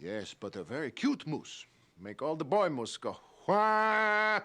Yes, but a very cute moose. Make all the boy moose go, wah!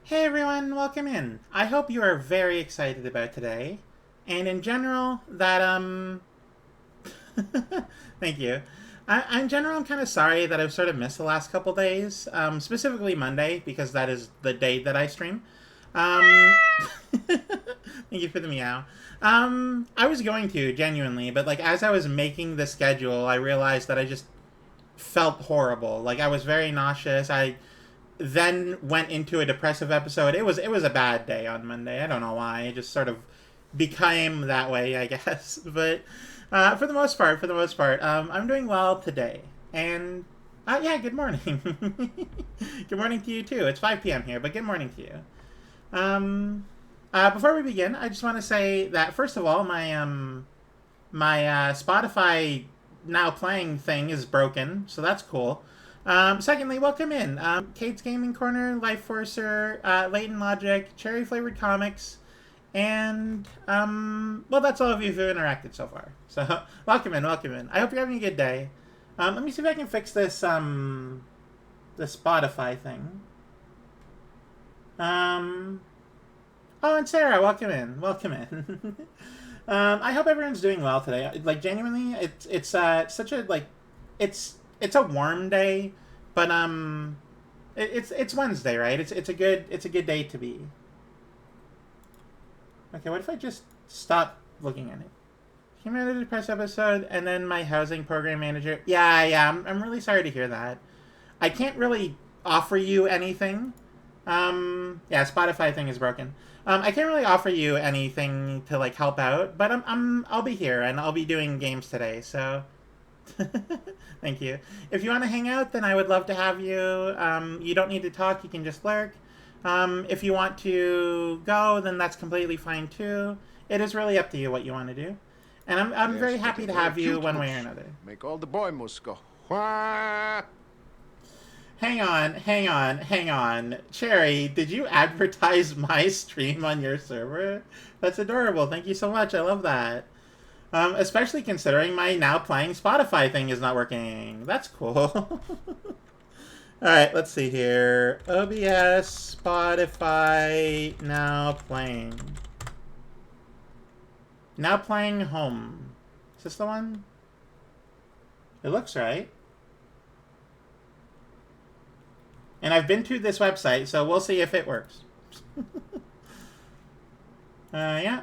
Hey everyone, welcome in. I hope you are very excited about today. And in general, thank you. In general, I'm kind of sorry that I've sort of missed the last couple days, specifically Monday, because that is the day that I stream. Um, thank you for the meow. I was going to, genuinely, but like as I was making the schedule, I realized that I just felt horrible. Like I was very nauseous. then went into a depressive episode. It was a bad day on Monday. I don't know why. It just sort of became that way, I guess. But for the most part, I'm doing well today. And yeah, good morning. Good morning to you too. It's 5 p.m. here, but good morning to you. Before we begin, I just want to say that first of all, my Spotify now playing thing is broken, so that's cool. Secondly, welcome in Kate's Gaming Corner, Life Forcer, Leighton Logic, Cherry Flavored Comics, and well, that's all of you who've interacted so far. So welcome in. I hope you're having a good day. Let me see if I can fix this the Spotify thing. Oh, and Sarah, welcome in. I hope everyone's doing well today. Like, genuinely, it's such a, like, it's a warm day, but it's Wednesday, right? It's a good day to be. Okay, what if I just stop looking at it? Humanity Press episode, and then my housing program manager. Yeah, I'm really sorry to hear that. I can't really offer you anything. Yeah, Spotify thing is broken. I can't really offer you anything to, like, help out, but I'll be here and I'll be doing games today, so thank you. If you want to hang out, then I would love to have you. You don't need to talk, you can just lurk. If you want to go, then that's completely fine too. It is really up to you what you want to do. And I'm very happy to have you one way or another. Make all the boy moose go. Wah! Hang on. Cherry, did you advertise my stream on your server? That's adorable. Thank you so much. I love that. Especially considering my now playing Spotify thing is not working. That's cool. Alright, let's see here. OBS, Spotify, now playing. Now playing home. Is this the one? It looks right. And I've been to this website, so we'll see if it works. Yeah.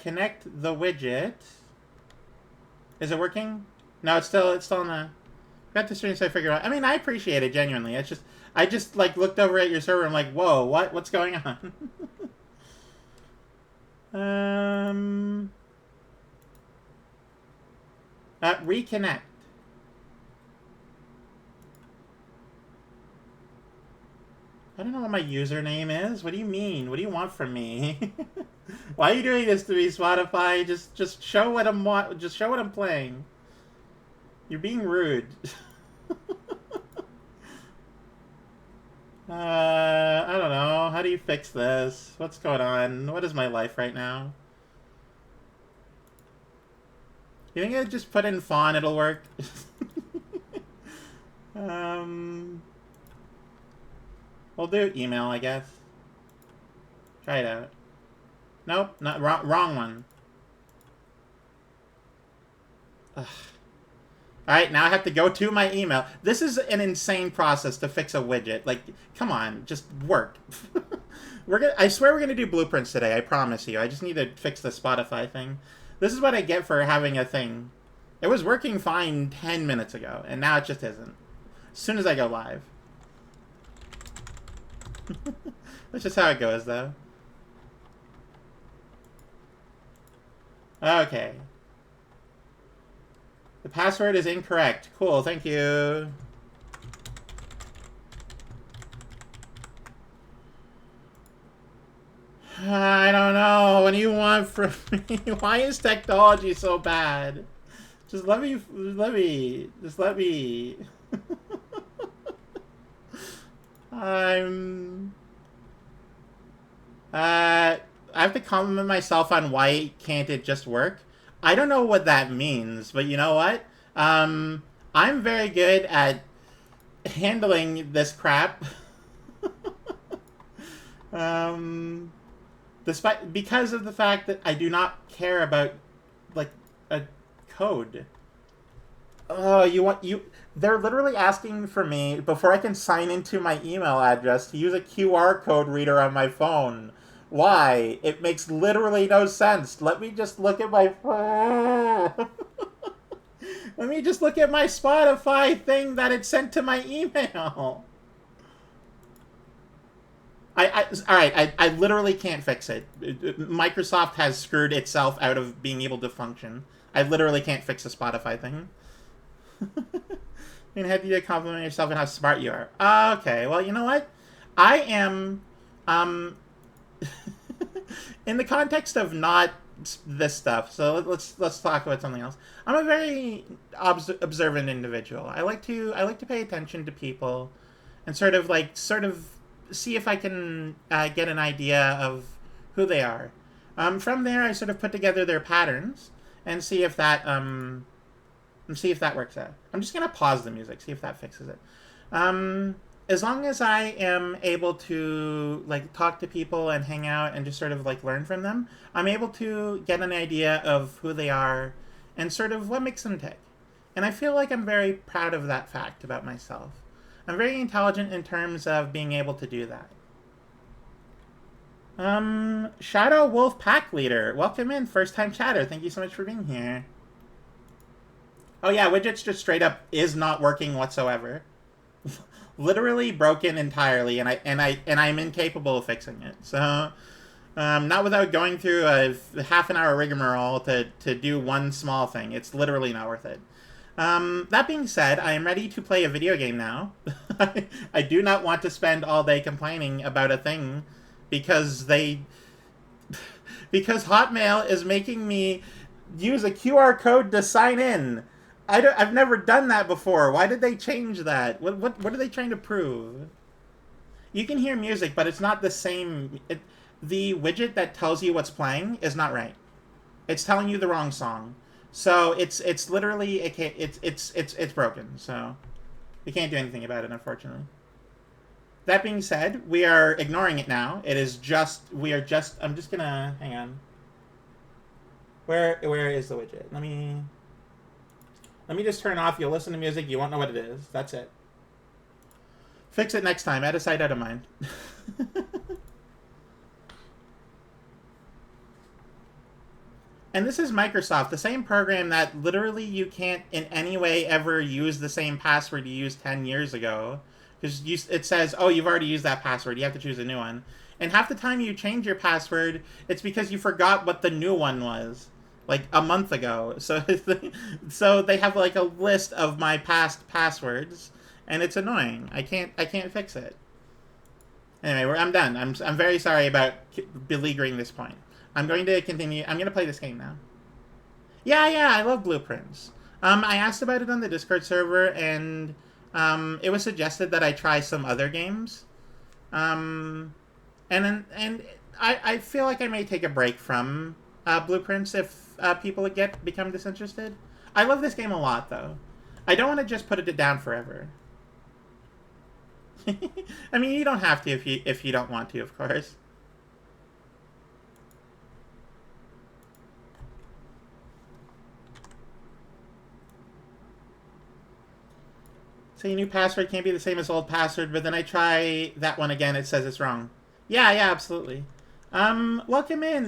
Connect the widget. Is it working? No, it's still on the... Got the stream, so I figured out. I mean, I appreciate it, genuinely. It's just... I just, like, looked over at your server and I'm like, whoa, what's going on? Reconnect. I don't know what my username is. What do you mean? What do you want from me? Why are you doing this to me, Spotify? Just show what just show what I'm playing. You're being rude. I don't know. How do you fix this? What's going on? What is my life right now? You think I just put in fawn, it'll work? We'll do email, I guess. Try it out. Nope, not wrong one. Alright, now I have to go to my email. This is an insane process to fix a widget. Like, come on, just work. I swear we're gonna do blueprints today, I promise you. I just need to fix the Spotify thing. This is what I get for having a thing. It was working fine 10 minutes ago, and now it just isn't. As soon as I go live. That's just how it goes, though. Okay. The password is incorrect. Cool, thank you. I don't know. What do you want from me? Why is technology so bad? Just let me. I have to compliment myself on why can't it just work. I don't know what that means, but you know what? I'm very good at handling this crap. Because of the fact that I do not care about, like, a code. They're literally asking for me, before I can sign into my email address, to use a QR code reader on my phone. Why? It makes literally no sense. Let me just look at my phone. Let me just look at my Spotify thing that it sent to my email. I literally can't fix it. Microsoft has screwed itself out of being able to function. I literally can't fix the Spotify thing. You have to compliment yourself and how smart you are. Okay, well, you know what? I am, in the context of not this stuff. So let's talk about something else. I'm a very observant individual. I like to pay attention to people, and sort of see if I can get an idea of who they are. From there, I sort of put together their patterns and see if that works out. I'm just gonna pause the music, see if that fixes it. As long as I am able to talk to people and hang out and just sort of learn from them, I'm able to get an idea of who they are and sort of what makes them tick. And I feel like I'm very proud of that fact about myself. I'm very intelligent in terms of being able to do that. Shadow Wolf Pack Leader, welcome in, first time chatter. Thank you so much for being here. Oh yeah, widgets just straight up is not working whatsoever. Literally broken entirely, and I'm incapable of fixing it. So, not without going through a half an hour rigmarole to do one small thing. It's literally not worth it. That being said, I am ready to play a video game now. I do not want to spend all day complaining about a thing because Hotmail is making me use a QR code to sign in. I've never done that before. Why did they change that? What are they trying to prove? You can hear music, but it's not the same. The widget that tells you what's playing is not right. It's telling you the wrong song. So it's literally it's broken. So we can't do anything about it, unfortunately. That being said, we are ignoring it now. I'm just gonna hang on. Where is the widget? Let me just turn off. You'll listen to music. You won't know what it is. That's it. Fix it next time. Out of sight, out of mind. And this is Microsoft, the same program that literally you can't in any way ever use the same password you used 10 years ago. Because it says, oh, you've already used that password. You have to choose a new one. And half the time you change your password, it's because you forgot what the new one was. A month ago. So they have a list of my past passwords, and it's annoying. I can't fix it. Anyway, I'm done. I'm very sorry about beleaguering this point. I'm going to continue. I'm going to play this game now. Yeah, I love Blueprints. I asked about it on the Discord server, and it was suggested that I try some other games. And I feel like I may take a break from Blueprints if people become disinterested. I love this game a lot, though. I don't want to just put it down forever. I mean, you don't have to if you don't want to, of course. So your new password can't be the same as old password, but then I try that one again, it says it's wrong. Yeah, absolutely. Welcome in.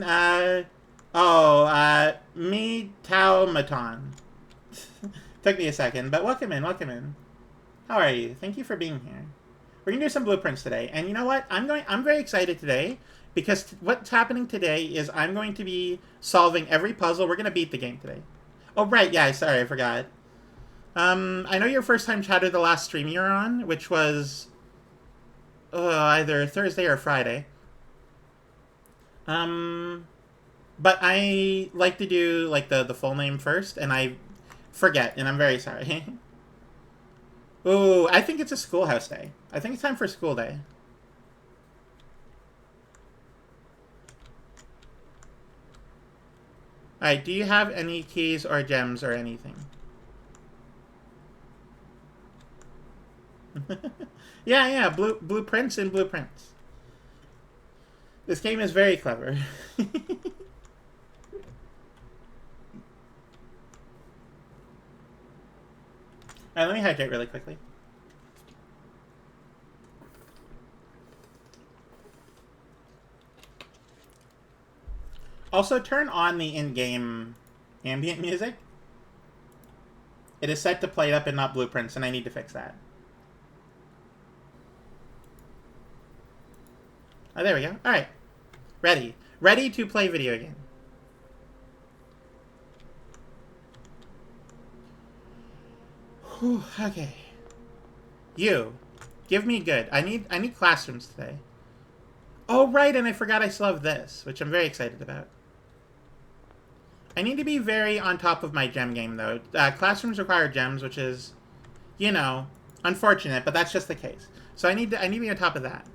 Me Taumaton. Took me a second, but welcome in. How are you? Thank you for being here. We're gonna do some blueprints today, and you know what? I'm very excited today because what's happening today is I'm going to be solving every puzzle. We're gonna beat the game today. Oh right, yeah. Sorry, I forgot. I know your first time chatter the last stream you were on, which was either Thursday or Friday. But I like to do the full name first, and I forget, and I'm very sorry. Ooh, I think it's a schoolhouse day. I think it's time for school day. Alright, do you have any keys or gems or anything? Yeah, blueprints and blueprints. This game is very clever. Alright, let me hydrate really quickly. Also, turn on the in-game ambient music. It is set to plate up and not blueprints, and I need to fix that. Oh, there we go. Alright. Ready. Ready to play video game. Whew, okay. You. Give me good. I need classrooms today. Oh, right, and I forgot I still have this, which I'm very excited about. I need to be very on top of my gem game, though. Classrooms require gems, which is, you know, unfortunate, but that's just the case. So I need to be on top of that.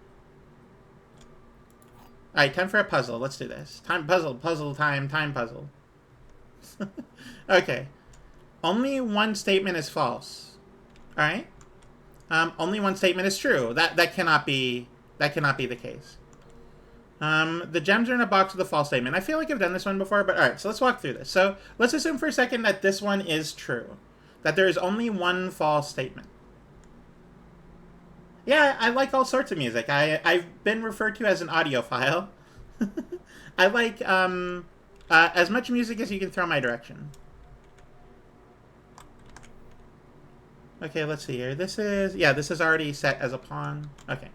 Alright, time for a puzzle. Let's do this. Time puzzle time puzzle. Okay. Only one statement is false. Alright? Only one statement is true. That cannot be the case. The gems are in a box with a false statement. I feel like I've done this one before, but alright, so let's walk through this. So let's assume for a second that this one is true. That there is only one false statement. Yeah, I like all sorts of music. I've been referred to as an audiophile. I like as much music as you can throw my direction. Okay, let's see here. This is already set as a pawn. Okay.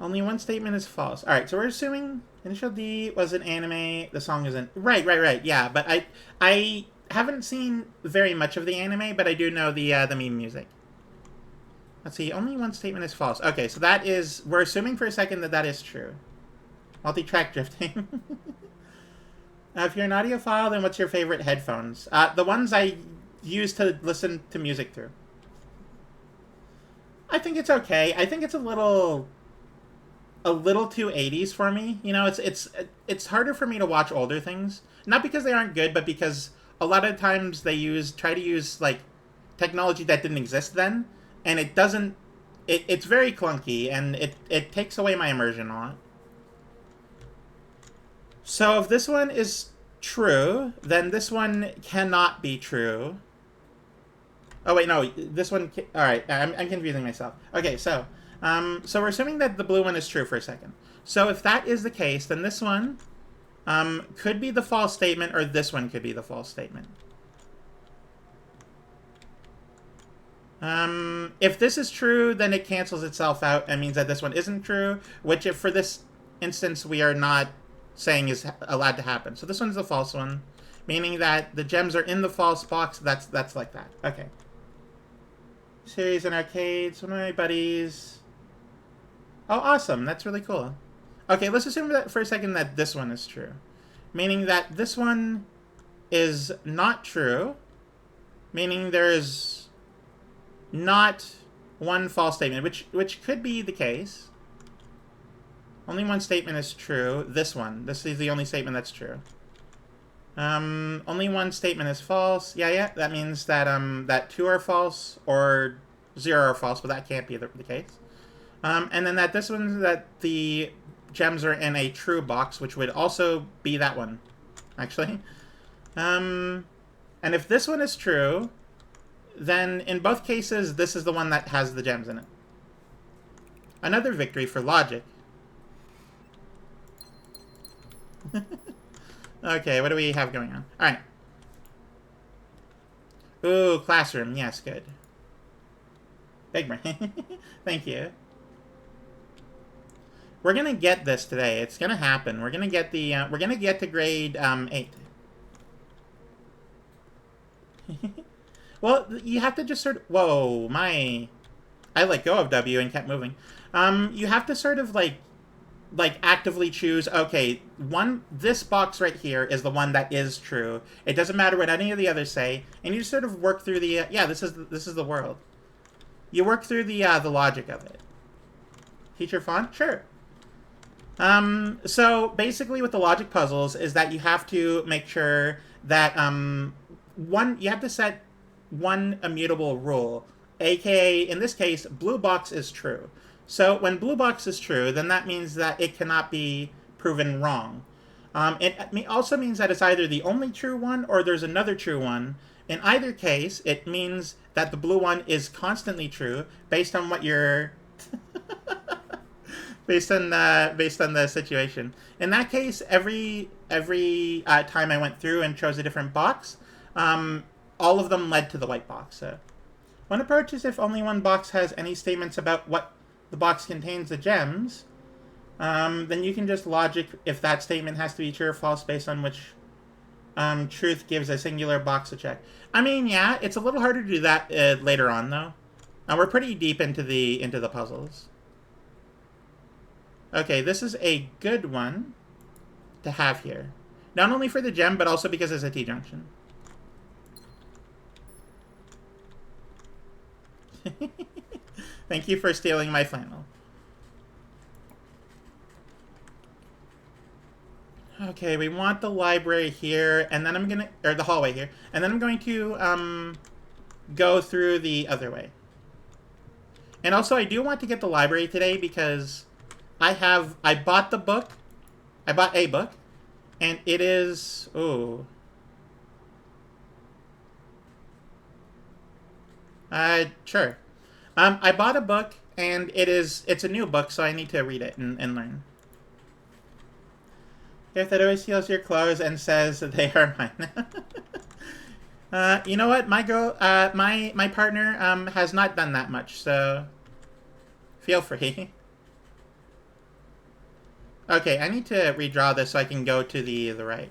Only one statement is false. Alright, so we're assuming Initial D was an anime, the song isn't. Right. Yeah, but I haven't seen very much of the anime, but I do know the meme music. Let's see, only one statement is false. Okay, so that is, we're assuming for a second that that is true. Multi-track drifting. If you're an audiophile, then what's your favorite headphones? The ones I use to listen to music through. I think it's okay. I think it's a little too 80s for me. You know, it's harder for me to watch older things. Not because they aren't good, but because a lot of times they try to use, like, technology that didn't exist then. And it doesn't... It's very clunky, and it takes away my immersion a lot. So if this one is true, then this one cannot be true. Oh, wait, no. This one... Alright, I'm confusing myself. Okay, so we're assuming that the blue one is true for a second. So if that is the case, then this one could be the false statement, or this one could be the false statement. If this is true, then it cancels itself out and means that this one isn't true, which if for this instance we are not saying is allowed to happen. So this one's the false one, meaning that the gems are in the false box. That's like that. Okay. Series and arcades, one of my buddies. Oh, awesome. That's really cool. Okay, let's assume that for a second that this one is true, meaning that this one is not true, meaning there is not one false statement, which could be the case. Only one statement is true. This one. This is the only statement that's true. Only one statement is false. Yeah. That means that that 2 are false or 0 are false, but that can't be the case. And then that this one, that the gems are in a true box, which would also be that one, actually. And if this one is true, then in both cases, this is the one that has the gems in it. Another victory for logic. Okay, what do we have going on? Alright. Ooh, classroom. Yes, good. Big brain. Thank you. We're gonna get this today. It's gonna happen. We're gonna get the, we're gonna get to grade, 8. Well, you have to just sort of... Whoa, I let go of W and kept moving. You have to sort of, like actively choose, okay, this box right here is the one that is true. It doesn't matter what any of the others say. And you just sort of work through the... yeah, this is the world. You work through the logic of it. Teacher font? Sure. So, basically with the logic puzzles is that you have to make sure that, you have to set one immutable rule, aka in this case blue box is true. So when blue box is true, then that means that it cannot be proven wrong. It also means that it's either the only true one or there's another true one. In either case, it means that the blue one is constantly true based on what you're based on the situation. In that case, every time I went through and chose a different box, all of them led to the white box. So one approach is if only one box has any statements about what the box contains the gems, then you can just logic if that statement has to be true or false based on which truth gives a singular box a check. I mean, yeah, it's a little harder to do that later on, though. We're pretty deep into the puzzles. Okay, this is a good one to have here. Not only for the gem, but also because it's a T-junction. Thank you for stealing my flannel. Okay, we want the library here, and then I'm gonna, or the hallway here, and then I'm going to go through the other way. And also, I do want to get the library today because I bought the book. I bought a book, and it is, ooh. Sure. I bought a book, and it's a new book, so I need to read it and learn. If that always steals your clothes and says that they are mine. You know what? My girl, my partner, has not done that much, so feel free. Okay, I need to redraw this so I can go to the right.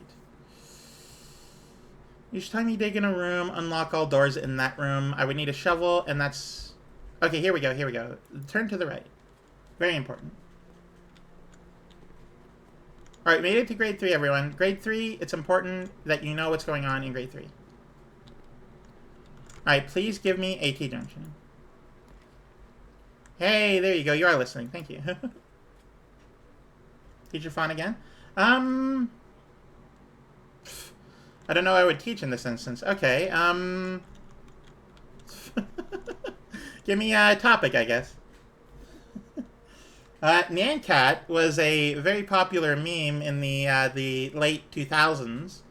Each time you dig in a room, unlock all doors in that room. I would need a shovel, and that's... Okay, here we go, here we go. Turn to the right. Very important. Alright, made it to grade 3, everyone. Grade 3, it's important that you know what's going on in grade 3. Alright, please give me a T-junction. Hey, there you go. You are listening. Thank you. Teacher Fawn again? I don't know what I would teach in this instance. Okay, give me a topic, I guess. Nyan Cat was a very popular meme in the late 2000s.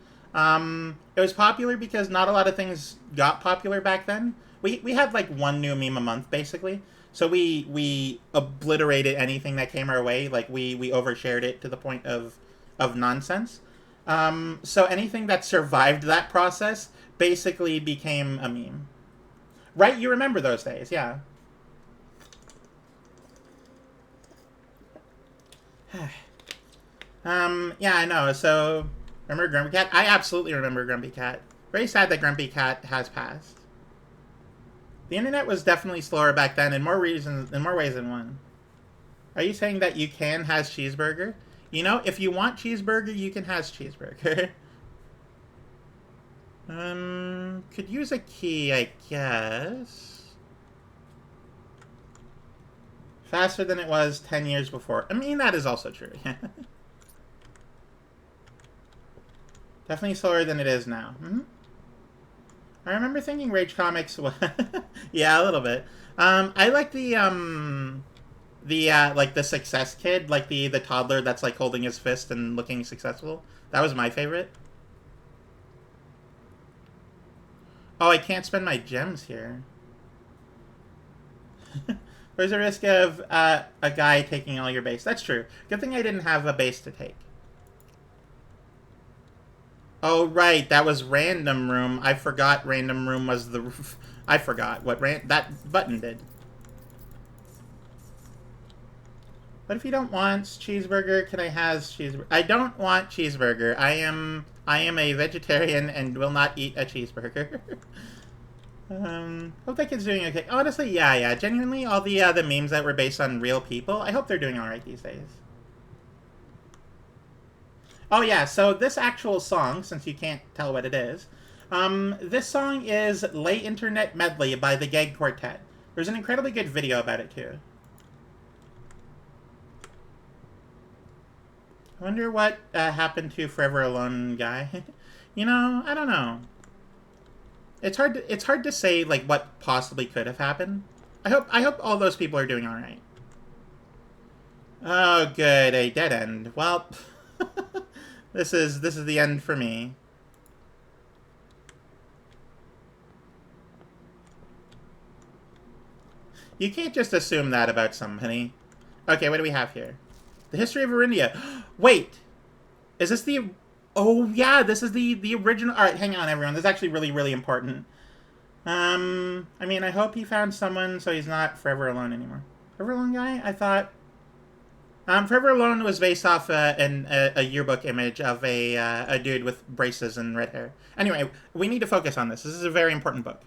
It was popular because not a lot of things got popular back then. We had like one new meme a month, basically. So we obliterated anything that came our way. Like we overshared it to the point of nonsense. So anything that survived that process basically became a meme. Right? You remember those days, yeah. Yeah, I know. So, remember Grumpy Cat? I absolutely remember Grumpy Cat. Very sad that Grumpy Cat has passed. The internet was definitely slower back then in more ways than one. Are you saying that you can has cheeseburger? You know, if you want cheeseburger, you can has cheeseburger. Could use a key, I guess. Faster than it was 10 years before. I mean, that is also true. Definitely slower than it is now. I remember thinking Rage Comics was... yeah, a little bit. I like the like the success kid, like the toddler that's like holding his fist and looking successful. That was my favorite. Oh, I can't spend my gems here. There's a risk of a guy taking all your base. That's true. Good thing I didn't have a base to take. Oh, right. That was random room. I forgot random room was the... I forgot what that button did. What if you don't want cheeseburger? Can I has cheeseburger? I don't want cheeseburger. I am a vegetarian and will not eat a cheeseburger. Hope that kid's doing okay. Honestly, yeah. Genuinely, all the memes that were based on real people, I hope they're doing alright these days. Oh yeah, so this actual song, since you can't tell what it is, this song is Late Internet Medley by the Gag Quartet. There's an incredibly good video about it, too. I wonder what happened to Forever Alone guy. You know, I don't know. It's hard to say like what possibly could have happened. I hope all those people are doing all right. Oh, good, a dead end. Well, this is the end for me. You can't just assume that about somebody. Okay, what do we have here? The history of Arindia. Wait, is this the Oh yeah, this is the original. All right, hang on, everyone. This is actually really really important. I mean, I hope he found someone so he's not forever alone anymore. Forever alone guy? I thought. Forever Alone was based off a yearbook image of a dude with braces and red hair. Anyway, we need to focus on this. This is a very important book.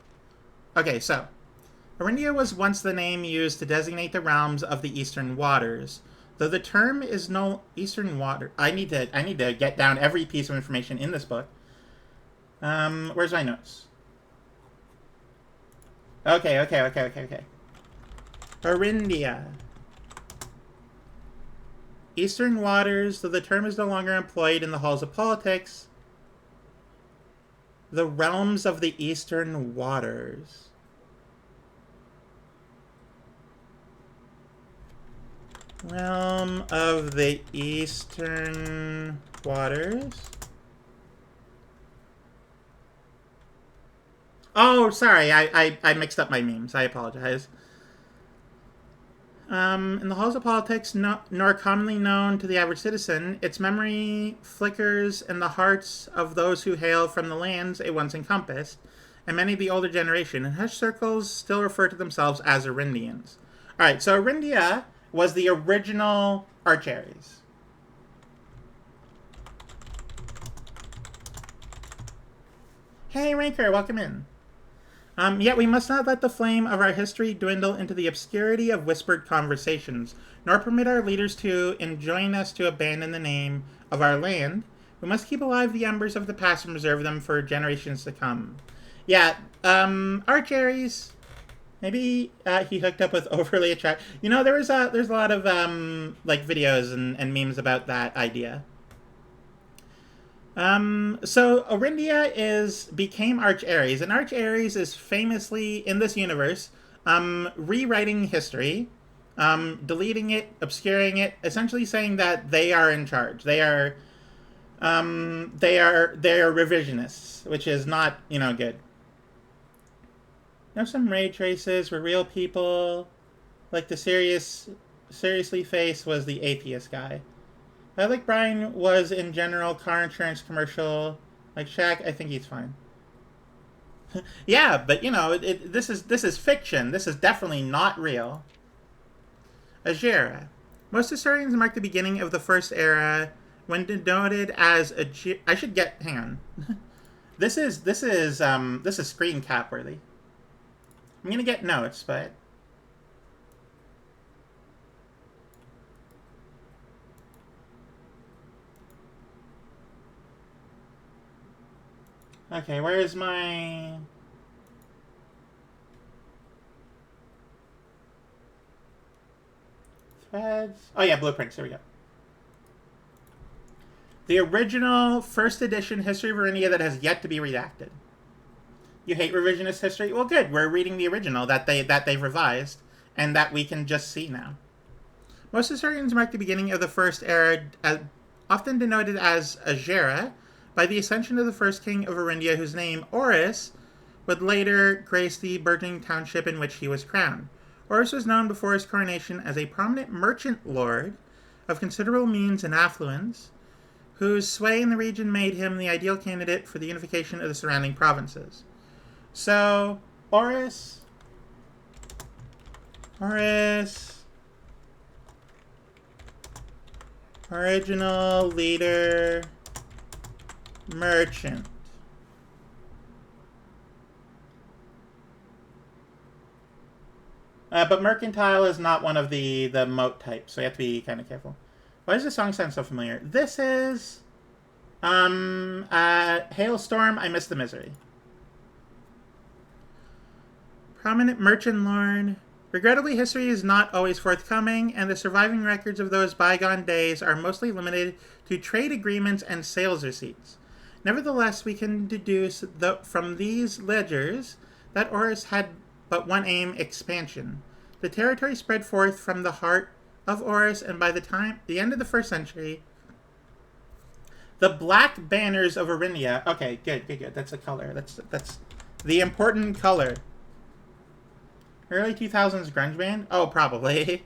Okay, so Arindia was once the name used to designate the realms of the Eastern Waters. Though the term is no Eastern Water. I need to get down every piece of information in this book. Where's my notes? Okay. Arindia. Eastern Waters, though the term is no longer employed in the halls of politics. The realms of the Eastern Waters. Realm of the Eastern Waters. Oh, sorry, I mixed up my memes. I apologize. In the halls of politics, nor commonly known to the average citizen, its memory flickers in the hearts of those who hail from the lands it once encompassed, and many of the older generation in hushed circles still refer to themselves as Arindians. Alright, so Arindia was the original Archaeries. Hey, Ranker, welcome in. Yet we must not let the flame of our history dwindle into the obscurity of whispered conversations, nor permit our leaders to enjoin us to abandon the name of our land. We must keep alive the embers of the past and preserve them for generations to come. Yeah, Archaeries. Maybe he hooked up with overly attractive. You know, there's a lot of like videos and memes about that idea. So Arindia became Archaeries, and Archaeries is famously in this universe, rewriting history, deleting it, obscuring it, essentially saying that they are in charge. They are revisionists, which is not, good. There's some ray traces were real people, like the seriously face was the atheist guy. I like Brian was in general car insurance commercial. Like Shaq, I think he's fine. Yeah, but this is fiction. This is definitely not real. Ajera. Most historians mark the beginning of the first era when denoted as I should get. Hang on. This is screen cap worthy. I'm gonna get notes, but. Okay, where's my... threads? Oh yeah, blueprints, here we go. The original first edition History of Arindia that has yet to be redacted. You hate revisionist history? Well, good. We're reading the original that they've revised and that we can just see now. Most historians mark the beginning of the first era, often denoted as Ajera, by the ascension of the first king of Arindia, whose name, Oris, would later grace the burgeoning township in which he was crowned. Oris was known before his coronation as a prominent merchant lord of considerable means and affluence, whose sway in the region made him the ideal candidate for the unification of the surrounding provinces. So, Oris, original leader, merchant. But mercantile is not one of the moat types, so you have to be kind of careful. Why does this song sound so familiar? This is Hailstorm, I Miss the Misery. Prominent merchant lord. Regrettably, history is not always forthcoming, and the surviving records of those bygone days are mostly limited to trade agreements and sales receipts. Nevertheless, we can deduce from these ledgers that Oris had but one aim: expansion. The territory spread forth from the heart of Oris, and by the end of the first century, the black banners of Arindia. Okay, good. That's a color. That's the important color. Early 2000s grunge band? Oh, probably.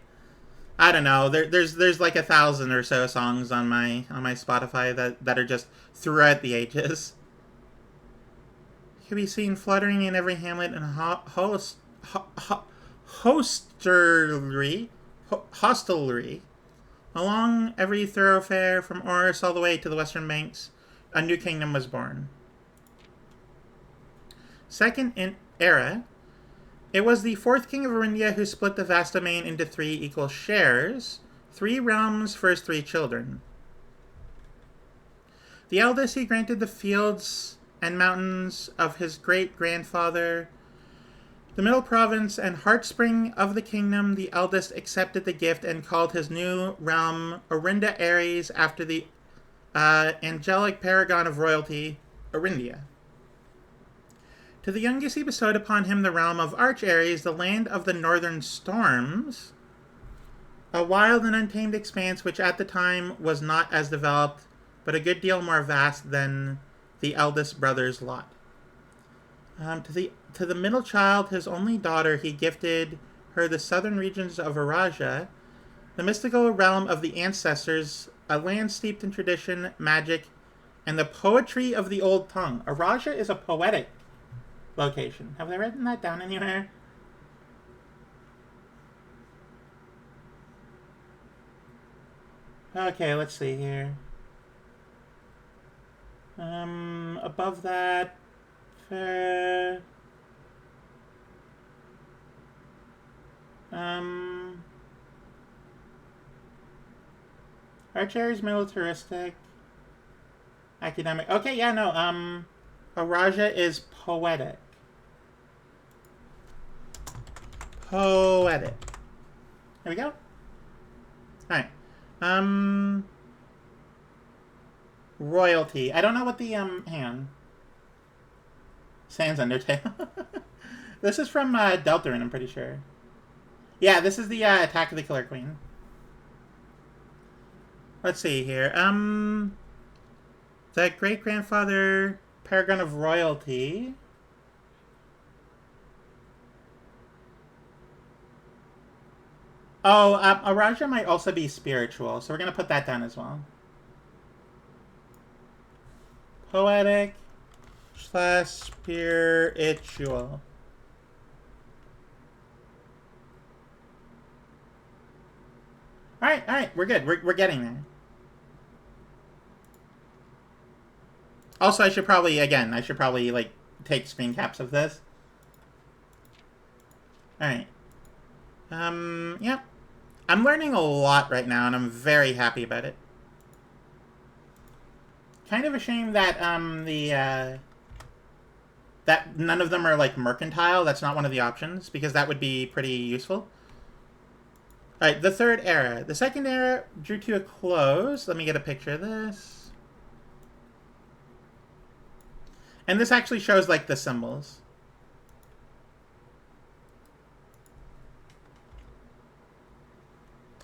I don't know. There's like 1,000 or so songs on my Spotify that are just throughout the ages. Can be seen fluttering in every hamlet and hostelry along every thoroughfare from Oris all the way to the western banks. A new kingdom was born. Second in era, it was the fourth king of Arindia who split the vast domain into 3 equal shares, 3 realms for his 3 children. The eldest he granted the fields and mountains of his great-grandfather. The middle province and heartspring of the kingdom, the eldest accepted the gift and called his new realm Orinda Ares after the angelic paragon of royalty, Orindia. To the youngest he bestowed upon him the realm of Arch Ares, the land of the northern storms, a wild and untamed expanse which at the time was not as developed, but a good deal more vast than the eldest brother's lot. To the middle child, his only daughter, he gifted her the southern regions of Araja, the mystical realm of the ancestors, a land steeped in tradition, magic, and the poetry of the old tongue. Araja is a poetic location. Have I written that down anywhere? Okay, let's see here. Above that, Archer's militaristic, academic. Okay, yeah, no, Araja is poetic. Poetic. There we go. Alright. Royalty. I don't know what the, hang on. Sans Undertale. This is from, Deltarune, I'm pretty sure. Yeah, this is the, Attack of the Killer Queen. Let's see here. The great-grandfather paragon of royalty. Oh, Araja might also be spiritual, so we're going to put that down as well. Poetic / spiritual. Alright, we're good. We're getting there. Also, I should probably, like, take screen caps of this. Alright. Yep. I'm learning a lot right now, and I'm very happy about it. Kind of a shame that, that none of them are, like, mercantile. That's not one of the options, because that would be pretty useful. Alright, the third era. The second era drew to a close. Let me get a picture of this. And this actually shows, like, the symbols.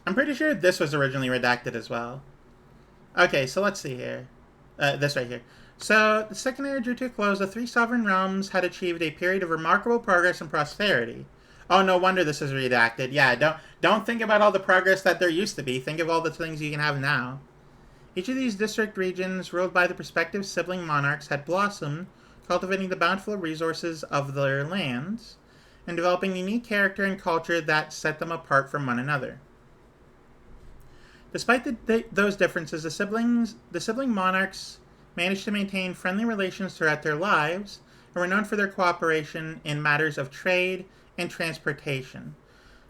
I'm pretty sure this was originally redacted as well. Okay, so let's see here. This right here. So, the second era drew to a close. The 3 sovereign realms had achieved a period of remarkable progress and prosperity. Oh, no wonder this is redacted. Yeah, don't think about all the progress that there used to be. Think of all the things you can have now. Each of these district regions, ruled by the respective sibling monarchs, had blossomed, cultivating the bountiful resources of their lands, and developing unique character and culture that set them apart from one another. Despite those differences, the sibling monarchs managed to maintain friendly relations throughout their lives, and were known for their cooperation in matters of trade and transportation.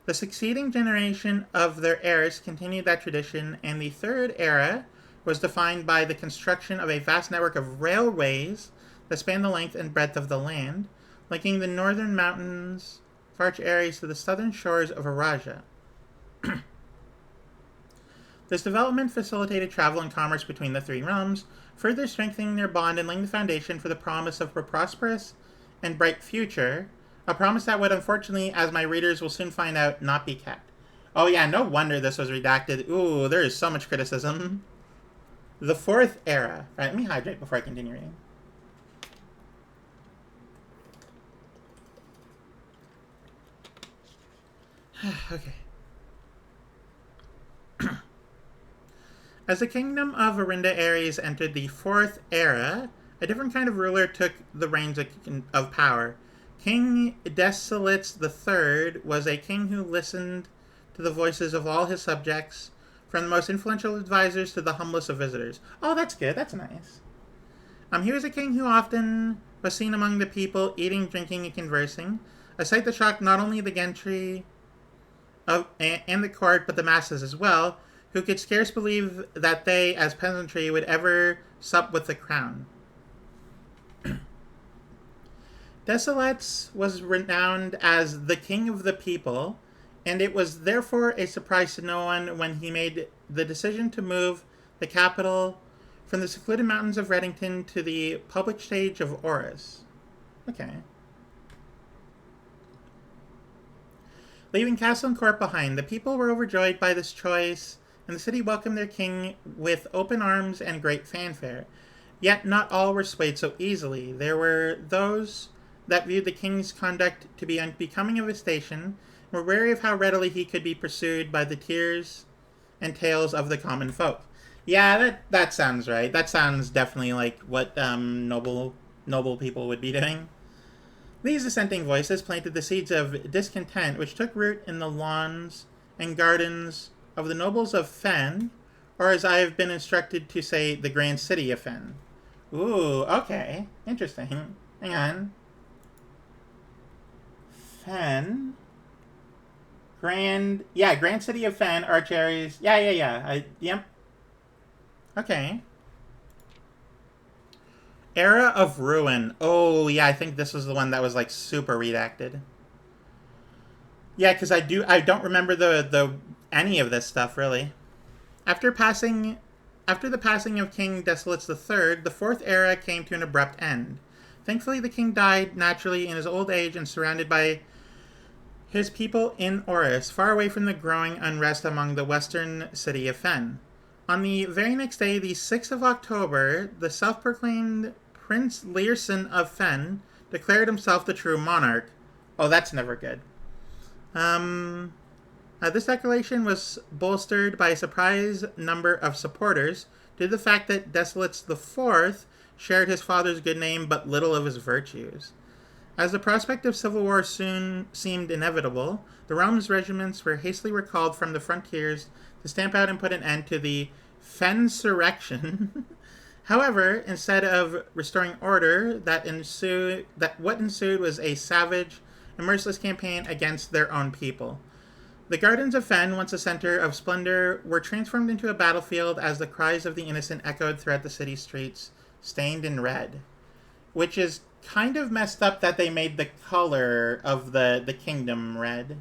The succeeding generation of their heirs continued that tradition, and the third era was defined by the construction of a vast network of railways that spanned the length and breadth of the land, linking the northern mountains of Arch Ares to the southern shores of Araja. This development facilitated travel and commerce between the 3 realms, further strengthening their bond and laying the foundation for the promise of a prosperous and bright future, a promise that would, unfortunately, as my readers will soon find out, not be kept. Oh yeah, no wonder this was redacted. Ooh, there is so much criticism. The 4th era. Alright, let me hydrate before I continue reading. Okay. As the kingdom of Arinda Ares entered the Fourth Era, a different kind of ruler took the reins of power. King Desolates III was a king who listened to the voices of all his subjects, from the most influential advisors to the humblest of visitors. Oh, that's good. That's nice. He was a king who often was seen among the people, eating, drinking, and conversing, a sight that shocked not only the gentry and the court, but the masses as well, who could scarce believe that they, as peasantry, would ever sup with the crown. Desolates was renowned as the king of the people, and it was therefore a surprise to no one when he made the decision to move the capital from the secluded mountains of Reddington to the public stage of Oris. Okay. Leaving castle and court behind, the people were overjoyed by this choice, and the city welcomed their king with open arms and great fanfare. Yet not all were swayed so easily. There were those that viewed the king's conduct to be unbecoming of his station, and were wary of how readily he could be pursued by the tears and tales of the common folk. Yeah, that sounds right. That sounds definitely like what noble people would be doing. These dissenting voices planted the seeds of discontent, which took root in the lawns and gardens of the nobles of Fen, or as I have been instructed to say, the grand city of Fen. Ooh, okay. Interesting. Hang on. Fen. Grand city of Fen, Archaries. Yeah. Yep. Okay. Era of Ruin. Oh, yeah, I think this was the one that was, like, super redacted. Yeah, because I don't remember the any of this stuff, really. After the passing of King Desolates III, the Fourth Era came to an abrupt end. Thankfully, the king died naturally in his old age and surrounded by his people in Oris, far away from the growing unrest among the western city of Fen. On the very next day, the 6th of October, the self-proclaimed Prince Learson of Fen declared himself the true monarch. Oh, that's never good. This declaration was bolstered by a surprise number of supporters due to the fact that Desolates IV shared his father's good name but little of his virtues. As the prospect of civil war soon seemed inevitable, the realm's regiments were hastily recalled from the frontiers to stamp out and put an end to the Fensurrection. However, instead of restoring order, what ensued was a savage and merciless campaign against their own people. The gardens of Fen, once a center of splendor, were transformed into a battlefield as the cries of the innocent echoed throughout the city streets, stained in red. Which is kind of messed up that they made the color of the kingdom red.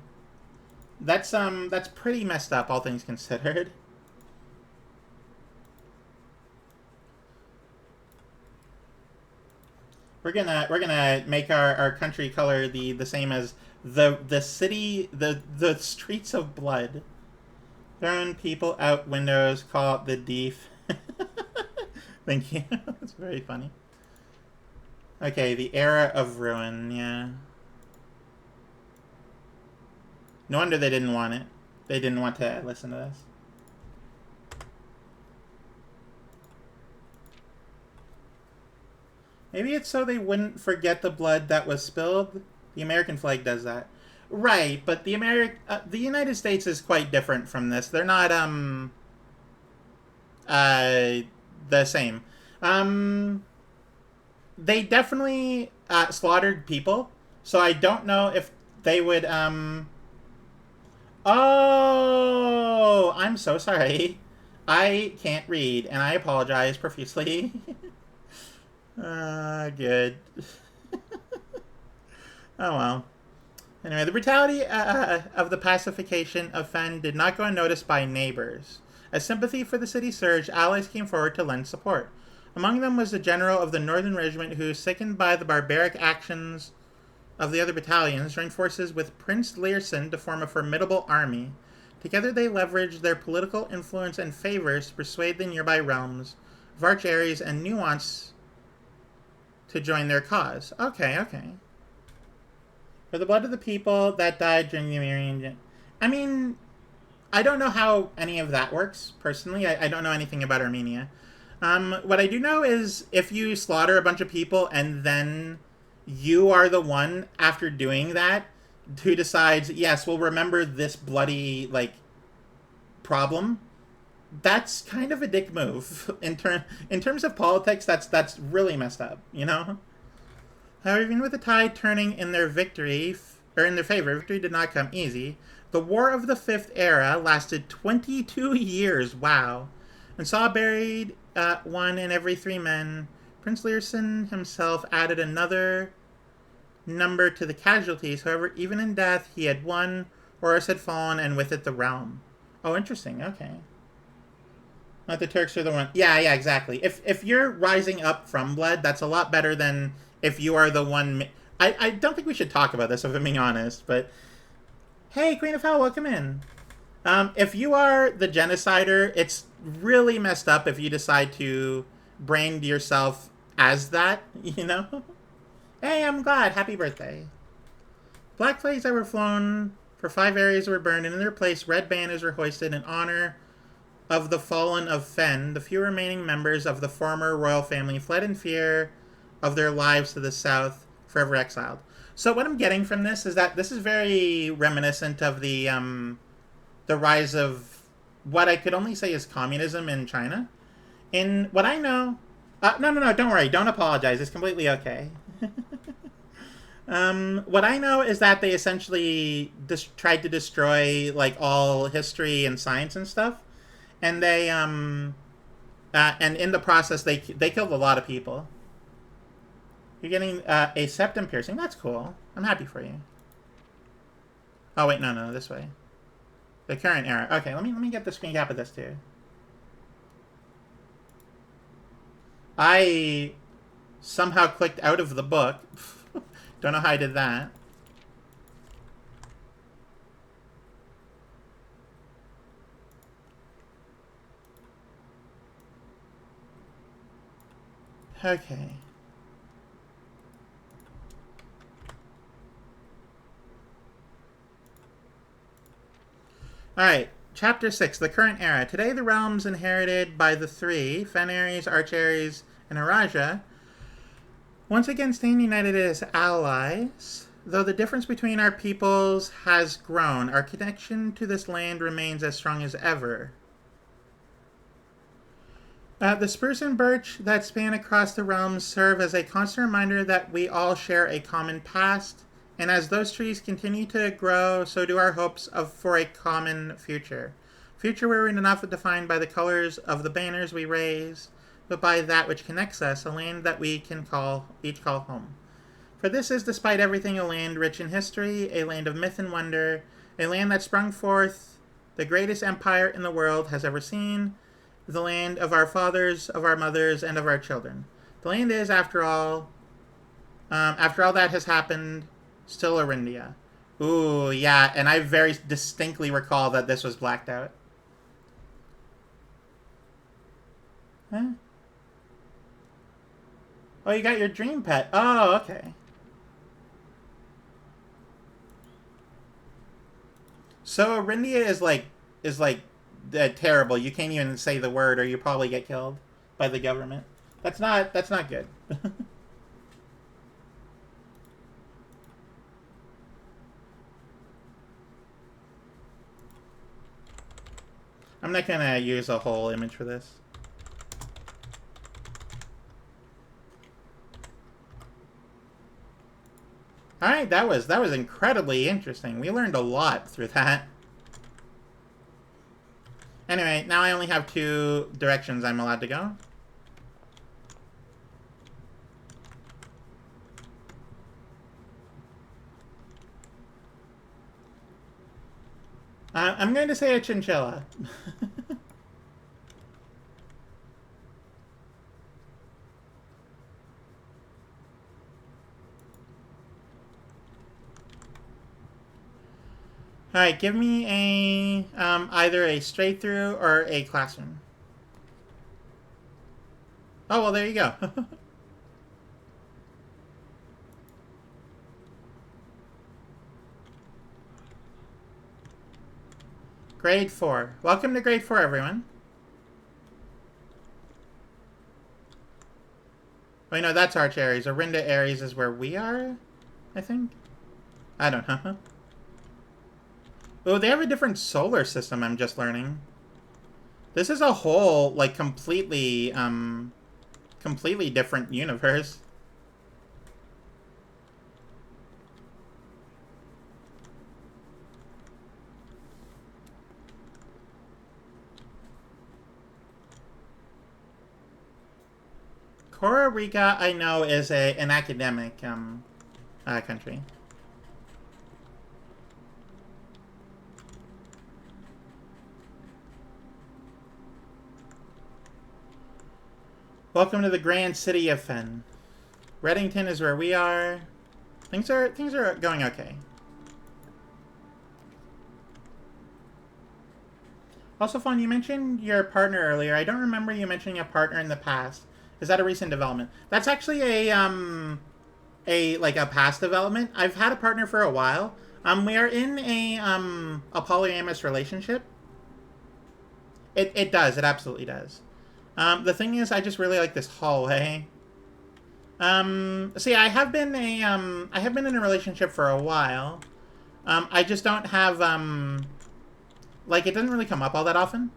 That's pretty messed up, all things considered. We're gonna make our country color the same as the city, the streets of blood. Throwing people out windows, call it the Deef. Thank you. That's very funny. Okay, the Era of Ruin, yeah. No wonder they didn't want it. They didn't want to listen to this. Maybe it's so they wouldn't forget the blood that was spilled. The American flag does that. Right, but the United States is quite different from this. They're not, the same. They definitely, slaughtered people, so I don't know if they would, Oh, I'm so sorry. I can't read, and I apologize profusely. Good. Oh, well. Anyway, the brutality of the pacification of Fen did not go unnoticed by neighbors. As sympathy for the city surged, allies came forward to lend support. Among them was the general of the Northern Regiment who, sickened by the barbaric actions of the other battalions, joined forces with Prince Learson to form a formidable army. Together they leveraged their political influence and favors to persuade the nearby realms of Arch Ares and Nuance to join their cause. Okay. For the blood of the people that died during the Amerindian... I mean, I don't know how any of that works personally. I don't know anything about Armenia. What I do know is if you slaughter a bunch of people and then you are the one after doing that who decides, yes, we'll remember this bloody like problem. That's kind of a dick move in terms of politics. That's really messed up, you know. However, even with the tide turning in their victory or in their favor, victory did not come easy. The War of the Fifth Era lasted 22 years. Wow, and saw buried one in every 3 men. Prince Learson himself added another number to the casualties. However, even in death, he had won. Horus had fallen, and with it the realm. Oh, interesting. Okay. Not the Turks are the one. Yeah, exactly. If you're rising up from blood, that's a lot better than if you are the one. I don't think we should talk about this, if I'm being honest, but hey, Queen of Hell, welcome in. If you are the genocider, it's really messed up if you decide to brand yourself as that, you know? Hey, I'm glad. Happy birthday. Black flags that were flown for 5 areas were burned, and in their place, red banners were hoisted in honor of the fallen of Fen. The few remaining members of the former royal family fled in fear of their lives to the south, forever exiled. So what I'm getting from this is that this is very reminiscent of the rise of what I could only say is communism in China. In what I know, no, don't worry, don't apologize. It's completely okay. What I know is that they essentially tried to destroy like all history and science and stuff, and they and in the process they killed a lot of people. You're getting a septum piercing. That's cool. I'm happy for you. Oh wait, no, this way. The current era. Okay, let me get the screen cap of this too. I somehow clicked out of the book. Don't know how I did that. Okay. Alright, Chapter 6, The Current Era. Today the realms inherited by the 3, Fen-Ares, Arch-Ares, and Araja, once again stand united as allies. Though the difference between our peoples has grown, our connection to this land remains as strong as ever. The spruce and birch that span across the realms serve as a constant reminder that we all share a common past, and as those trees continue to grow, so do our hopes for a common future. Future where we're not defined by the colors of the banners we raise, but by that which connects us, a land that we can each call home. For this is, despite everything, a land rich in history, a land of myth and wonder, a land that sprung forth the greatest empire in the world has ever seen, the land of our fathers, of our mothers, and of our children. The land is, after all that has happened, still Arindia. Ooh, yeah, and I very distinctly recall that this was blacked out. Huh? Oh, you got your dream pet. Oh, okay. So Arindia is like terrible. You can't even say the word, or you probably get killed by the government. That's not good. I'm not gonna use a whole image for this. All right, that was incredibly interesting. We learned a lot through that. Anyway, now I only have 2 directions I'm allowed to go. I'm going to say a chinchilla. Alright, give me a either a straight through or a classroom. Oh, well, there you go. Grade 4. Welcome to grade 4, everyone. Wait, no, that's Arch Aries. Orinda Aries is where we are, I think? I don't know. Oh, they have a different solar system, I'm just learning. This is a whole, like, completely different universe. Costa Rica, I know, is an academic country. Welcome to the grand city of Fen. Reddington is where we are. Things are going okay. Also, Fawn, you mentioned your partner earlier. I don't remember you mentioning a partner in the past. Is that a recent development? That's actually a past development. I've had a partner for a while. We are in a polyamorous relationship. It does. It absolutely does. The thing is, I just really like this hallway. See, I have been in a relationship for a while. I just don't have like, it doesn't really come up all that often.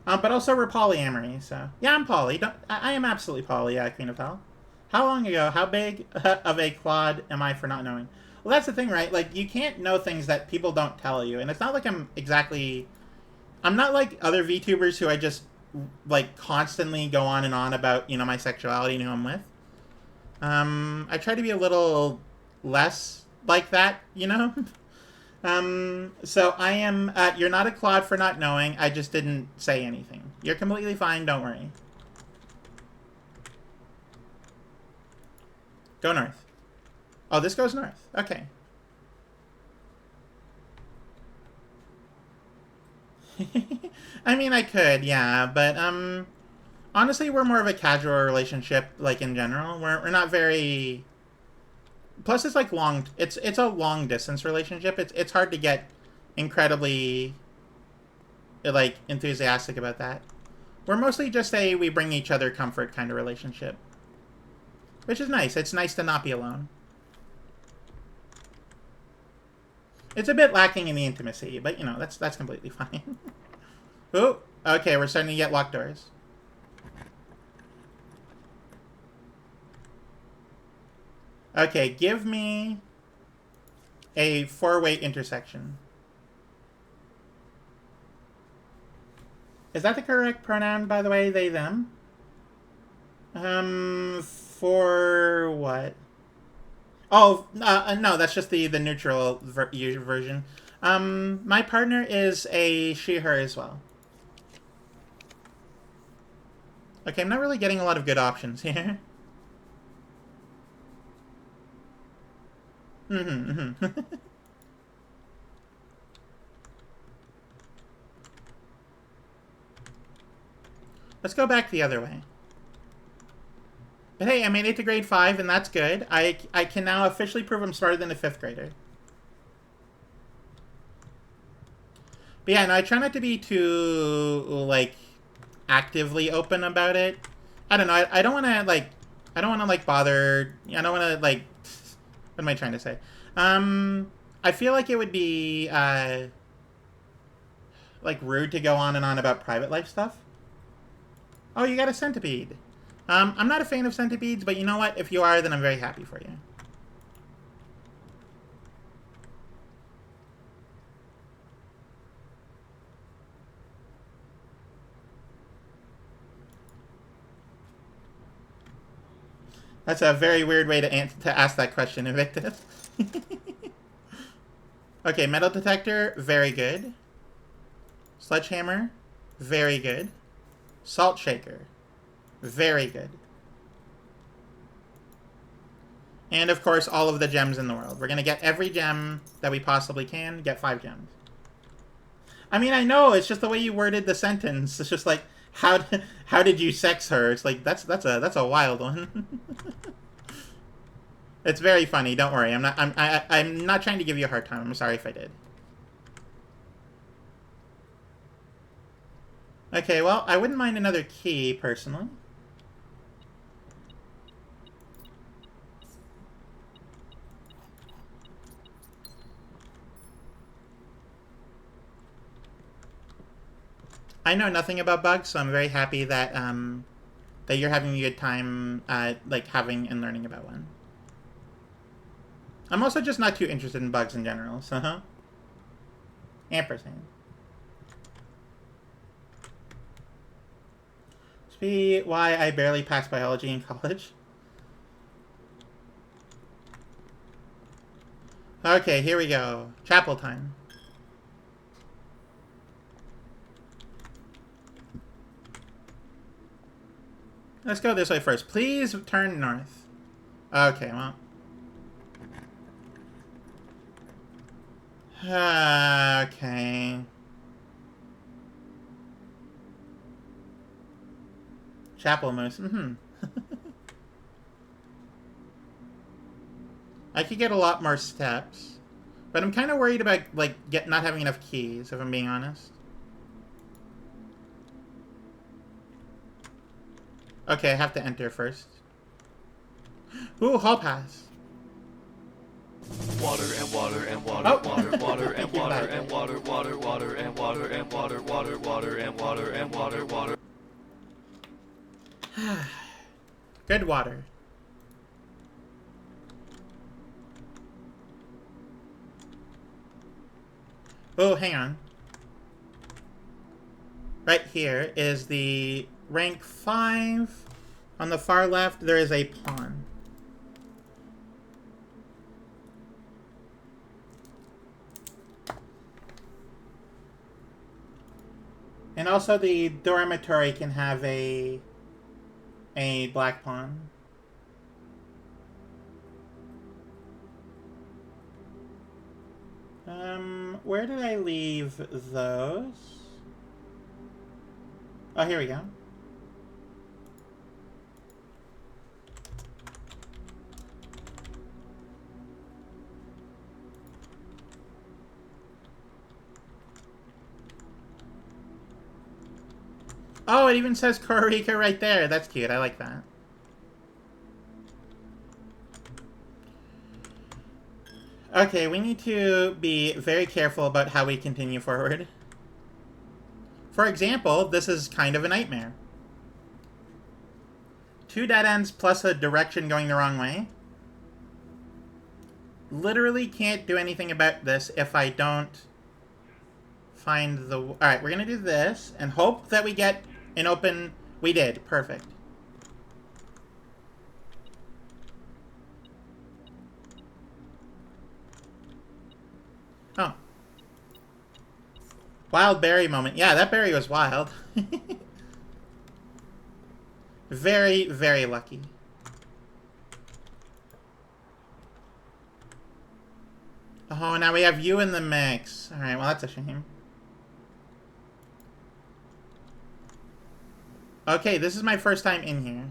But also we're polyamory, so yeah, I'm poly. I am absolutely poly, Queen of Hell. How long ago? How big of a quad am I for not knowing? Well, that's the thing, right? Like, you can't know things that people don't tell you, and it's not like I'm not like other VTubers who I just like constantly go on and on about, you know, my sexuality and who I'm with. I try to be a little less like that, you know. So I am, you're not a clod for not knowing. I just didn't say anything. You're completely fine, don't worry. Go north. Oh, this goes north. Okay. I mean, I could, yeah, but, honestly, we're more of a casual relationship, like, in general. We're not very... Plus, it's like it's a long distance relationship. It's hard to get incredibly like enthusiastic about that. We're mostly just we bring each other comfort kind of relationship, which is nice. It's nice to not be alone. It's a bit lacking in the intimacy, but you know, that's completely fine. Oh, okay, we're starting to get locked doors. Okay, give me a 4-way intersection. Is that the correct pronoun, by the way, they, them? For what? Oh, no, that's just the neutral version. My partner is a she, her as well. Okay, I'm not really getting a lot of good options here. Let's go back the other way. But hey, I made it to grade 5, and that's good. I can now officially prove I'm smarter than a 5th grader. But yeah, no, I try not to be too, like, actively open about it. I don't know, I don't want to, like, bother... I don't want to, like... What am I trying to say? I feel like it would be, like, rude to go on and on about private life stuff. Oh, you got a centipede. I'm not a fan of centipedes, but you know what? If you are, then I'm very happy for you. That's a very weird way to ask that question, Invictus. Okay, metal detector, very good. Sledgehammer, very good. Salt shaker, very good. And of course, all of the gems in the world. We're gonna get every gem that we possibly can. Get 5 gems. I mean, I know it's just the way you worded the sentence. It's just like, how did you sex her? It's like that's a wild one. It's very funny. Don't worry. I'm not trying to give you a hard time. I'm sorry if I did. Okay, well, I wouldn't mind another key, personally. I know nothing about bugs, so I'm very happy that that you're having a good time, like having and learning about one. I'm also just not too interested in bugs in general, so ampersand. Must be why I barely passed biology in college. Okay, here we go. Chapel time. Let's go this way first. Please turn north. Okay, well. Okay. Chapel moose. I could get a lot more steps. But I'm kind of worried about, like, not having enough keys, if I'm being honest. Okay, I have to enter first. Ooh, hall pass. Water and water and water, Oh. water, water and water and water, water, water and water and water, water, water and water and water, water. Good water. Oh, hang on. Right here is the rank 5. On the far left, there is a pawn. And also the dormitory can have a black pawn. Where did I leave those? Oh, here we go. Oh, it even says Korrika right there. That's cute. I like that. Okay, we need to be very careful about how we continue forward. For example, this is kind of a nightmare. 2 dead ends plus a direction going the wrong way. Literally can't do anything about this if I don't find the... Alright, we're going to do this and hope that we get an open... We did. Perfect. Oh. Wild berry moment. Yeah, that berry was wild. Very, very lucky. Oh, now we have you in the mix. Alright, well, that's a shame. Okay, this is my first time in here.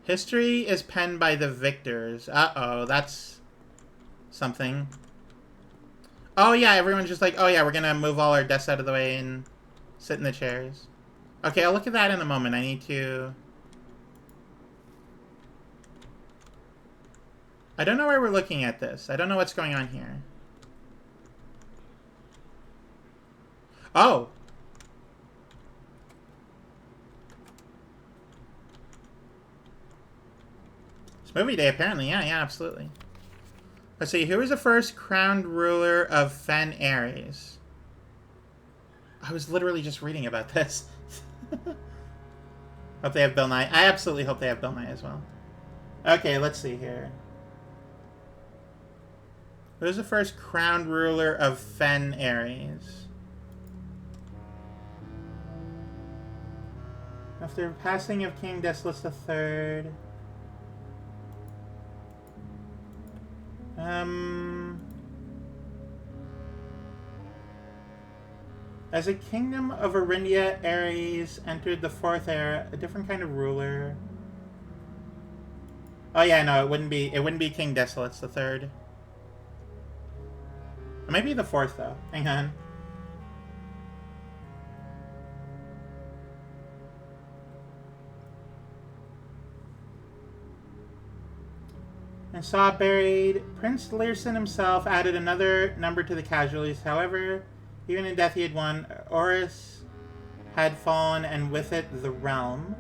History is penned by the victors. Uh-oh, that's something. Oh, yeah, everyone's just like, oh, yeah, we're gonna move all our desks out of the way and sit in the chairs. Okay, I'll look at that in a moment. I need to... I don't know where we're looking at this. I don't know what's going on here. Oh! It's movie day, apparently. Yeah, absolutely. Let's see. Who was the first crowned ruler of Fen Ares? I was literally just reading about this. Hope they have Bill Nye. I absolutely hope they have Bill Nye as well. Okay, let's see here. Who was the first crowned ruler of Fen Ares? After passing of King Desolus III... As a kingdom of Arindia, Ares entered the 4th era, a different kind of ruler. Oh yeah, no, it wouldn't be King Desolus the Third. It might be the 4th though. Hang on. and saw buried. Prince Learson himself added another number to the casualties. However, even in death he had won. Oris had fallen, and with it the realm.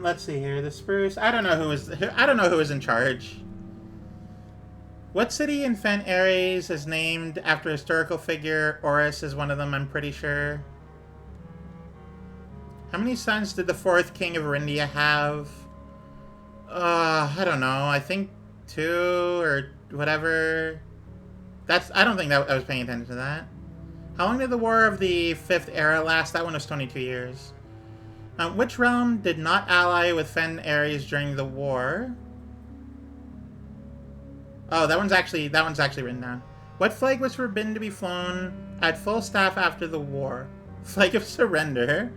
Let's see here. The spruce. I don't know who was in charge. What city in Fen Ares is named after a historical figure? Oris is one of them, I'm pretty sure. How many sons did the fourth king of Arindia have? I don't know. I think 2 or whatever. I don't think that I was paying attention to that. How long did the War of the Fifth Era last? That one was 22 years. Which realm did not ally with Fen Ares during the war? Oh, that one's actually written down. What flag was forbidden to be flown at full staff after the war? Flag of surrender.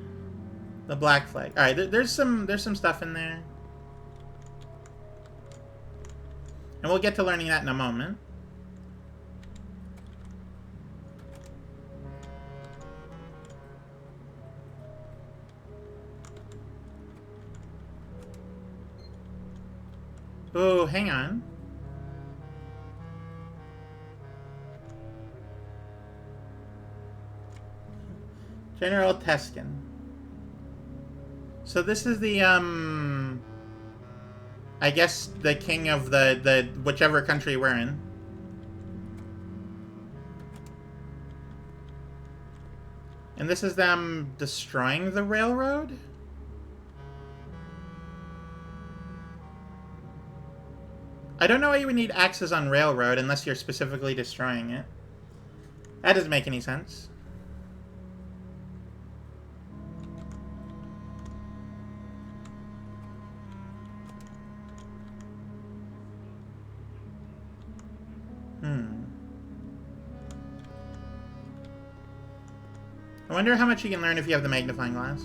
The black flag. All right, there's some stuff in there, and we'll get to learning that in a moment. Oh, hang on. General Teskin. So this is the, I guess the king of the whichever country we're in. And this is them destroying the railroad? I don't know why you would need axes on railroad unless you're specifically destroying it. That doesn't make any sense. I wonder how much you can learn if you have the magnifying glass.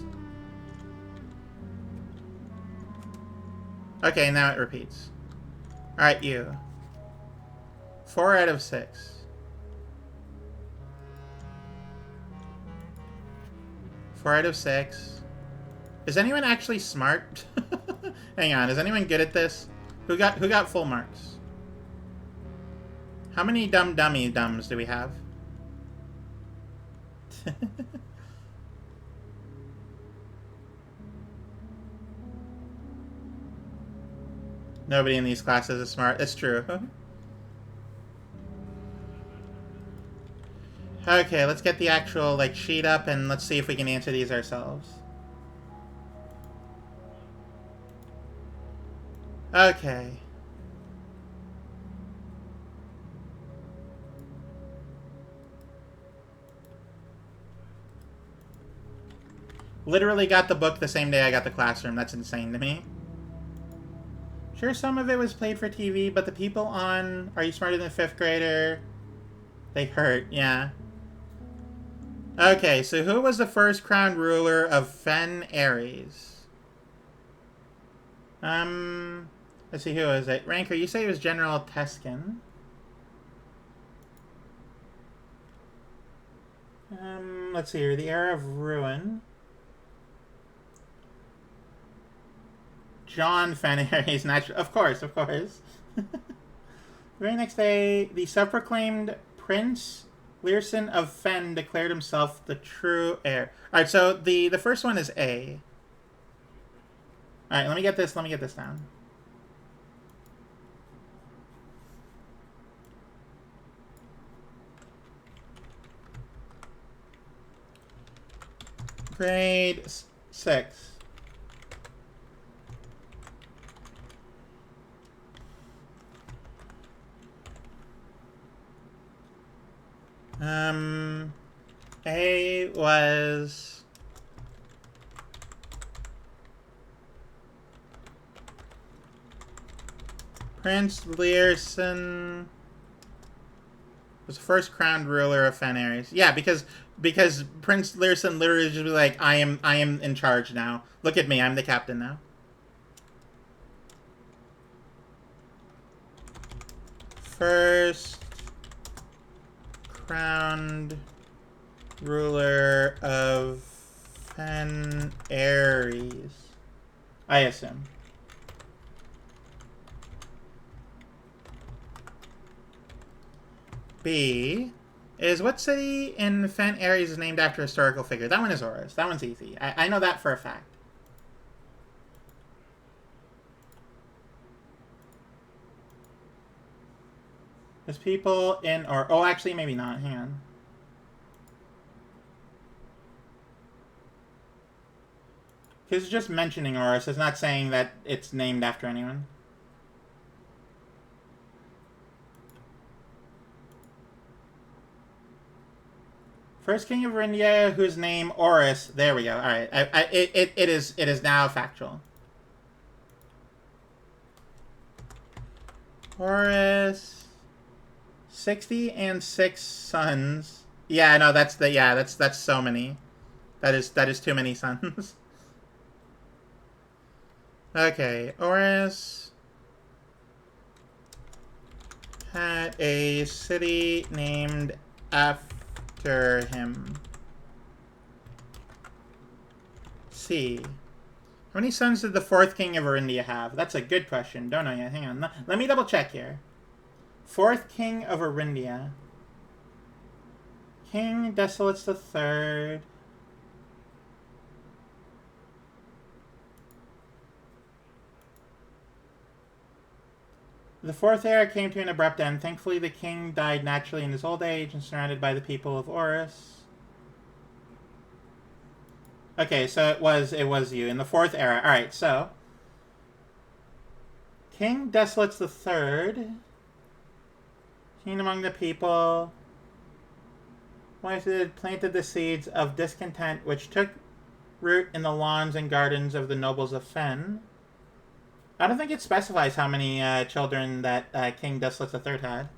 Okay, now it repeats. Alright, you. 4 out of 6. 4 out of 6. Is anyone actually smart? Hang on, is anyone good at this? Who got full marks? How many dummy dumbs do we have? Nobody in these classes is smart. That's true. Okay, let's get the actual sheet up and let's see if we can answer these ourselves. Okay. Literally got the book the same day I got the classroom. That's insane to me. Sure, some of it was played for TV, but the people on Are You Smarter Than a Fifth Grader? They hurt, yeah. Okay, so who was the first crowned ruler of Fen Ares? Let's see, who is it? Ranker, you say it was General Teskin. Let's see here. The Era of Ruin. John Fen Ares, natural. Of course. The very next day, the self-proclaimed Prince Learson of Fen declared himself the true heir. Alright, so the first one is A. Alright, let me get this down. Grade 6. A was Prince Learson was the first crowned ruler of Fen Ares. Yeah, because Prince Learson literally just be like, I am in charge now. Look at me, I'm the captain now. First crowned ruler of Fen Aries. I assume. B is what city in Fen Aries is named after a historical figure? That one is Horus. That one's easy. I know that for a fact. There's people in, or, oh, actually, maybe not. Hang on. Because it's just mentioning Horus. It's not saying that it's named after anyone. First king of India, whose name Horus. There we go. All right, it is now factual. Horus, 66 sons. Yeah, no, that's so many. That is too many sons. Okay, Horus had a city named after him. C. How many sons did the fourth king of Arindia have? That's a good question. Don't know yet. Hang on. Let me double check here. Fourth king of Arindia. King Desolates the Third. The fourth era came to an abrupt end. Thankfully, the king died naturally in his old age and surrounded by the people of Horus. Okay, so it was you in the fourth era. All right, so King Desolates the Third, king among the people, planted the seeds of discontent, which took root in the lawns and gardens of the nobles of Fen. I don't think it specifies how many children that King Desolates the Third had.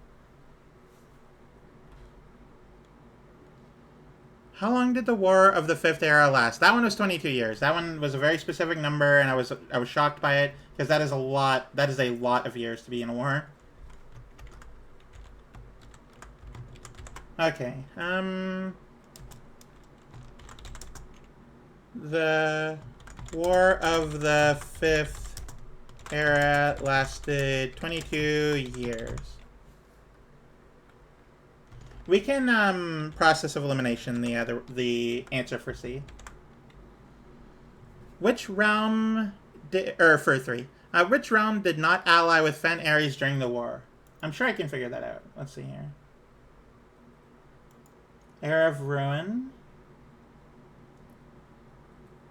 How long did the War of the Fifth Era last? That one was 22 years. That one was a very specific number, and I was shocked by it because that is a lot. That is a lot of years to be in a war. Okay. The War of the Fifth Era lasted 22 years. We can process of elimination the answer for C. Which realm for 3? Which realm did not ally with Fen Aries during the war? I'm sure I can figure that out. Let's see here. Era of Ruin.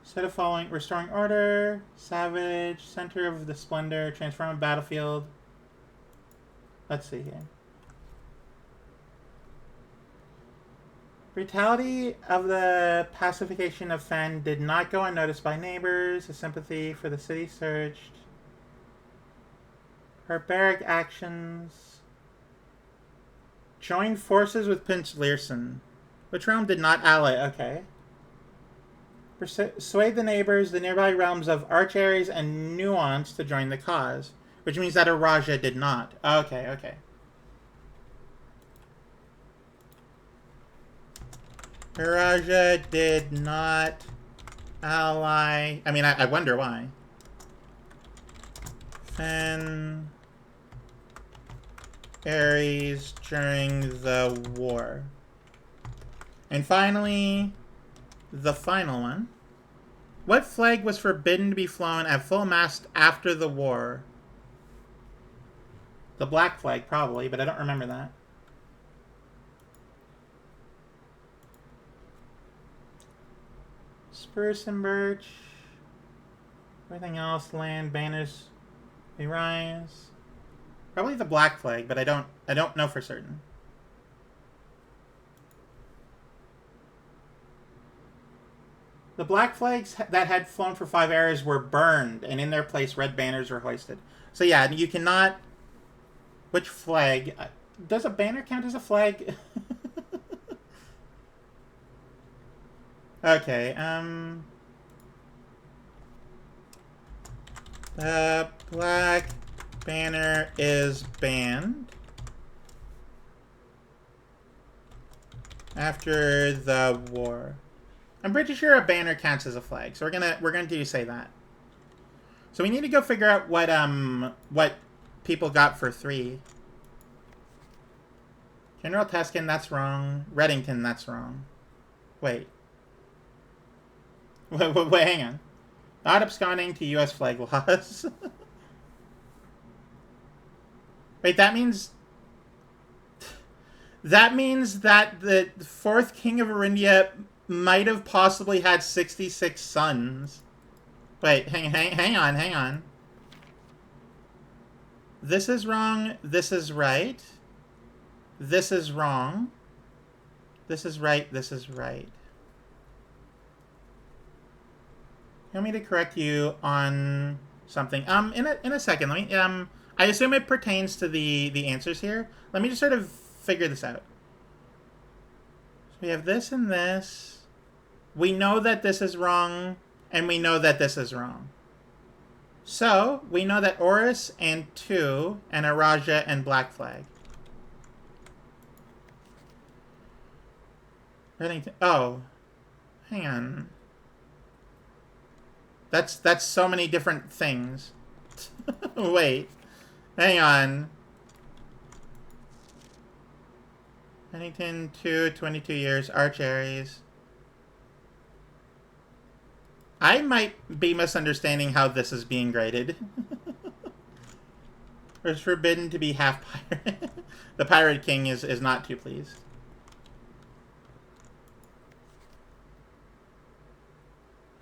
Instead of following, restoring order, savage, center of the splendor, transform a battlefield. Let's see here. Brutality of the pacification of Fen did not go unnoticed by neighbors. The sympathy for the city surged. Barbaric actions. Joined forces with Prince Learson. Which realm did not ally? Okay. Persuade the neighbors, the nearby realms of Arch-Aries and Nuance to join the cause. Which means that Araja did not. Okay, okay. Araja did not ally. I mean, I wonder why. Fen Aries during the war. And finally, the final one. What flag was forbidden to be flown at full mast after the war? The black flag, probably, but I don't remember that. Spruce and birch. Everything else, land, banners, they rise. Probably the black flag, but I don't know for certain. The black flags that had flown for 5 eras were burned, and in their place, red banners were hoisted. So yeah, you cannot. Which flag? Does a banner count as a flag? Okay, the black banner is banned after the war. I'm pretty sure a banner counts as a flag, so we're gonna do say that. So we need to go figure out what people got for 3. General Teskin, that's wrong. Reddington, that's wrong. Wait. Wait, hang on. Not absconding to U.S. flag laws. Wait, that means... That means that the 4th king of Arindia might have possibly had 66 sons. Wait, hang on. This is wrong. This is right. This is wrong. This is right. This is right. You want me to correct you on something? In a second. Let me. I assume it pertains to the answers here. Let me just sort of figure this out. So we have this and this. We know that this is wrong, and we know that this is wrong. So we know that Oris and 2 and Araja and Black Flag. Reddington. Oh, hang on. That's so many different things. Wait, hang on. Reddington 2, 22 years. Arch Aries. I might be misunderstanding how this is being graded. It's forbidden to be half pirate. The Pirate King is not too pleased.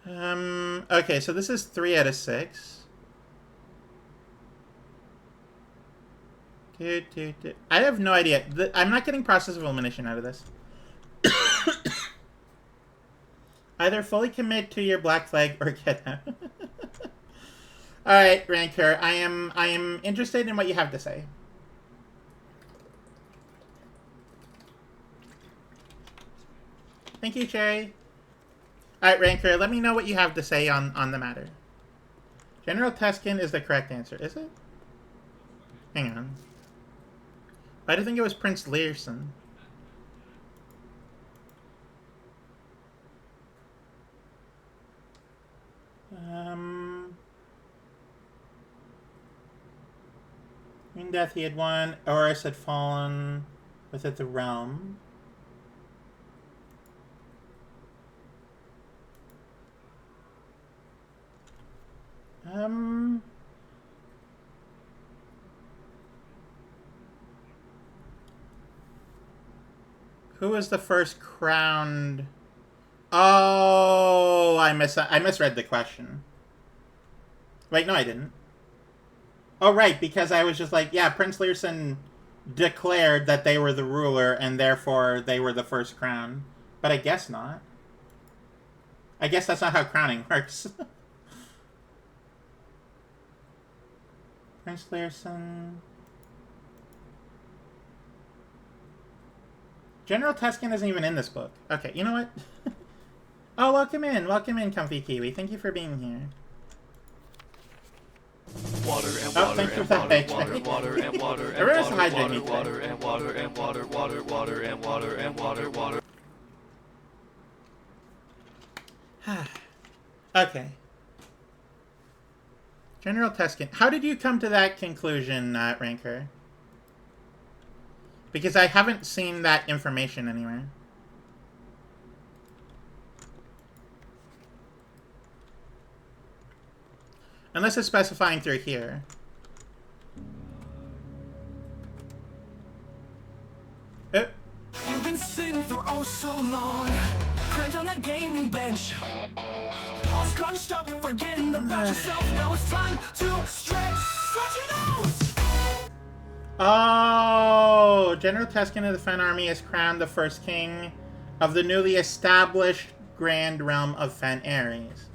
Okay, so this is 3 out of 6. I have no idea. I'm not getting process of elimination out of this. Either fully commit to your Black Flag or get out. Alright, Ranker, I am interested in what you have to say. Thank you, Cherry. Alright, Ranker, let me know what you have to say on the matter. General Teskin is the correct answer, is it? Hang on. I don't think it was Prince Learson. In death he had won. Oris had fallen within the realm. Who was the first crowned? Oh, I misread the question. Wait, no, I didn't. Oh, right, because I was just like, yeah, Prince Learson declared that they were the ruler, and therefore they were the first crown. But I guess not. I guess that's not how crowning works. Prince Learson. General Teskin isn't even in this book. Okay, you know what? Oh, welcome in, Comfy Kiwi. Thank you for being here. Water and Oh, water thanks for and that, water, AJ. water and water and Everyone's water, hijacking me water, today. water and water and water, water, water, water and water, water. Okay. General Teskin. How did you come to that conclusion, Ranker? Because I haven't seen that information anywhere. Unless it's specifying through here. You've been sitting for oh so long, cramped on that gaming bench, all scrunched up, forgetting about yourself. Now it's time to stretch your nose. Oh, General Teskin of the Fen Army is crowned the first king of the newly established Grand Realm of Fen Ares.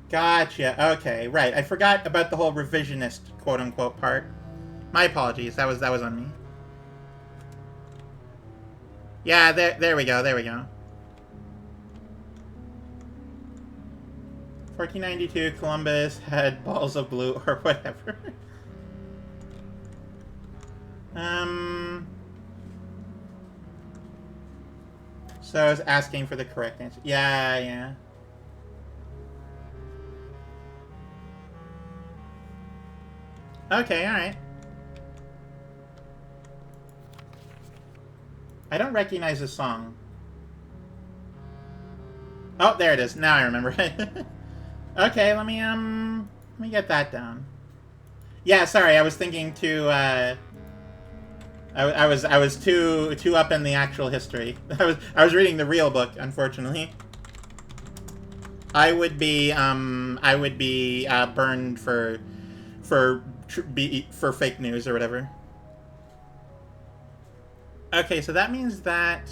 Gotcha. Okay, right. I forgot about the whole revisionist quote-unquote part. My apologies. That was on me. Yeah, there we go. 1492, Columbus had balls of blue or whatever. So I was asking for the correct answer. Yeah, yeah. Okay, alright. I don't recognize the song. Oh, there it is. Now I remember it. Okay, let me get that down. Yeah, sorry, I was thinking too, I was too up in the actual history. I was reading the real book, unfortunately. I would be burned for fake news or whatever. Okay, so that means that,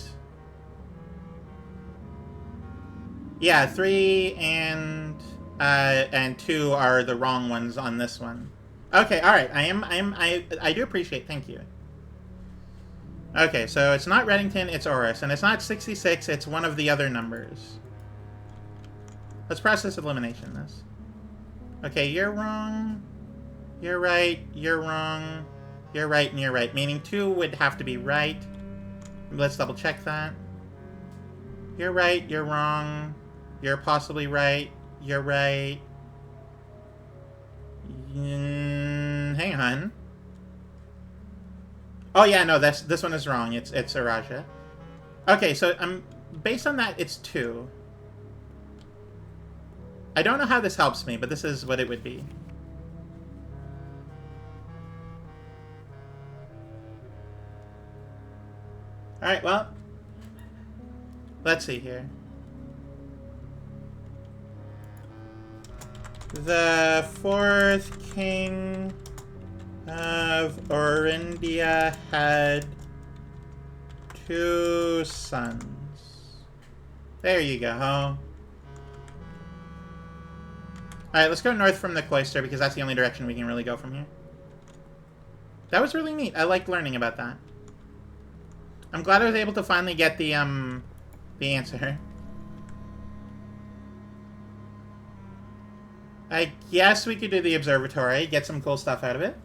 yeah, 3 and 2 are the wrong ones on this one. Okay, all right. I do appreciate. Thank you. Okay, so it's not Reddington, it's Oris, and it's not 66. It's one of the other numbers. Let's process elimination this. Okay, you're wrong. You're right. You're wrong. You're right, and you're right. Meaning 2 would have to be right. Let's double check that. You're right. You're wrong. You're possibly right. You're right. Hang on. Oh yeah, no, this one is wrong. It's Araja. Okay, so based on that, it's 2. I don't know how this helps me, but this is what it would be. Alright, well, let's see here. The 4th king of Orindia had 2 sons. There you go. Alright, let's go north from the cloister, because that's the only direction we can really go from here. That was really neat. I liked learning about that. I'm glad I was able to finally get the answer. I guess we could do the observatory, get some cool stuff out of it.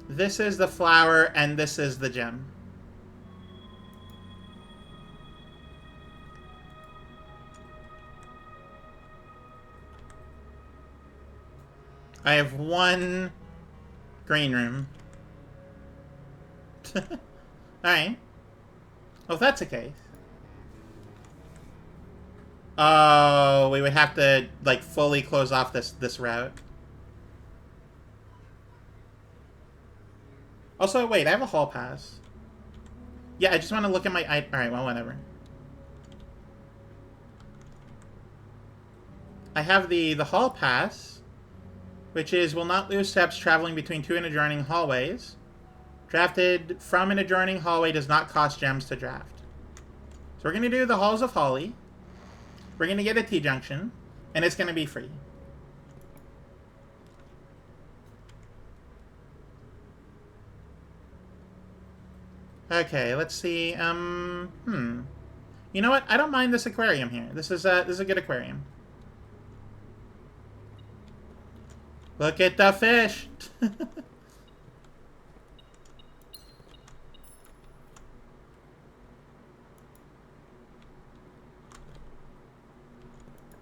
This is the flower, and this is the gem. I have 1 green room. Alright. Well, if that's the case. Oh, we would have to, like, fully close off this route. Also, wait, I have a hall pass. Yeah, I just want to look at my... Alright, well, whatever. I have the hall pass, which is will not lose steps traveling between 2 and adjoining hallways. Drafted from an adjoining hallway does not cost gems to draft. So we're going to do the Halls of Holly. We're going to get a T-junction, and it's going to be free. Okay, let's see. You know what? I don't mind this aquarium here. This is a good aquarium. Look at the fish.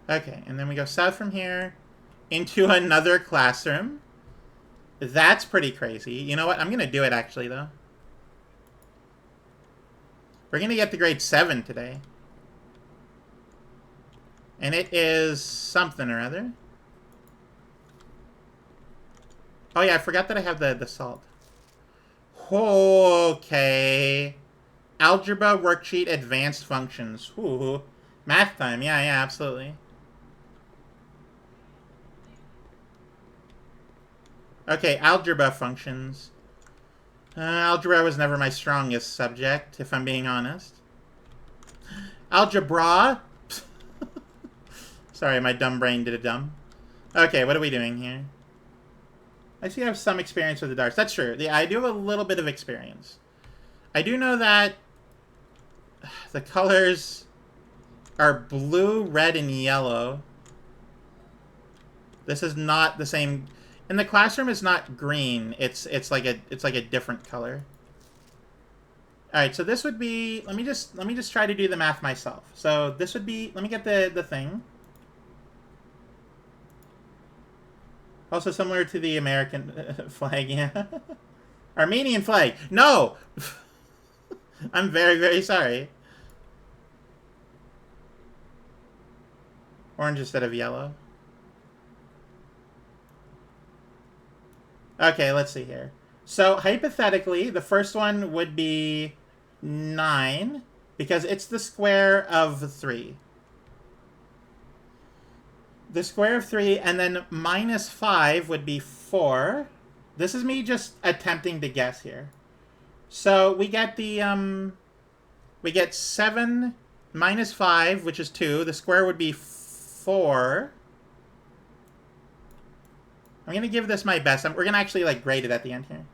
Okay, and then we go south from here into another classroom. That's pretty crazy. You know what? I'm going to do it actually, though. We're going to get to grade 7 today. And it is something or other. Oh yeah, I forgot that I have the salt. Okay. Algebra worksheet advanced functions. Ooh. Math time. Yeah, absolutely. Okay, algebra functions. Algebra was never my strongest subject, if I'm being honest. Algebra? Sorry, my dumb brain did a dumb. Okay, what are we doing here? I see I have some experience with the darts. That's true. I do have a little bit of experience. I do know that the colors are blue, red, and yellow. This is not the same... In the classroom, it's not green. It's like a different color. All right, so this would be. Let me just try to do the math myself. So this would be. Let me get the thing. Also similar to the American flag, yeah. Armenian flag. No! I'm very, very sorry. Orange instead of yellow. Okay, let's see here. So, hypothetically, the first one would be 9, because it's the square of 3. The square of 3, and then minus 5 would be 4. This is me just attempting to guess here. So we get we get 7 minus 5, which is 2. The square would be 4. I'm gonna give this my best. We're gonna actually like grade it at the end here.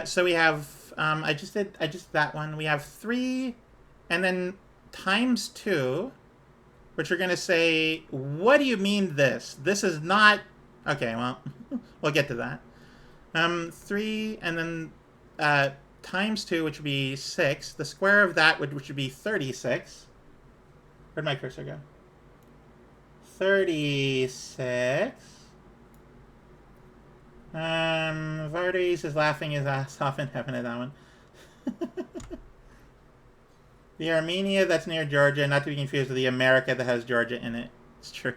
So we have I just did that one. We have 3, and then times 2. Which we're going to say, what do you mean this? This is not... Okay, well, we'll get to that. 3, and then times 2, which would be 6. The square of that, which would be 36. Where'd my cursor go? 36. Vardes is laughing his ass off in heaven at that one. The Armenia that's near Georgia, not to be confused with the America that has Georgia in it. It's true.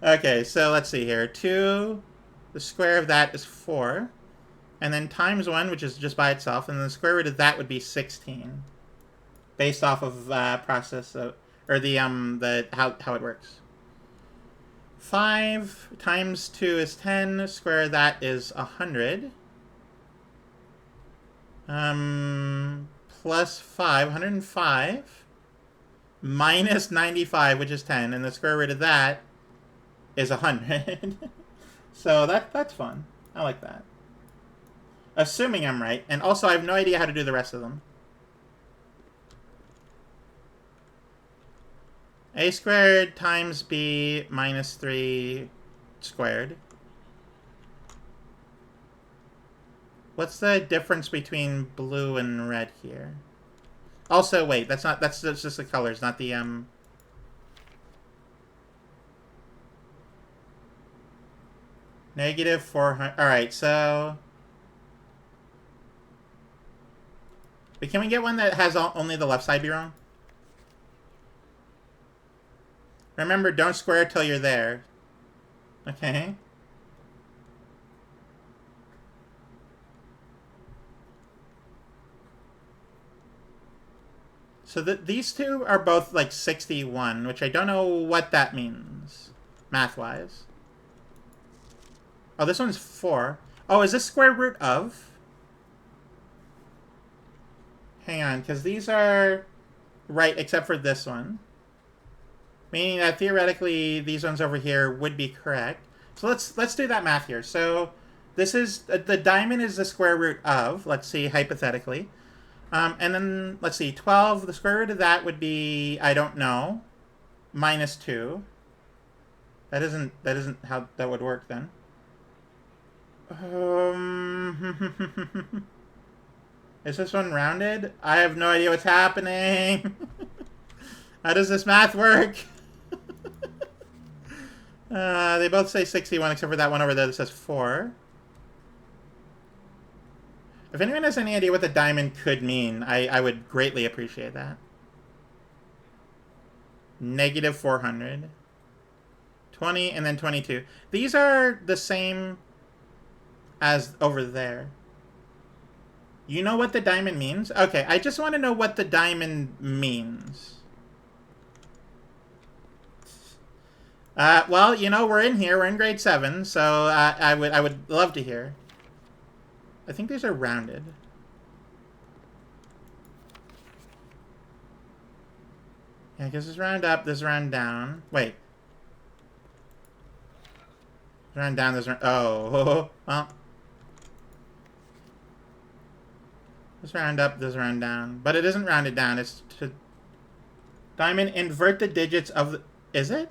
Okay, so let's see here. 2, the square of that is 4. And then times 1, which is just by itself. And then the square root of that would be 16. Based off of process of, or the how it works. 5 times 2 is 10. Square of that is 100. Plus 5, 105, minus 95, which is 10, and the square root of that is 100. So that's fun. I like that. Assuming I'm right, and also I have no idea how to do the rest of them. A squared times b minus 3 squared. What's the difference between blue and red here? Also, wait, that's just the colors, not the negative 400. All right, so but can we get one that has only the left side be wrong? Remember, don't square till you're there. Okay. So these two are both like 61, which I don't know what that means, math-wise. Oh, this one's 4. Oh, is this square root of? Hang on, because these are right, except for this one. Meaning that theoretically, these ones over here would be correct. So let's do that math here. So this is, the diamond is the square root of, let's see, hypothetically. And then, let's see, 12, the square root of that would be, I don't know, minus 2. That isn't how that would work then. Is this one rounded? I have no idea what's happening. How does this math work? They both say 61, except for that one over there that says 4. If anyone has any idea what the diamond could mean, I would greatly appreciate that. Negative 400. 20 and then 22. These are the same as over there. You know what the diamond means? Okay, I just want to know what the diamond means. Well, you know, we're in here. We're in grade 7, so I would love to hear. I think these are rounded. Yeah, because this round up, this round down. Wait. This round down, this round... Oh, well. This round up, this round down. But it isn't rounded down. It's to... Diamond, invert the digits of the... Is it?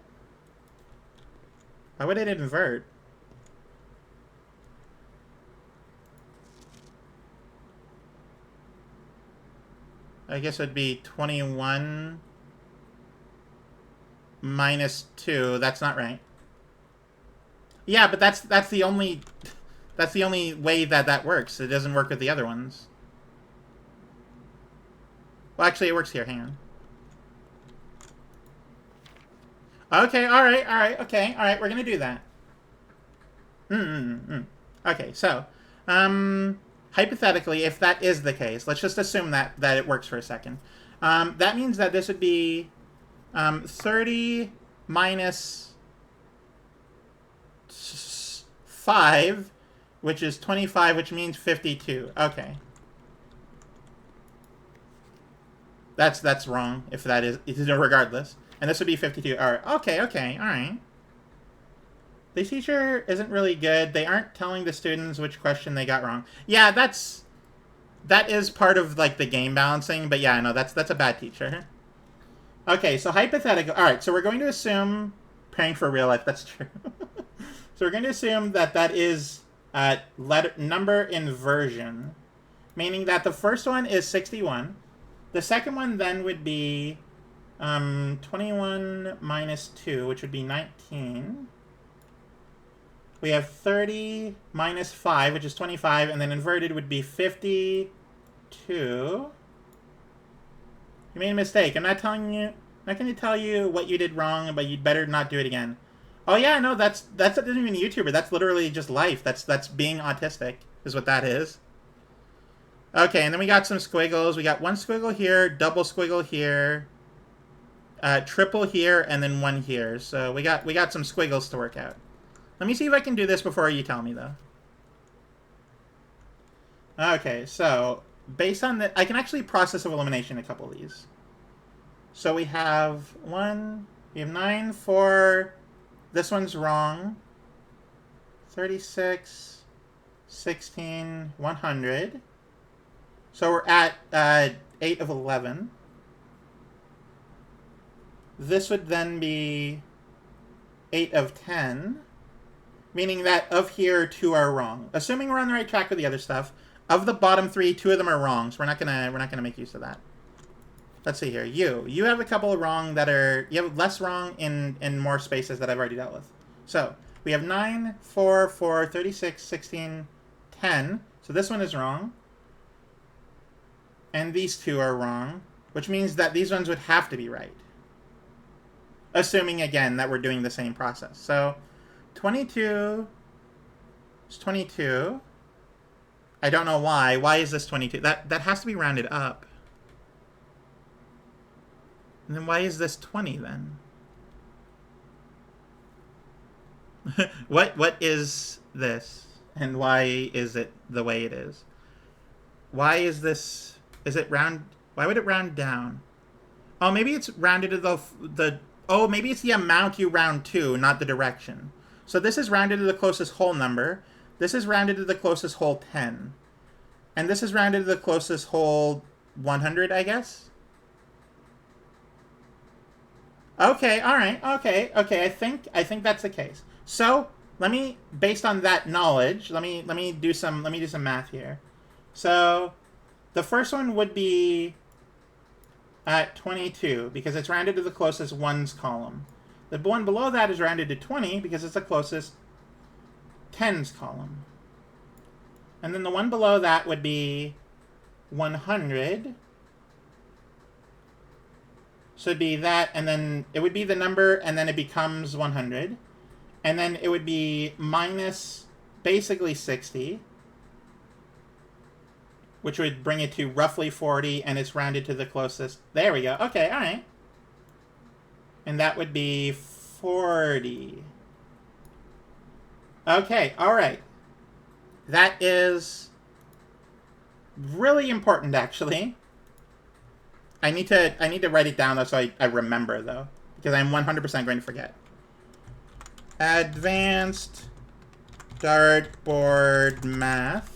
Why would it invert? I guess it would be 21 minus 2. That's not right. Yeah, but that's the only way that works. It doesn't work with the other ones. Well, actually, it works here. Hang on. Okay, alright, okay, alright, we're gonna do that. Okay, so, hypothetically, if that is the case, let's just assume that it works for a second. That means that this would be 30 minus 5, which is 25, which means 52. Okay. That's wrong, if that is, regardless. And this would be 52. Alright, okay, alright. The teacher isn't really good. They aren't telling the students which question they got wrong. Yeah, that is part of, like, the game balancing, but yeah, no, that's a bad teacher. Okay, so hypothetical. Alright, so we're going to assume, praying for real life, that's true. So we're going to assume that is number inversion, meaning that the first one is 61. The second one then would be 21 minus 2, which would be 19. We have 30 minus 5, which is 25, and then inverted would be 52. You made a mistake. I'm not going to tell you what you did wrong, but you'd better not do it again. Oh yeah, no, that's not even a YouTuber. That's literally just life. That's being autistic, is what that is. Okay, and then we got some squiggles. We got one squiggle here, double squiggle here, triple here, and then one here. So we got some squiggles to work out. Let me see if I can do this before you tell me, though. Okay, so based on that, I can actually process of elimination a couple of these. So we have 9 for, this one's wrong, 36, 16, 100. So we're at 8 of 11. This would then be 8 of 10, meaning that of here, 2 are wrong. Assuming we're on the right track with the other stuff, of the bottom 3, 2 of them are wrong, so we're not gonna make use of that. Let's see here. You have a couple of wrong that are, you have less wrong in more spaces that I've already dealt with. So we have 9, 4, 4, 36, 16, 10. So this one is wrong. And these 2 are wrong, which means that these ones would have to be right. Assuming, again, that we're doing the same process. So 22 is 22. I don't know why. Why is this 22? That has to be rounded up. And then why is this 20 then? What is this? And why is it the way it is? Why is this... Is it round? Why would it round down? Oh, maybe it's rounded to the... Oh, maybe it's the amount you round to, not the direction. So this is rounded to the closest whole number. This is rounded to the closest whole 10. And this is rounded to the closest whole 100, I guess? Okay, alright, okay, I think that's the case. So, let me, based on that knowledge, let me do some math here. So, the first one would be at 22, because it's rounded to the closest ones column. The one below that is rounded to 20, because it's the closest tens column. And then the one below that would be 100. So it'd be that, and then it would be the number, and then it becomes 100. And then it would be minus basically 60, which would bring it to roughly 40, and it's rounded to the closest. There we go. Okay, all right. And that would be 40. Okay, all right. That is really important, actually. I need to write it down, though, so I remember, though, because I'm 100% going to forget. Advanced dartboard math.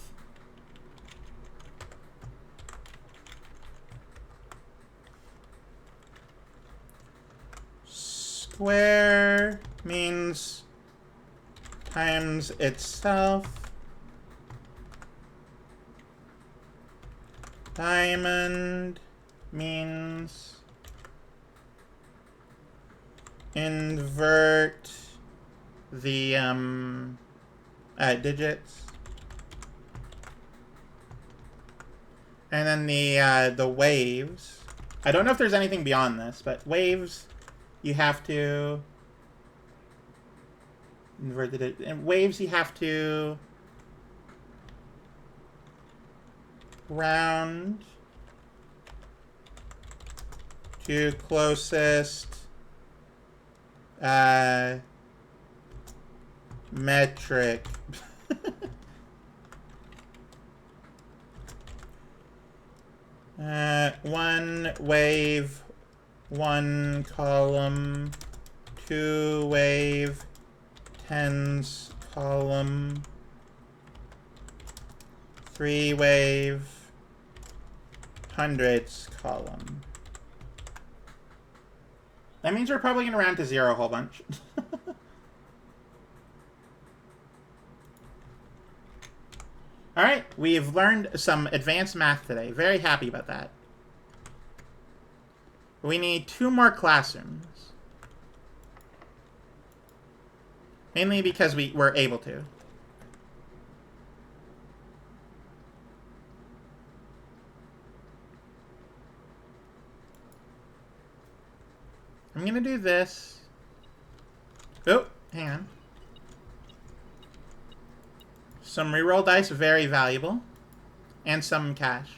Square means times itself. Diamond means invert the digits. And then the waves. I don't know if there's anything beyond this, but waves, you have to invert the digits. And waves, you have to round to closest metric. One wave, one column, two wave, tens column, three wave, hundreds column. That means we're probably going to round to 0 a whole bunch. Alright, we've learned some advanced math today. Very happy about that. We need 2 more classrooms. Mainly because we were able to. I'm gonna do this. Oh, hang on. Some reroll dice, very valuable. And some cash,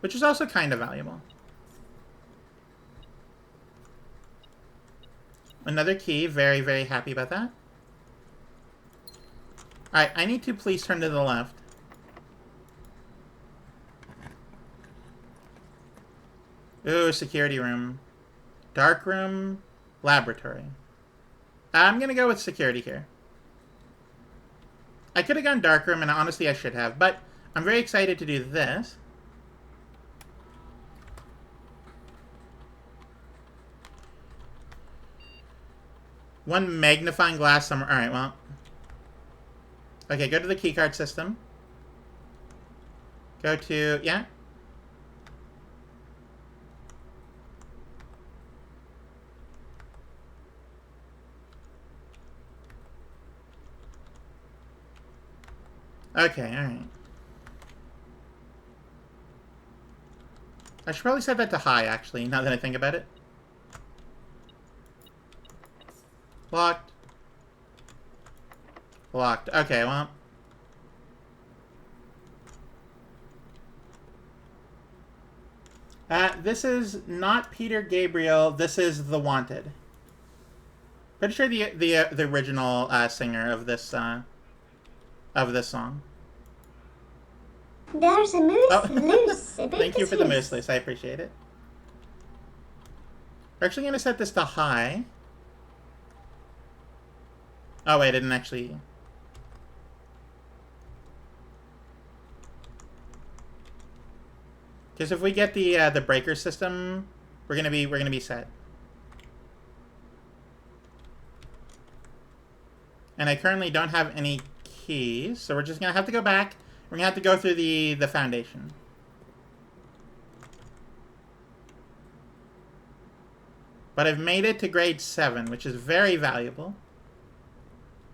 which is also kind of valuable. Another key, very, very happy about that. Alright, I need to please turn to the left. Ooh, security room. Dark room, laboratory. I'm gonna go with security here. I could have gone dark room, and honestly I should have, but I'm very excited to do this. One magnifying glass somewhere. Alright, well. Okay, go to the keycard system. Go to, yeah. Okay, alright. I should probably set that to high, actually, now that I think about it. Locked. Locked. Okay, well. This is not Peter Gabriel. This is The Wanted. Pretty sure the original singer of this song. There's a moose loose. Thank you for the moose loose. I appreciate it. We're actually going to set this to high. Oh, wait, I didn't actually... Because if we get the breaker system, we're gonna be set. And I currently don't have any keys, so we're just gonna have to go back. We're gonna have to go through the foundation. But I've made it to grade 7, which is very valuable.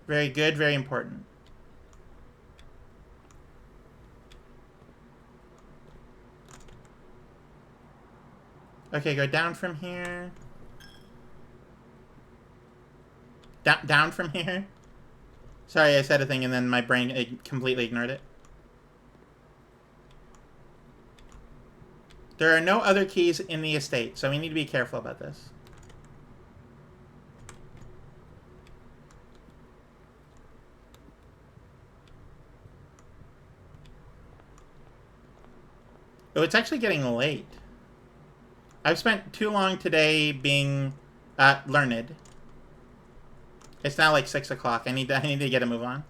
Very good, very important. Okay, go down from here. Down from here. Sorry, I said a thing and then my brain completely ignored it. There are no other keys in the estate, so we need to be careful about this. Oh, it's actually getting late. I've spent too long today being learned. It's now like 6 o'clock. I need to get a move on.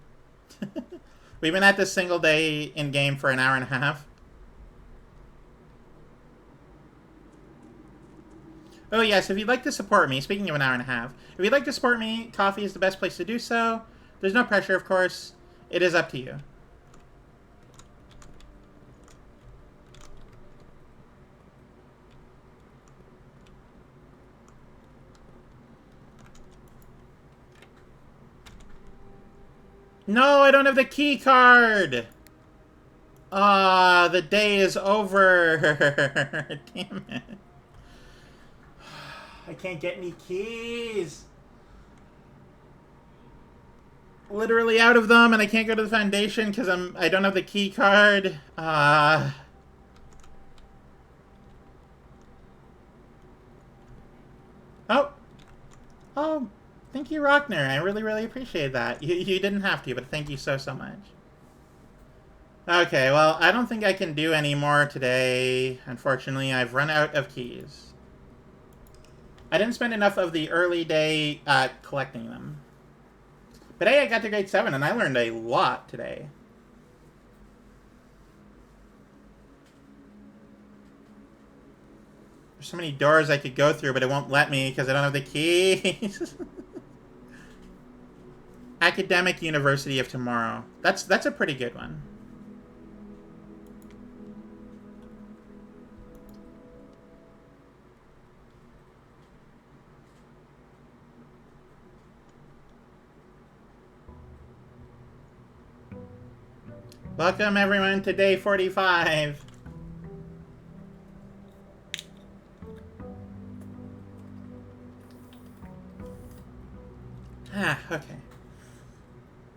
We've been at this single day in game for an hour and a half. Oh yes, if you'd like to support me, speaking of an hour and a half, if you'd like to support me, coffee is the best place to do so. There's no pressure, of course. It is up to you. No, I don't have the key card! Ah, the day is over. Damn it. I can't get any keys. Literally out of them, and I can't go to the foundation because I don't have the key card. Oh, thank you, Rockner. I really, really appreciate that. You didn't have to, but thank you so much. Okay, well, I don't think I can do any more today. Unfortunately, I've run out of keys. I didn't spend enough of the early day collecting them. But hey, I got to grade 7, and I learned a lot today. There's so many doors I could go through, but it won't let me because I don't have the keys. Academic University of Tomorrow. That's a pretty good one. Welcome everyone to day 45. Okay.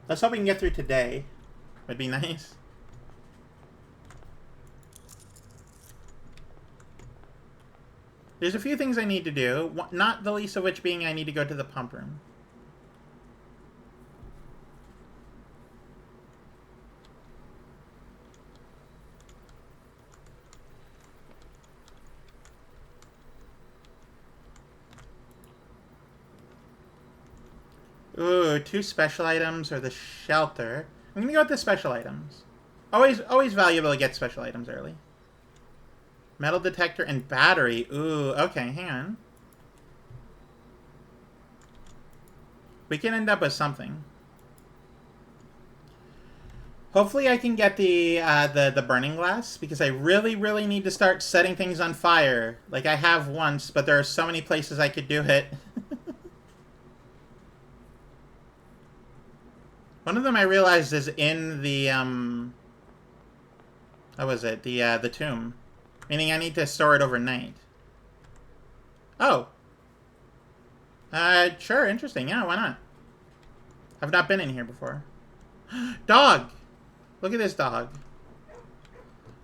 Let's hope we can get through today. Would be nice. There's a few things I need to do, not the least of which being I need to go to the pump room. Ooh, 2 special items or the shelter. I'm gonna go with the special items. Always valuable to get special items early. Metal detector and battery. Ooh, okay, hang on. We can end up with something. Hopefully I can get the burning glass, because I really, really need to start setting things on fire. Like I have once, but there are so many places I could do it. One of them I realized is in the, what was it? The tomb. Meaning I need to store it overnight. Oh. Sure, interesting. Yeah, why not? I've not been in here before. Dog! Look at this dog.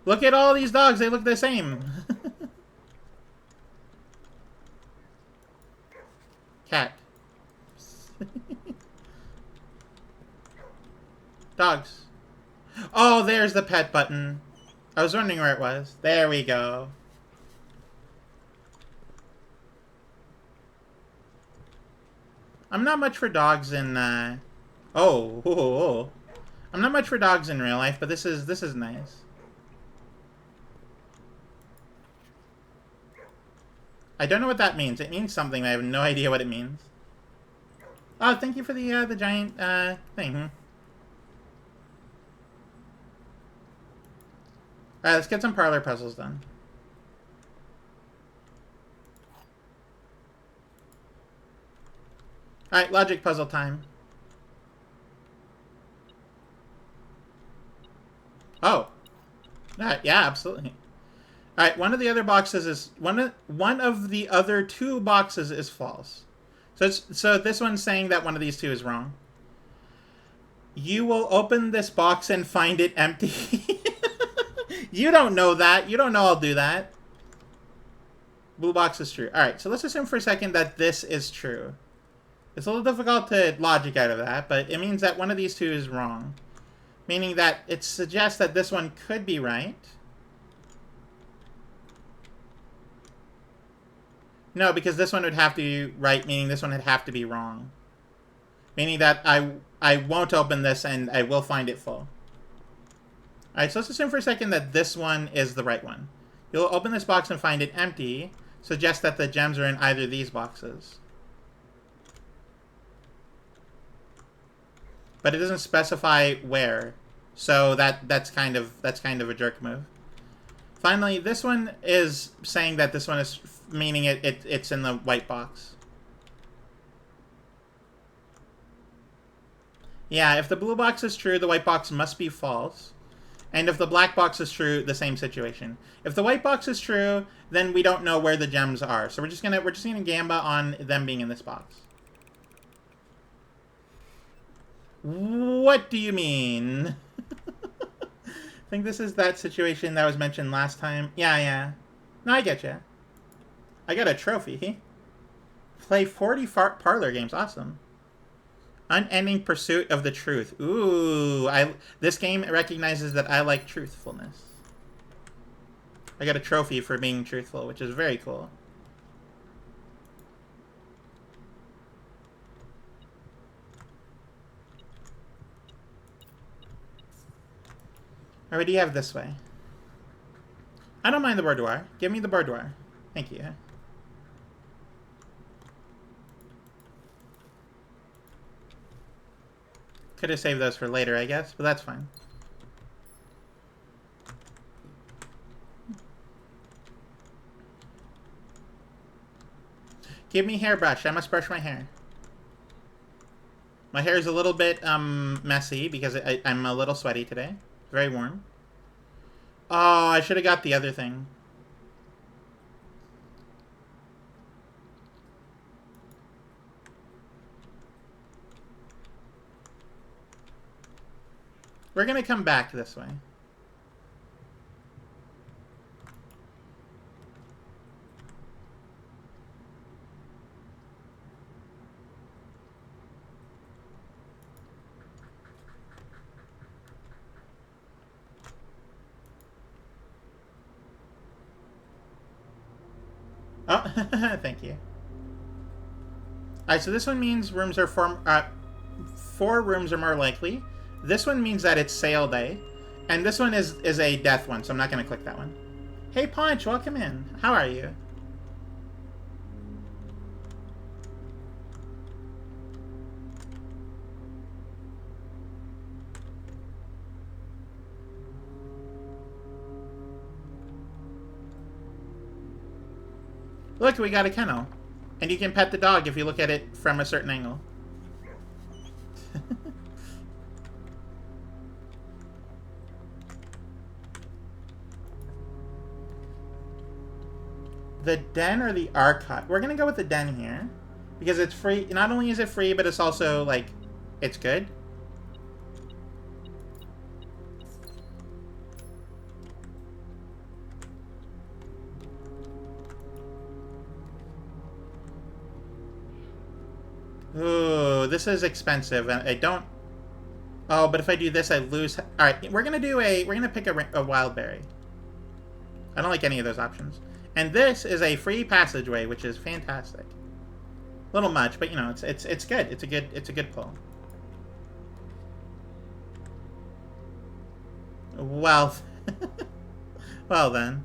Look at all these dogs, they look the same. Cat. Dogs. Oh, there's the pet button. I was wondering where it was. There we go. I'm not much for dogs in, Oh. I'm not much for dogs in real life, but this is nice. I don't know what that means. It means something. I have no idea what it means. Oh, thank you for the giant, thing. Alright, let's get some parlor puzzles done. Alright, logic puzzle time. Oh. Yeah, absolutely. Alright, one of the other boxes is... One of the other 2 boxes is false. So this one's saying that one of these 2 is wrong. You will open this box and find it empty. You don't know that. You don't know I'll do that. Blue box is true. Alright, so let's assume for a second that this is true. It's a little difficult to logic out of that, but it means that one of these 2 is wrong. Meaning that it suggests that this one could be right. No, because this one would have to be right, meaning this one would have to be wrong. Meaning that I won't open this and I will find it full. Alright, so let's assume for a second that this one is the right one. You'll open this box and find it empty, suggests that the gems are in either of these boxes. but it doesn't specify where. So that's kind of a jerk move. Finally, this one is saying that this one is meaning it's in the white box. Yeah, if the blue box is true, the white box must be false. And if the black box is true, the same situation. If the white box is true, then we don't know where the gems are. So we're just gonna gamba on them being in this box. What do you mean? I think this is that situation that was mentioned last time. Yeah. No, I get you. I got a trophy. Play 40 parlor games. Awesome. Unending Pursuit of the Truth. Ooh, this game recognizes that I like truthfulness. I got a trophy for being truthful, which is very cool. Alright, what do you have this way? I don't mind the boudoir. Give me the boudoir. Thank you. Could have saved those for later, I guess, but that's fine. Give me hairbrush. I must brush my hair. My hair is a little bit messy because I'm a little sweaty today. Very warm. Oh, I should have got the other thing. We're gonna come back this way. Oh, thank you. Alright, so this one means rooms are four rooms are more likely. This one means that it's sale day. And this one is a death one, so I'm not going to click that one. Hey, Punch, welcome in. How are you? Look, we got a kennel. And you can pet the dog if you look at it from a certain angle. The den or the archive? We're gonna go with the den here. Because it's free. Not only is it free, but it's also, like, it's good. Ooh, this is expensive. I don't... Oh, but if I do this, I lose... Alright, we're gonna pick a wild berry. I don't like any of those options. And this is a free passageway, which is fantastic. A little much, but you know, it's good. It's a good pull. Well, well then,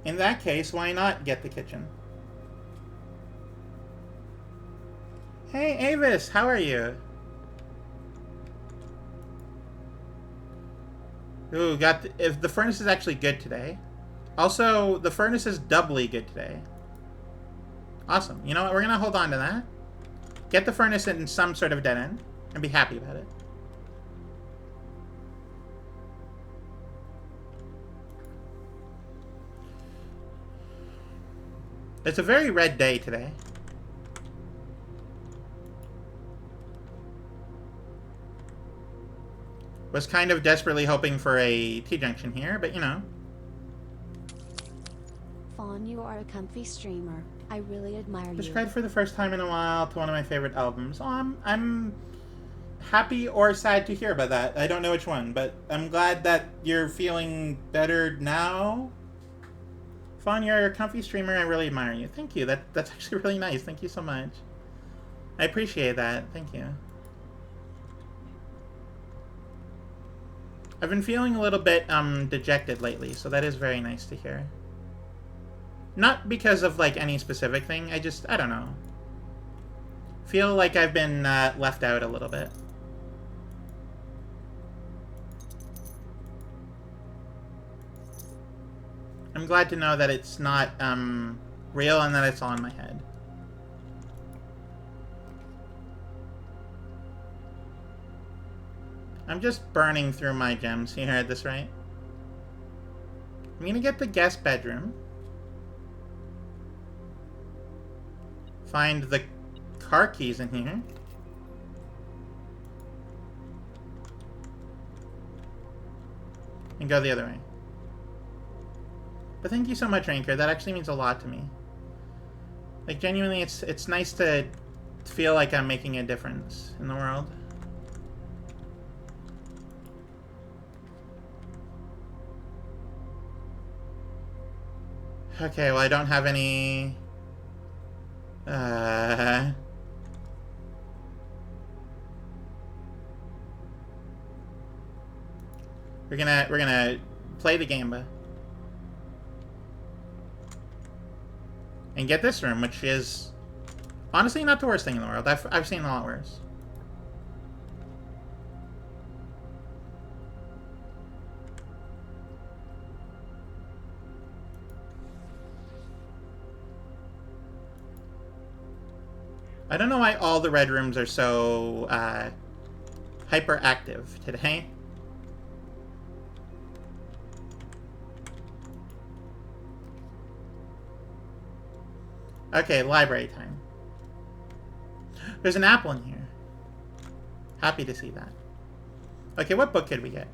in that case, why not get the kitchen? Hey, Avis, how are you? Ooh, if the furnace is actually good today. Also, the furnace is doubly good today. Awesome. You know what? We're going to hold on to that. Get the furnace in some sort of dead end. And be happy about it. It's a very red day today. Was kind of desperately hoping for a T-junction here, but you know. Fawn, you are a comfy streamer. I really admire you. Subscribed for the first time in a while to one of my favorite albums. Oh, I'm happy or sad to hear about that. I don't know which one, but I'm glad that you're feeling better now. Fawn, you're a comfy streamer. I really admire you. Thank you. That's actually really nice. Thank you so much. I appreciate that. Thank you. I've been feeling a little bit dejected lately, so that is very nice to hear. Not because of like any specific thing, I don't know. feel like I've been left out a little bit. I'm glad to know that it's not real and that it's all in my head. I'm just burning through my gems here at this rate. I'm gonna get the guest bedroom. Find the car keys in here. And go the other way. But thank you so much, Ranker. That actually means a lot to me. Like, genuinely, it's nice to feel like I'm making a difference in the world. Okay, well, I don't have any... We're gonna play the Gamba. And get this room, which is honestly not the worst thing in the world. I've seen a lot worse. I don't know why all the red rooms are so hyperactive today. Okay, library time. There's an apple in here. Happy to see that. Okay, what book could we get?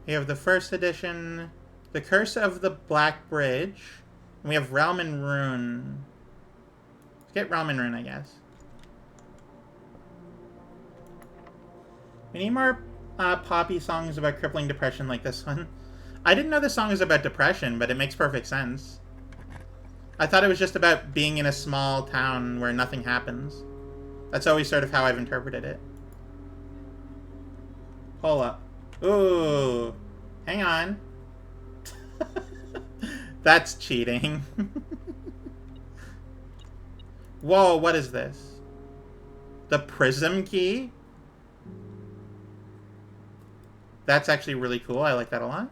We have the first edition, The Curse of the Black Bridge, and we have Realm and Rune. Let's get Realm and Rune, I guess. We need more poppy songs about crippling depression like this one. I didn't know this song was about depression, but it makes perfect sense. I thought it was just about being in a small town where nothing happens. That's always sort of how I've interpreted it. Hold up. Ooh. Hang on. That's cheating. Whoa, what is this? The Prism Key? That's actually really cool. I like that a lot.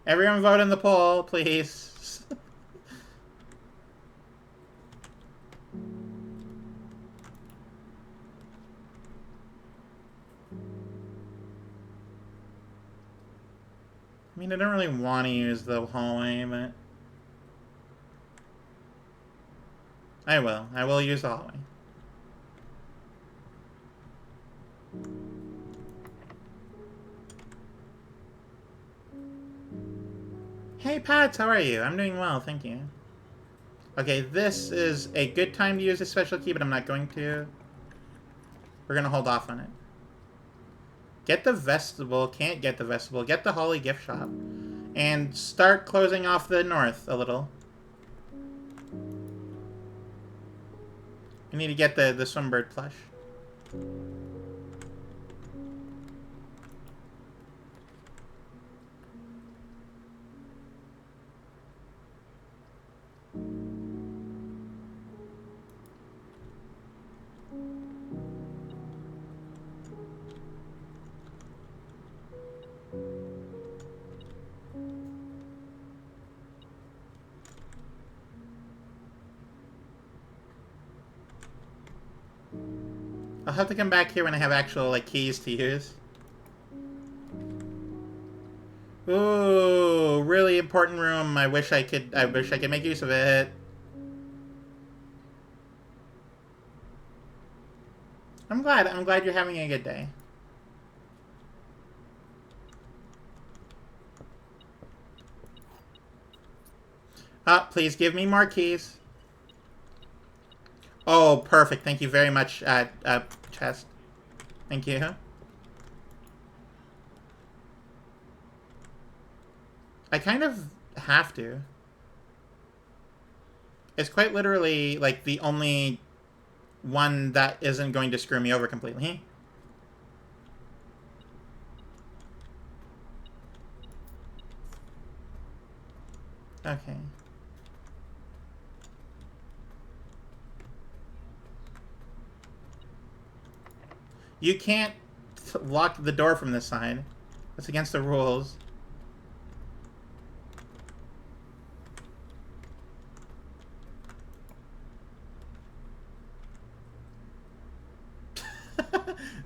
Everyone vote in the poll, please. I mean, I don't really want to use the hallway, but... I will. I will use the hallway. Hey, Pats, how are you? I'm doing well, thank you. Okay, this is a good time to use a special key, but I'm not going to. We're going to hold off on it. Get the vestibule. Can't get the vestibule. Get the Holly gift shop. And start closing off the north a little. We need to get the Swimbird plush. I'll have to come back here when I have actual, like, keys to use. Ooh, really important room. I wish I could make use of it. I'm glad you're having a good day. Please give me more keys. Oh, perfect. Thank you very much, Chest. Thank you. I kind of have to. It's quite literally, like, the only one that isn't going to screw me over completely. Okay. You can't lock the door from this side. That's against the rules.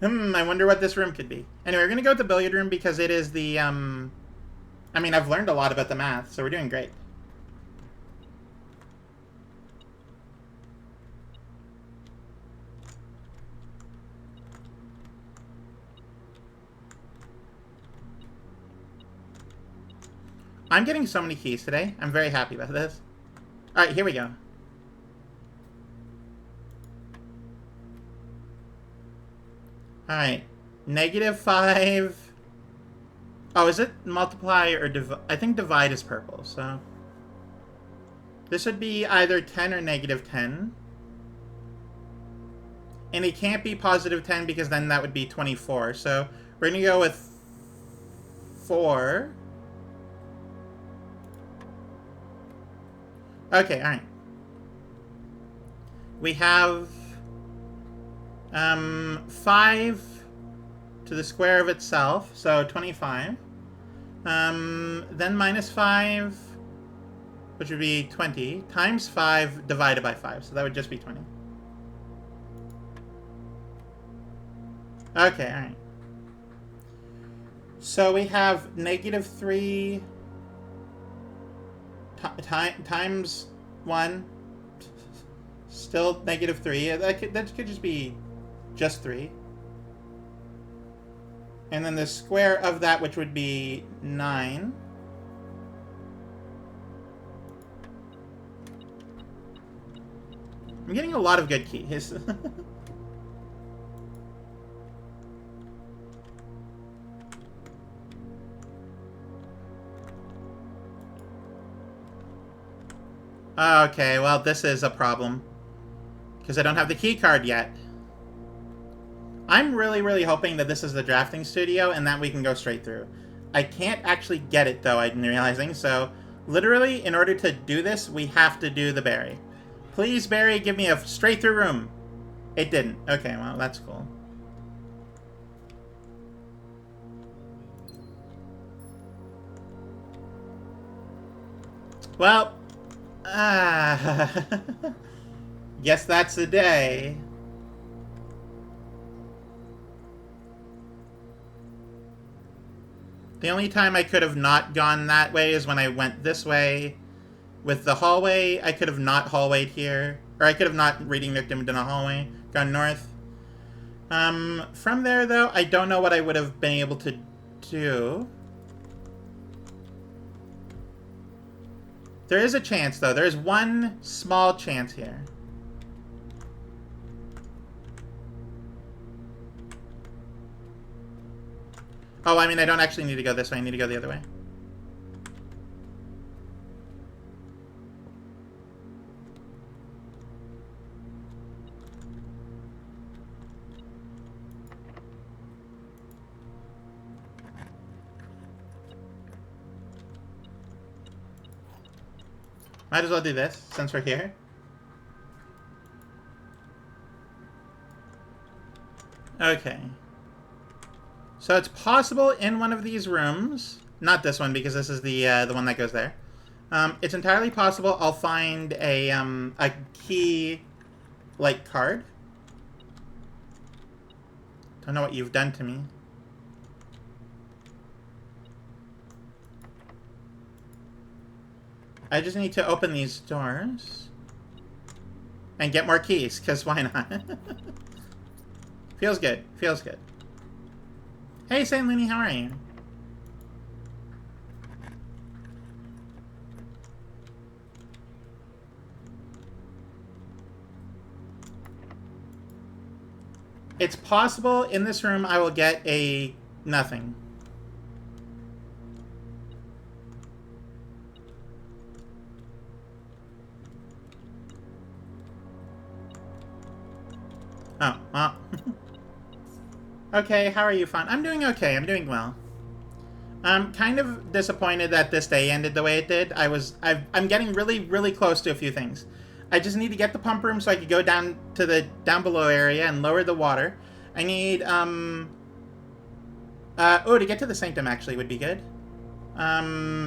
I wonder what this room could be. Anyway, we're gonna go with the billiard room because it is the, I mean, I've learned a lot about the math, so we're doing great. I'm getting so many keys today. I'm very happy about this. Alright, here we go. Alright. -5. Oh, is it multiply or divide? I think divide is purple, so... This would be either 10 or -10. And it can't be +10 because then that would be 24. So we're going to go with 4. Okay, alright. We have 5 to the square of itself, so 25. Then -5, which would be 20, times 5 divided by 5, so that would just be 20. Okay, alright. So we have -3 times 1, still -3. That could just be just 3. And then the square of that, which would be 9. I'm getting a lot of good keys. Okay, well, this is a problem. Because I don't have the key card yet. I'm really, really hoping that this is the drafting studio and that we can go straight through. I can't actually get it, though, I'm realizing. So, literally, in order to do this, we have to do the Barry. Please, Barry, give me a straight through room. It didn't. Okay, well, that's cool. Well... guess that's the day. The only time I could have not gone that way is when I went this way. With the hallway, I could have not hallwayed here. Or I could have not reading victim done a hallway. Gone north. From there, though, I don't know what I would have been able to do. There is a chance, though. There is one small chance here. Oh, I mean, I don't actually need to go this way. I need to go the other way. Might as well do this, since we're here. Okay. So it's possible in one of these rooms, not this one because this is the one that goes there. It's entirely possible I'll find a key, like, card. Don't know what you've done to me. I just need to open these doors. And get more keys, because why not? Feels good. Feels good. Hey, Saint Looney, how are you? It's possible in this room I will get a nothing. Oh, well. Okay, how are you, Fawn? I'm doing okay. I'm doing well. I'm kind of disappointed that this day ended the way it did. I'm getting really, really close to a few things. I just need to get the pump room so I could go down to the down below area and lower the water. I need, to get to the Sanctum actually would be good.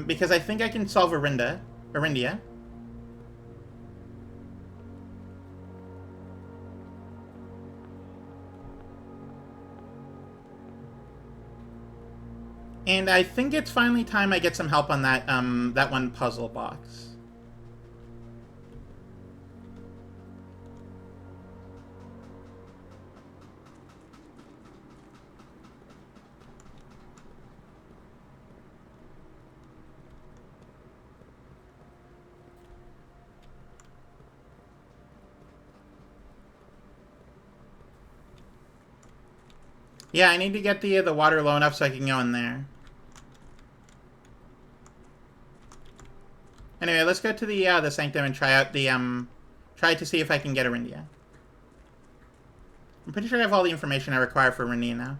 Because I think I can solve Arindia. And I think it's finally time I get some help on that, that one puzzle box. Yeah, I need to get the water low enough so I can go in there. Anyway, let's go to the Sanctum and try out the, try to see if I can get Arindia. I'm pretty sure I have all the information I require for Arindia now.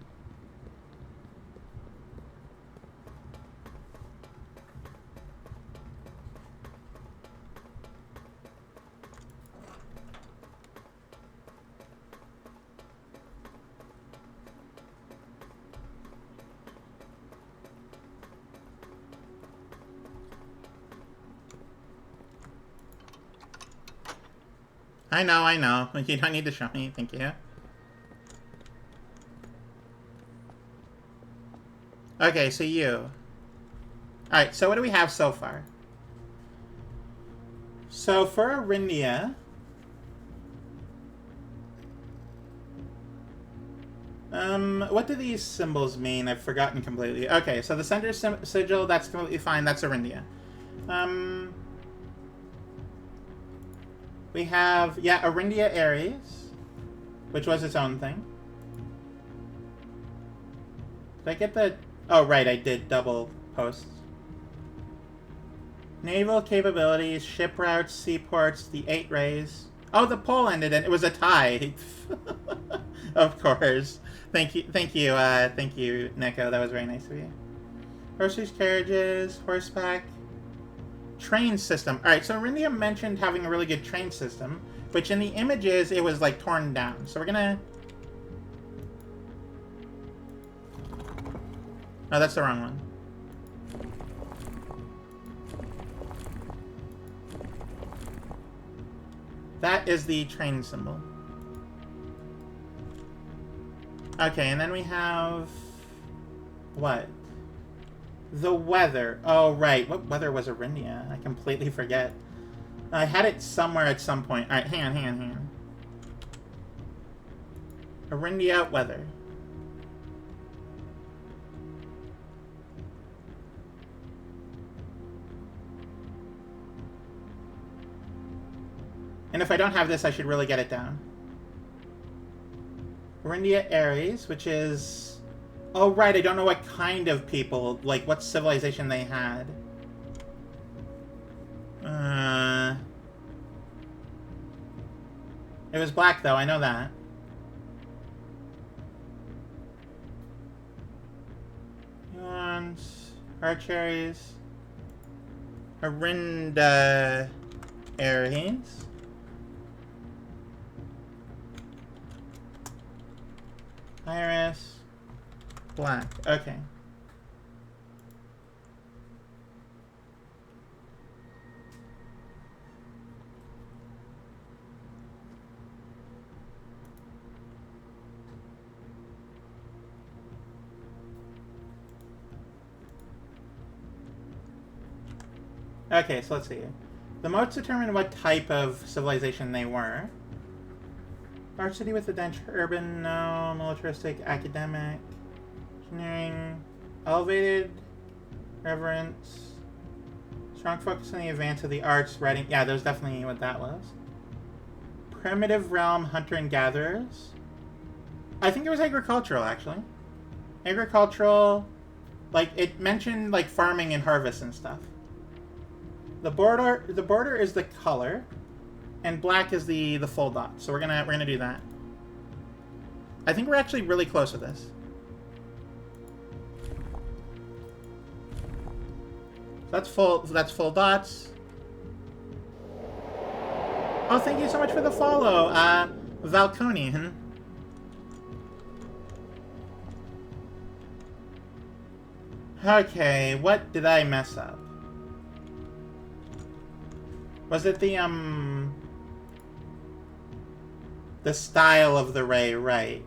I know. You don't need to show me. Thank you. Okay, so you. Alright, so what do we have so far? So for Arindia... what do these symbols mean? I've forgotten completely. Okay, so the center sigil, that's completely fine. That's Arindia. We have, yeah, Arindia Ares, which was its own thing. Did I get the... Oh, right, I did double posts. Naval capabilities, ship routes, seaports, the 8 rays. Oh, the poll ended and it was a tie. Of course. Thank you, Neko. That was very nice of you. Groceries, carriages, horseback. Train system. Alright, so Arindia mentioned having a really good train system, which in the images, it was, like, torn down. So we're gonna... Oh, that's the wrong one. That is the train symbol. Okay, and then we have... What? The weather. Oh, right. What weather was Arindia? I completely forget. I had it somewhere at some point. Alright, hang on. Arindia weather. And if I don't have this, I should really get it down. Arindia Ares, which is... Oh, right, I don't know what kind of people, like, what civilization they had. It was black, though, I know that. Nuance, Archeries, Arindia Ares. Iris. Black. Okay. Okay, so let's see. The moats determine what type of civilization they were. Large city with a dense urban, no. Militaristic, academic. Engineering, elevated, reverence, strong focus on the advance of the arts, writing. Yeah, that was definitely what that was. Primitive realm, hunter and gatherers. I think it was agricultural, actually. Agricultural, like it mentioned like farming and harvest and stuff. The border is the color, and black is the full dot. So we're gonna do that. I think we're actually really close with this. That's full dots. Oh, thank you so much for the follow, Valconian. Okay, what did I mess up? Was it the style of the ray, right?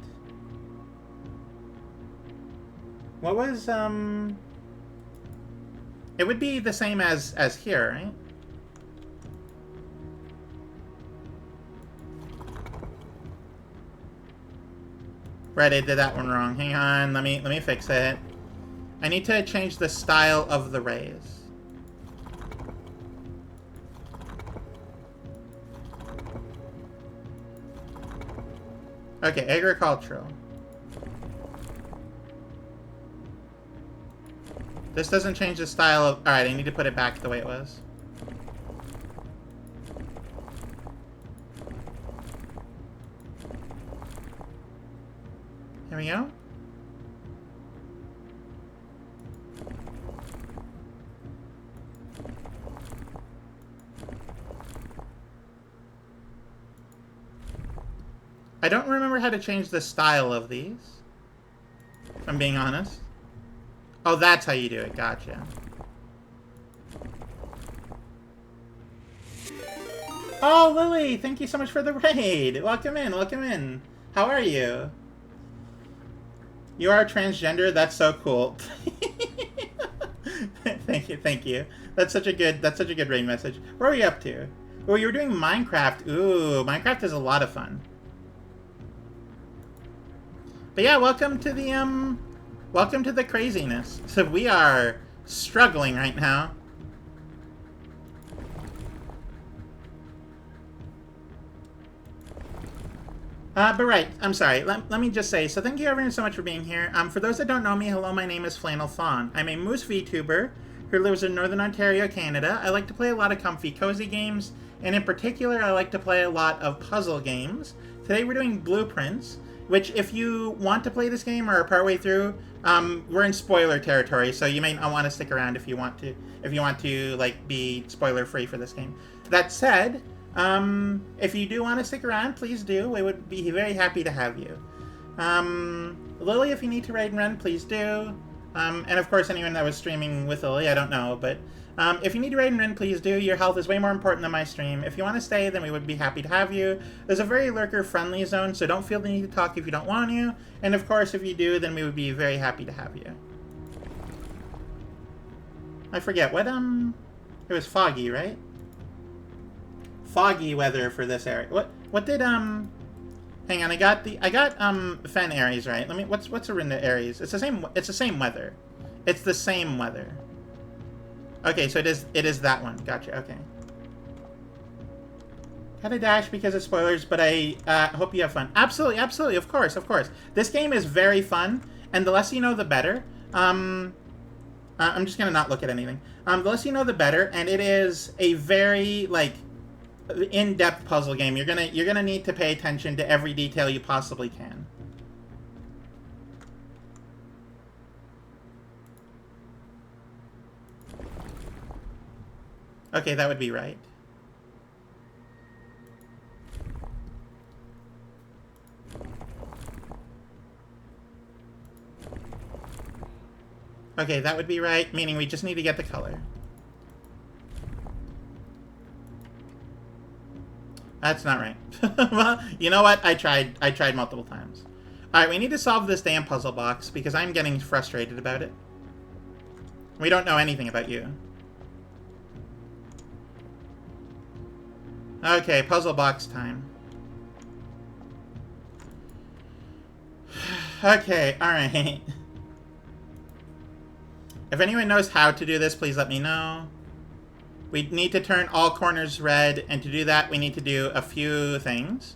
What was, it would be the same as here, right? Right, I did that one wrong. Hang on, let me fix it. I need to change the style of the rays. Okay, agricultural. This doesn't change the style of... Alright, I need to put it back the way it was. Here we go. I don't remember how to change the style of these, if I'm being honest. Oh, that's how you do it. Gotcha. Oh, Lily, thank you so much for the raid. Welcome in, welcome in. How are you? You are transgender? That's so cool. Thank you, thank you. That's such a good raid message. What are you up to? Oh, you were doing Minecraft. Ooh, Minecraft is a lot of fun. But yeah, welcome to the craziness. So we are struggling right now. But right, I'm sorry. Let me just say, so thank you everyone so much for being here. For those that don't know me, hello, my name is Flannel Fawn. I'm a Moose VTuber who lives in Northern Ontario, Canada. I like to play a lot of comfy, cozy games, and in particular, I like to play a lot of puzzle games. Today we're doing Blueprints, which if you want to play this game or are partway through, we're in spoiler territory, so you may not want to stick around if you want to like be spoiler free for this game. That said, if you do want to stick around, please do. We would be very happy to have you. Lily, if you need to raid and run, please do. And of course, anyone that was streaming with Lily, I don't know, but if you need to raid and run, please do. Your health is way more important than my stream. If you want to stay, then we would be happy to have you. There's a very lurker-friendly zone, so don't feel the need to talk if you don't want to. And of course, if you do, then we would be very happy to have you. I forget, what, it was foggy, right? Foggy weather for this area. What did, hang on, I got Fen Aries, right? What's Orinda Aries? It's the same weather. It's the same weather. Okay, so it is that one. Gotcha, okay. Had a dash because of spoilers, but I hope you have fun. Absolutely, absolutely, of course, of course. This game is very fun, and the less you know, the better. I'm just gonna not look at anything. The less you know, the better, and it is a very, like, in-depth puzzle game. You're gonna need to pay attention to every detail you possibly can. Okay, that would be right. Okay, that would be right, meaning we just need to get the color. That's not right. Well, you know what? I tried multiple times. Alright, we need to solve this damn puzzle box because I'm getting frustrated about it. We don't know anything about you. Okay, puzzle box time. Okay, alright. If anyone knows how to do this, please let me know. We need to turn all corners red, and to do that, we need to do a few things.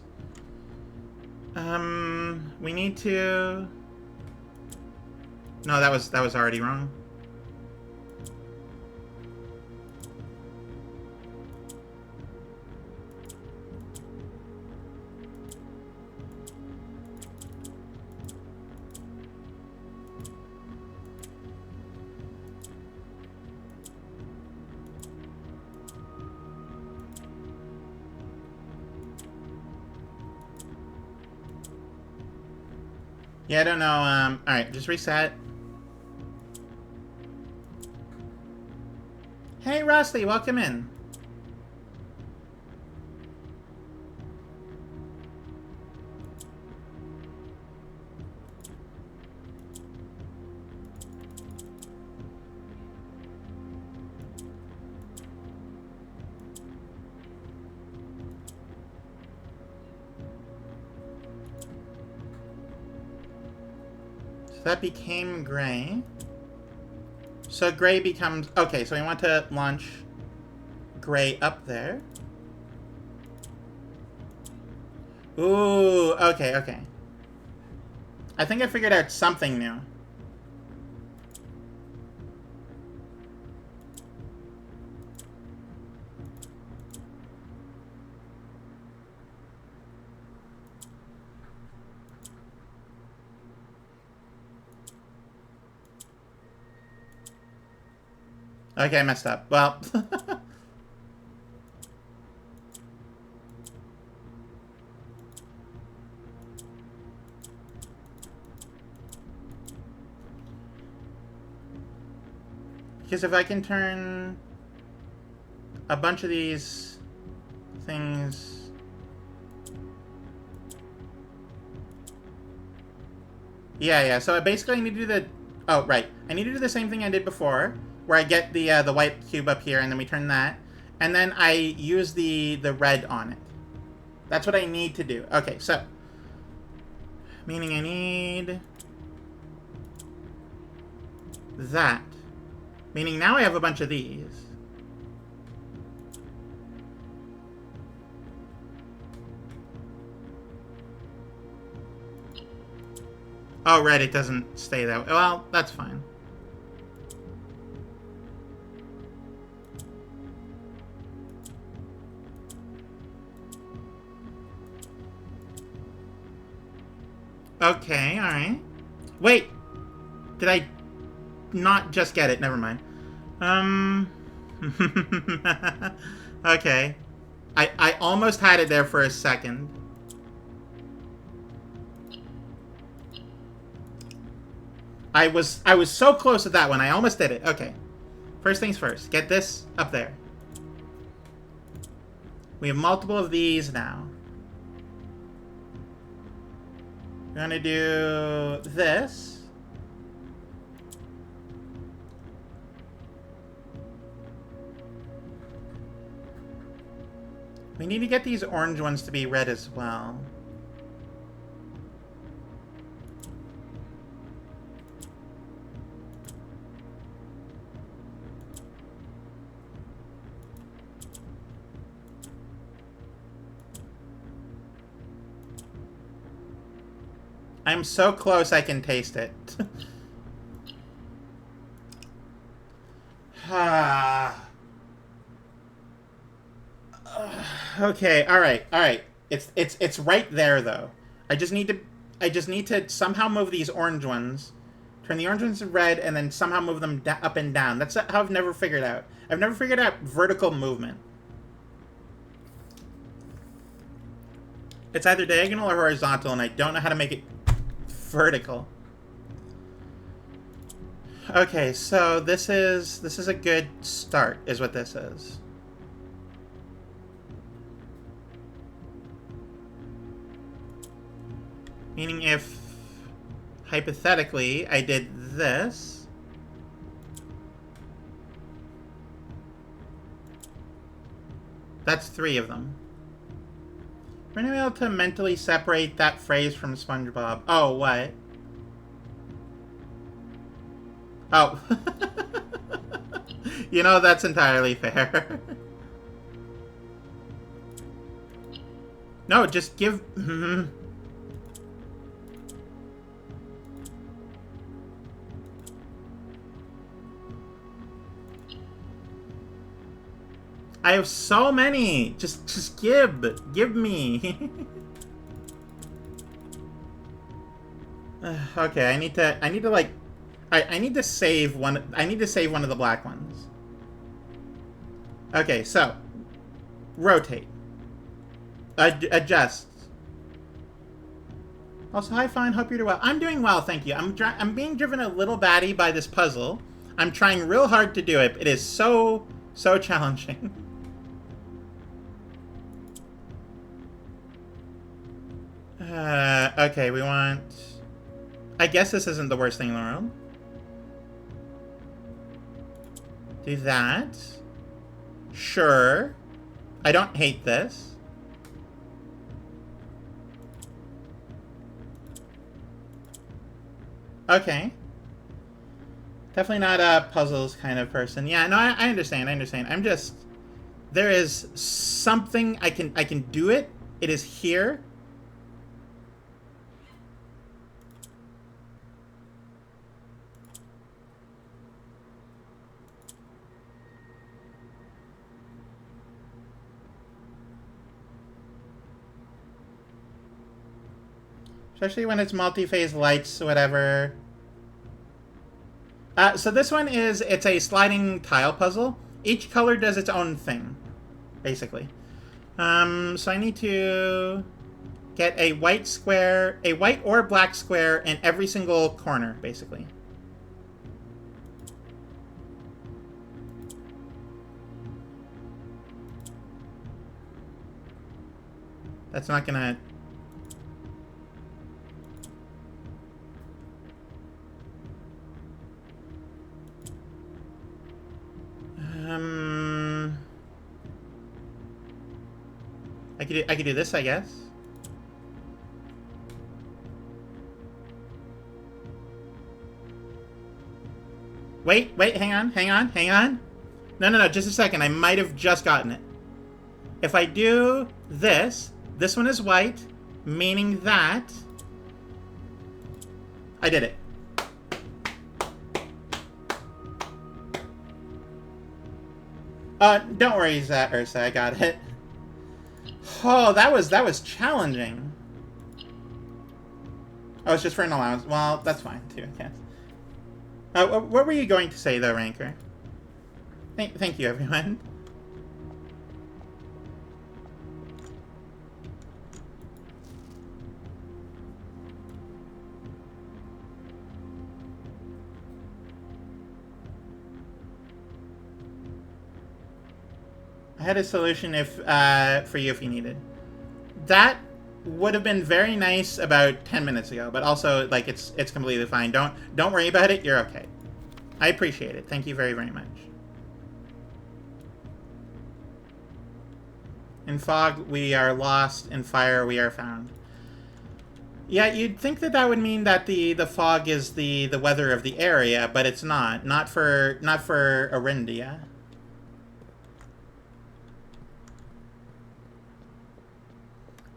We need to... No, that was already wrong. Yeah, I don't know. Alright, just reset. Hey, Rostley, welcome in. So that became gray. So gray becomes... Okay, so we want to launch gray up there. Ooh, okay, okay. I think I figured out something new. Okay, I messed up. Well... Because if I can turn a bunch of these things... Yeah, so I basically need to do the... Oh, right. I need to do the same thing I did before, where I get the white cube up here, and then we turn that, and then I use the red on it. That's what I need to do. Okay, so... Meaning I need... that. Meaning now I have a bunch of these. Oh, right, it doesn't stay that way. Well, that's fine. Okay, alright. Wait! Did I not just get it? Never mind. Okay. I almost had it there for a second. I was so close with that one. I almost did it. Okay. First things first. Get this up there. We have multiple of these now. We're gonna do this. We need to get these orange ones to be red as well. I'm so close I can taste it. Okay, alright. It's right there though. I just need to somehow move these orange ones. Turn the orange ones to red and then somehow move them up and down. That's how I've never figured out. I've never figured out vertical movement. It's either diagonal or horizontal, and I don't know how to make it vertical. Okay, so this is a good start, is what this is. Meaning if, hypothetically, I did this... That's 3 of them. We're gonna be able to mentally separate that phrase from SpongeBob. Oh, what? Oh. You know, that's entirely fair. No, just give... I have so many. Just give me. Okay, I need to like, I need to save one. I need to save one of the black ones. Okay, so rotate, adjust. Also, hi, fine. Hope you're doing well. I'm doing well, thank you. I'm being driven a little batty by this puzzle. I'm trying real hard to do it. It is so challenging. Okay, we want... I guess this isn't the worst thing in the world. Do that. Sure. I don't hate this. Okay. Definitely not a puzzles kind of person. Yeah, no, I understand. I'm just... There is something I can do it. It is here. Especially when it's multi-phase lights, whatever. So this one it's a sliding tile puzzle. Each color does its own thing, basically. So I need to get a white square, a white or black square in every single corner, basically. That's not gonna... I could do this, I guess. Wait, hang on. No, just a second. I might have just gotten it. If I do this one is white, meaning that I did it. Don't worry, Ursa, I got it. Oh, that was challenging. Oh, it's just for an allowance. Well, that's fine, too, I guess. What were you going to say, though, Ranker? Thank you, everyone. I had a solution for you if you needed. That would have been very nice about 10 minutes ago, but also like it's completely fine. Don't worry about it. You're okay. I appreciate it. Thank you very, very much. In fog, we are lost. In fire, we are found. Yeah, you'd think that would mean that the fog is the weather of the area, but it's not. Not for Arindia.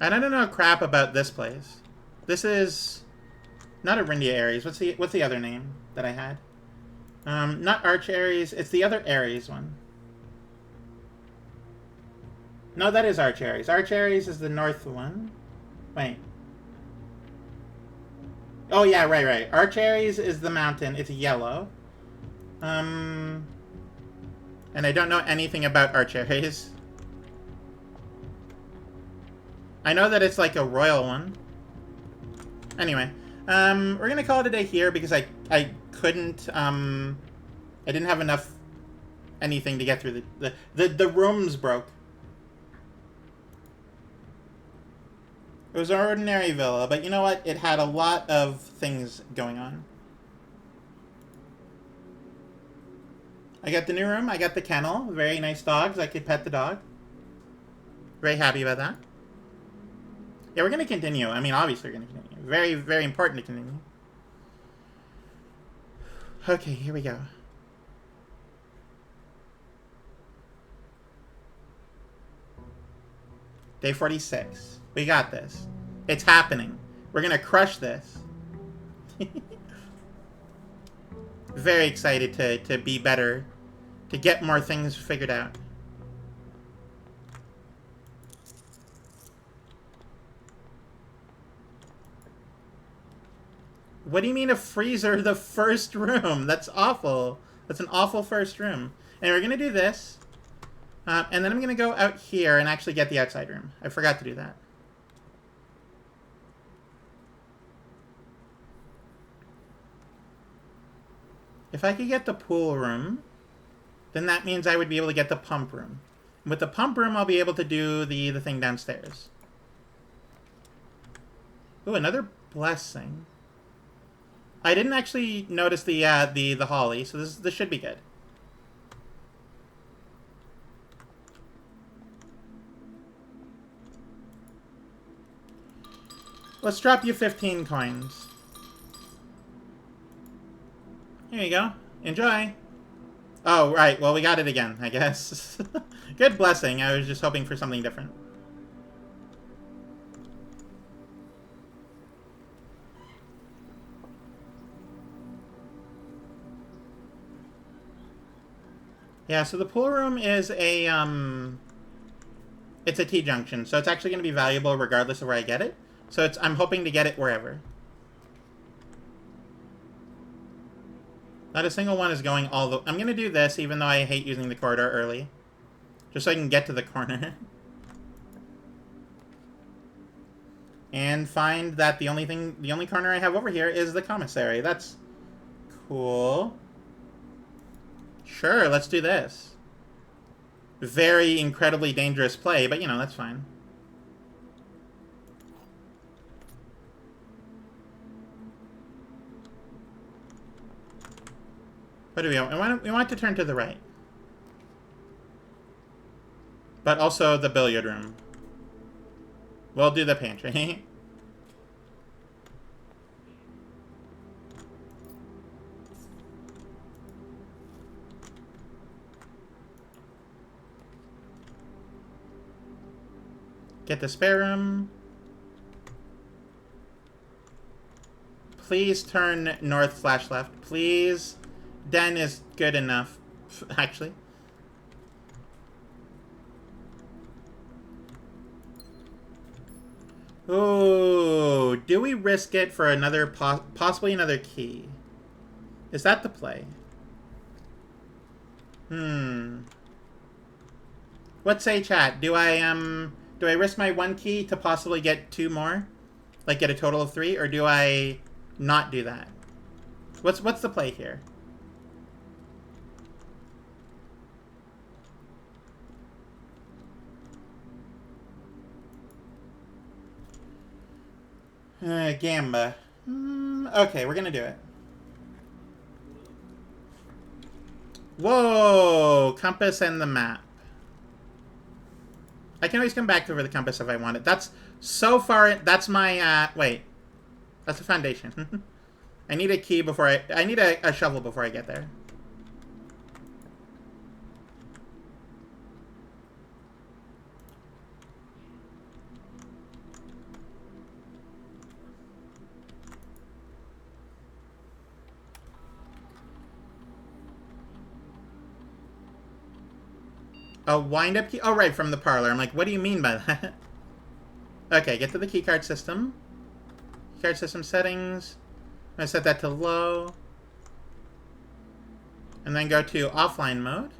And I don't know crap about this place. This is not Arindia Ares. What's the other name that I had? Not Arch Ares. It's the other Ares one. No, that is Arch Ares. Arch Ares is the north one. Wait. Oh yeah, right. Arch Ares is the mountain. It's yellow. And I don't know anything about Arch Ares. I know that it's like a royal one. Anyway, we're gonna call it a day here because I couldn't, I didn't have enough anything to get through the rooms broke. It was an ordinary villa, but you know what? It had a lot of things going on. I got the new room, I got the kennel, very nice dogs, I could pet the dog. Very happy about that. Yeah, we're going to continue. I mean, obviously we're going to continue. Very, very important to continue. Okay, here we go. Day 46. We got this. It's happening. We're going to crush this. Very excited to be better. To get more things figured out. What do you mean a freezer? The first room. That's awful. That's an awful first room. And we're going to do this. And then I'm going to go out here and actually get the outside room. I forgot to do that. If I could get the pool room, then that means I would be able to get the pump room. With the pump room, I'll be able to do the thing downstairs. Ooh, another blessing. I didn't actually notice the holly, so this should be good. Let's drop you 15 coins. Here you go. Enjoy. Oh, right. Well, we got it again, I guess. Good blessing. I was just hoping for something different. Yeah, so the pool room is a, it's a T-junction, so it's actually going to be valuable regardless of where I get it. So I'm hoping to get it wherever. Not a single one is going all the... I'm going to do this, even though I hate using the corridor early. Just so I can get to the corner. And find that the only corner I have over here is the commissary. That's cool. Sure, let's do this. Very incredibly dangerous play, but you know, that's fine. What do we want? We want to turn to the right. But also the billiard room. We'll do the pantry. Get the spare room. Please turn north/left. Please. Den is good enough, actually. Ooh, do we risk it for another, possibly another key? Is that the play? What say, chat? Do I risk my 1 key to possibly get 2 more? Like get a total of 3, or do I not do that? What's the play here? Gamba. Okay, we're gonna do it. Whoa! Compass and the map. I can always come back over the compass if I want it. That's so far... That's my... wait. That's the foundation. I need a key before I need a shovel before I get there. A wind-up key? Oh, right, from the parlor. I'm like, what do you mean by that? Okay, get to the keycard system. Keycard system settings. I'm going to set that to low. And then go to offline mode.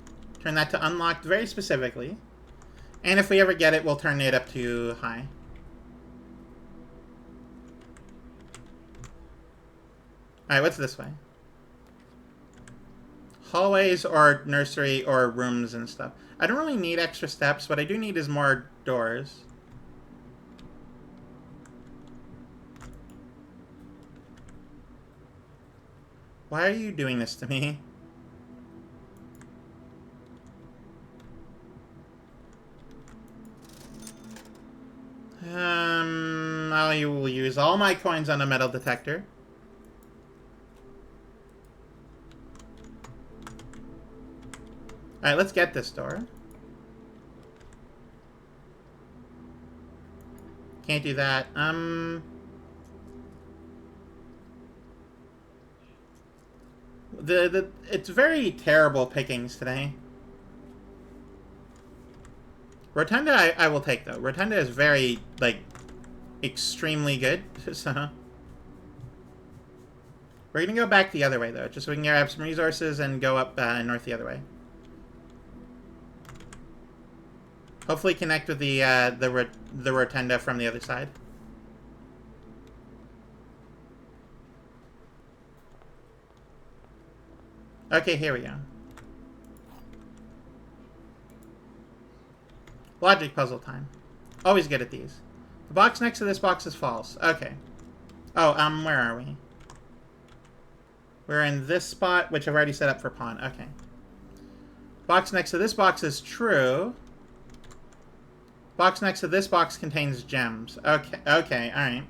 Turn that to unlocked very specifically. And if we ever get it, we'll turn it up to high. Alright, what's this way? Hallways or nursery or rooms and stuff. I don't really need extra steps. What I do need is more doors. Why are you doing this to me? I will use all my coins on a metal detector. Alright, let's get this door. Can't do that. It's very terrible pickings today. Rotunda I will take, though. Rotunda is very, like, extremely good, so... We're gonna go back the other way, though, just so we can grab some resources and go up north the other way. Hopefully connect with the rotunda from the other side. Okay, here we go. Logic puzzle time. Always good at these. The box next to this box is false. Okay. Oh, where are we? We're in this spot, which I've already set up for pawn. Okay. Box next to this box is true. Box next to this box contains gems. Okay, okay, alright.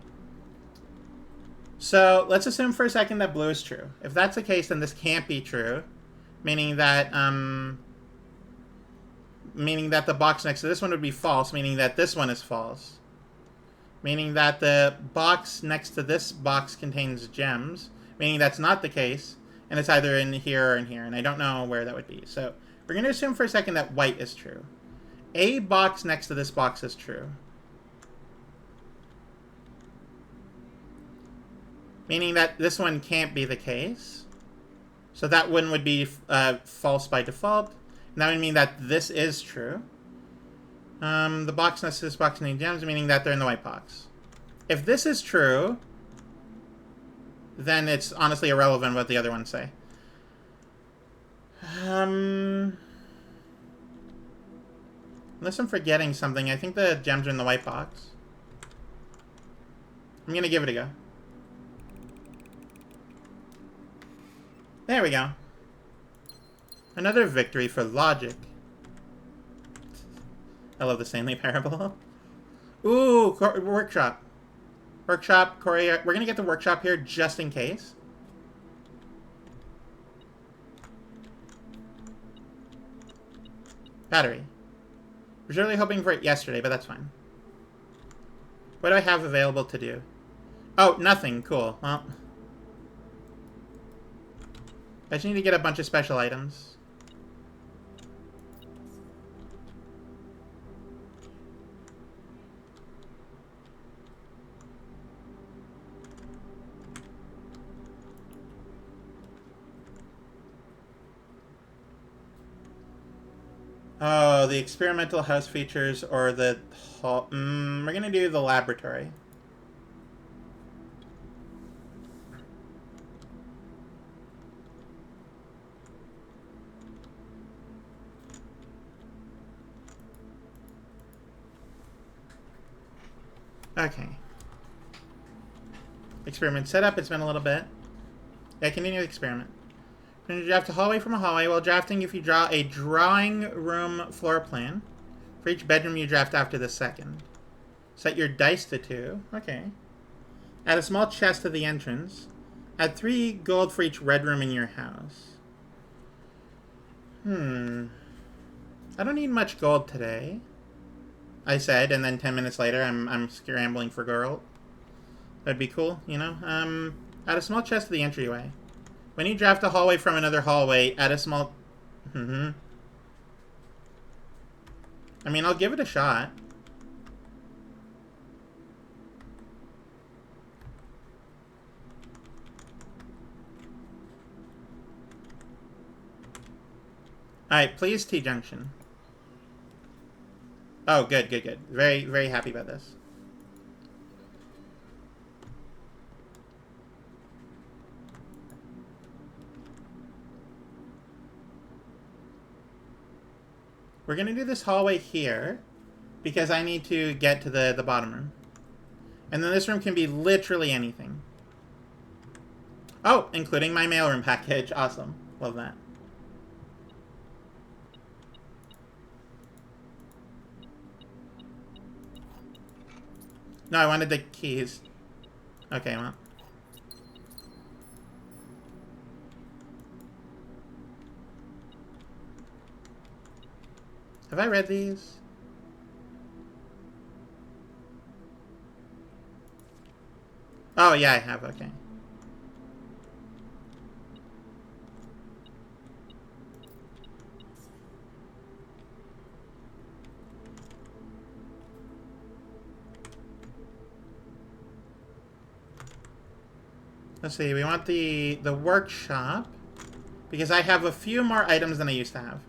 So, let's assume for a second that blue is true. If that's the case, then this can't be true. Meaning that the box next to this one would be false, meaning that this one is false. Meaning that the box next to this box contains gems, meaning that's not the case, and it's either in here or in here, and I don't know where that would be. So, we're going to assume for a second that white is true. A box next to this box is true. Meaning that this one can't be the case. So that one would be false by default. And that would mean that this is true. The box next to this box contains gems, meaning that they're in the white box. If this is true, then it's honestly irrelevant what the other ones say. Unless I'm forgetting something, I think the gems are in the white box. I'm gonna give it a go. There we go. Another victory for logic. I love the Stanley Parable. Ooh, workshop. Workshop, Korea. We're gonna get the workshop here just in case. Battery. I was really hoping for it yesterday, but that's fine. What do I have available to do? Oh, nothing. Cool. Well, I just need to get a bunch of special items. Oh, the experimental house features or the hall. We're gonna do the laboratory. Okay. Experiment setup. It's been a little bit. Yeah, continue the experiment. When you draft a hallway from a hallway, while drafting, if you draw a drawing room floor plan, for each bedroom you draft after the second. Set your dice to 2. Okay. Add a small chest to the entrance. Add 3 gold for each red room in your house. I don't need much gold today, I said, and then 10 minutes later I'm scrambling for gold. That'd be cool, you know? Add a small chest to the entryway. When you draft a hallway from another hallway, add a small... I mean, I'll give it a shot. Alright, please T-junction. Oh, good, good, good. Very, very happy about this. We're going to do this hallway here because I need to get to the bottom room. And then this room can be literally anything. Oh, including my mailroom package. Awesome. Love that. No, I wanted the keys. Okay, well. Have I read these? Oh, yeah, I have. Okay. Let's see. We want the workshop because I have a few more items than I used to have.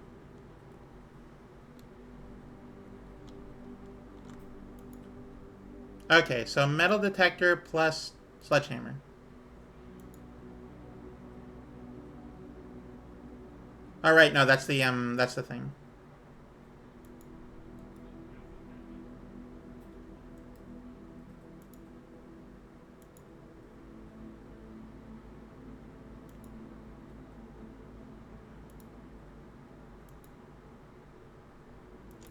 Okay, so metal detector plus sledgehammer. Oh, right, no, that's the thing.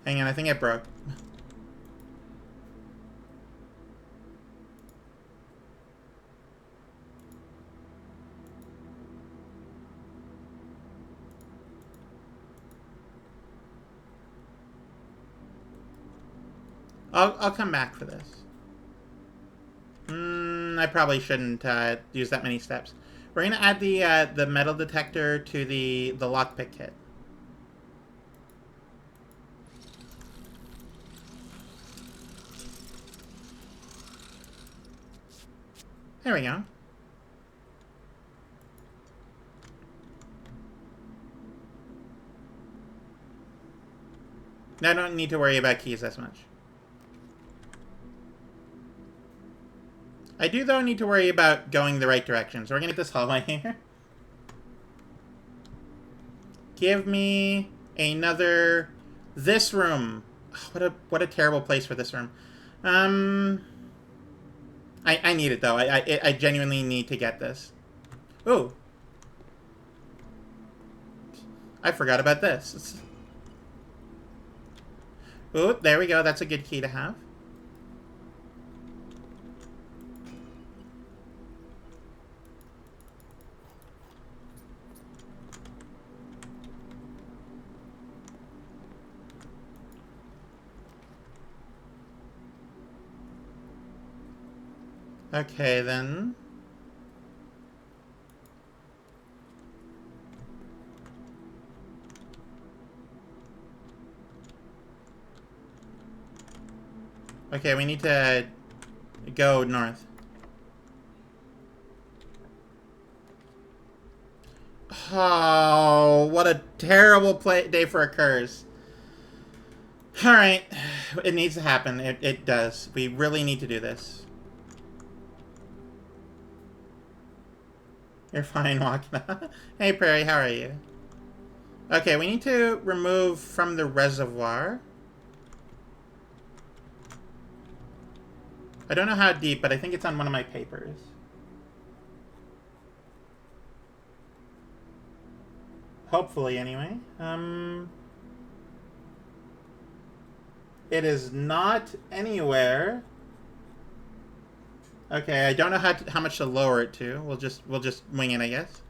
Hang on, I think it broke. I'll come back for this. I probably shouldn't use that many steps. We're gonna add the metal detector to the lockpick kit. There we go. Now I don't need to worry about keys as much. I do, though, need to worry about going the right direction. So we're going to get this hallway here. Give me another... This room. What a terrible place for this room. I need it, though. I genuinely need to get this. Ooh. I forgot about this. Ooh, there we go. That's a good key to have. Okay, then. Okay, we need to go north. Oh, what a terrible day for a curse. Alright, it needs to happen. It does. We really need to do this. You're fine, Wakna. Hey, Prairie, how are you? Okay, we need to remove from the reservoir. I don't know how deep, but I think it's on one of my papers. Hopefully, anyway. It is not anywhere. Okay, I don't know how much to lower it to. We'll just wing it, I guess.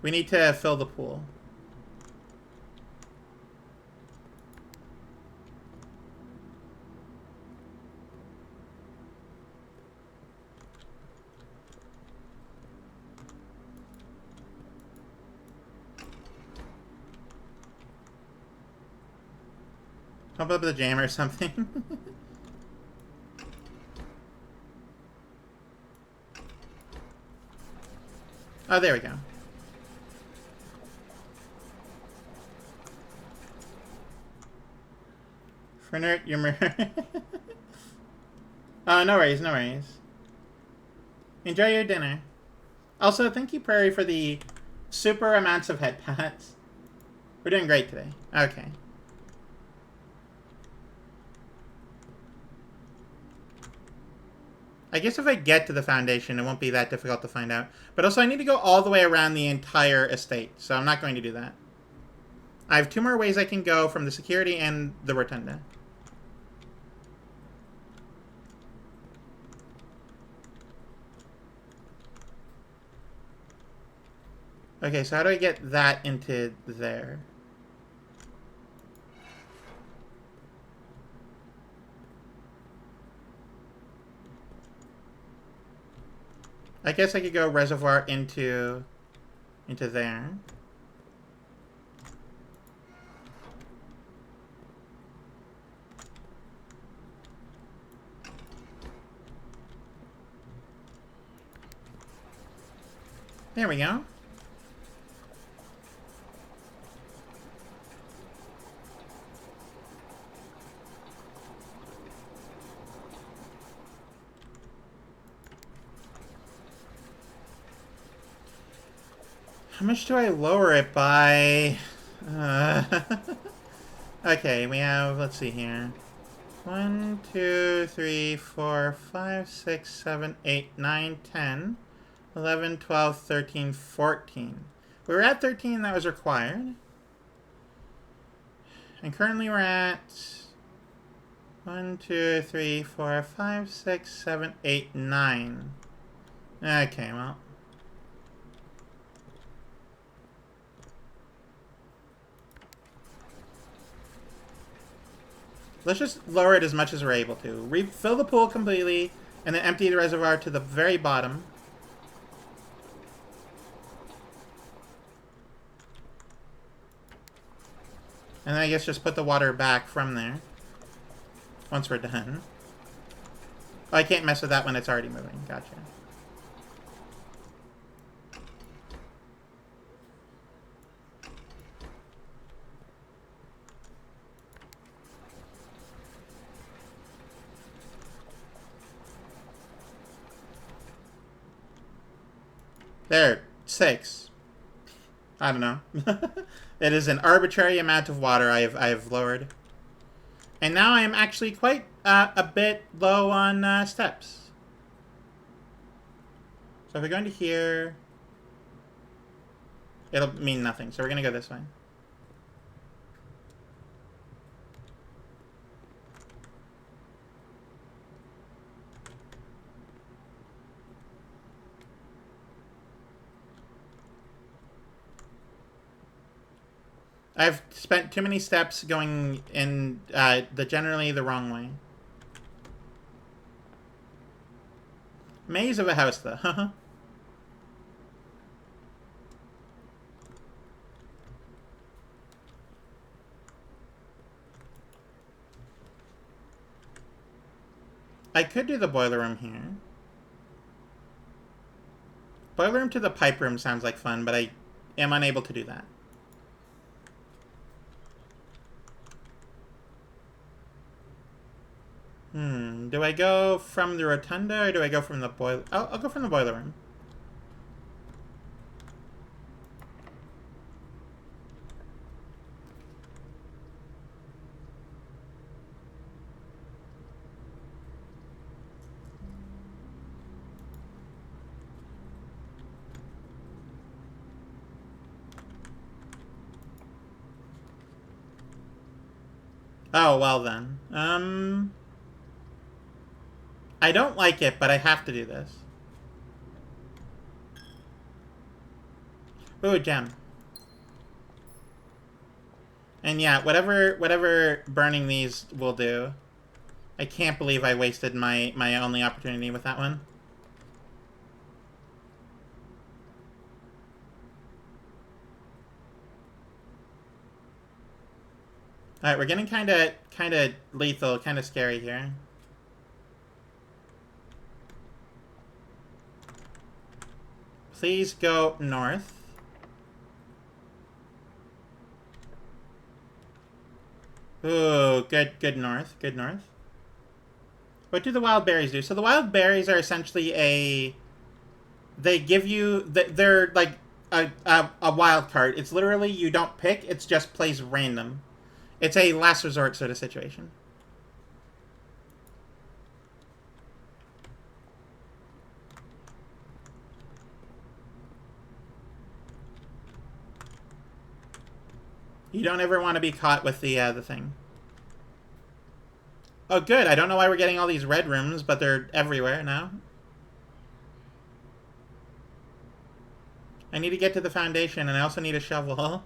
We need to fill the pool. Pump up the jam or something. Oh, there we go. Frenert, your mirror. Oh, no worries, no worries. Enjoy your dinner. Also, thank you, Prairie, for the super amounts of head pats. We're doing great today. Okay. I guess if I get to the foundation, it won't be that difficult to find out. But also, I need to go all the way around the entire estate, so I'm not going to do that. I have 2 more ways I can go from the security and the rotunda. Okay, so how do I get that into there? I guess I could go reservoir into there. There we go. How much do I lower it by? Okay, we have, let's see here. 1, 2, 3, 4, 5, 6, 7, 8, 9, 10, 11, 12, 13, 14. We were at 13, that was required. And currently we're at 1, 2, 3, 4, 5, 6, 7, 8, 9. Okay, well. Let's just lower it as much as we're able to. Refill the pool completely, and then empty the reservoir to the very bottom. And then I guess just put the water back from there. Once we're done. Oh, I can't mess with that when it's already moving. Gotcha. There, 6. I don't know. It is an arbitrary amount of water I've lowered. And now I am actually quite a bit low on steps. So if we go into here, it'll mean nothing. So we're going to go this way. I've spent too many steps going in generally the wrong way. Maze of a house, though. I could do the boiler room here. Boiler room to the pipe room sounds like fun, but I am unable to do that. Do I go from the rotunda or do I go from the boiler? Oh, I'll go from the boiler room. Oh, well then. I don't like it, but I have to do this. Ooh, gem. And yeah, whatever burning these will do. I can't believe I wasted my only opportunity with that one. Alright, we're getting kinda lethal, kinda scary here. Please go north. Ooh, good north, good north. What do the wild berries do? So the wild berries are essentially they give you, they're like a wild card. It's literally, you don't pick, it's just plays random. It's a last resort sort of situation. You don't ever want to be caught with the thing. Oh, good. I don't know why we're getting all these red rooms, but they're everywhere now. I need to get to the foundation, and I also need a shovel.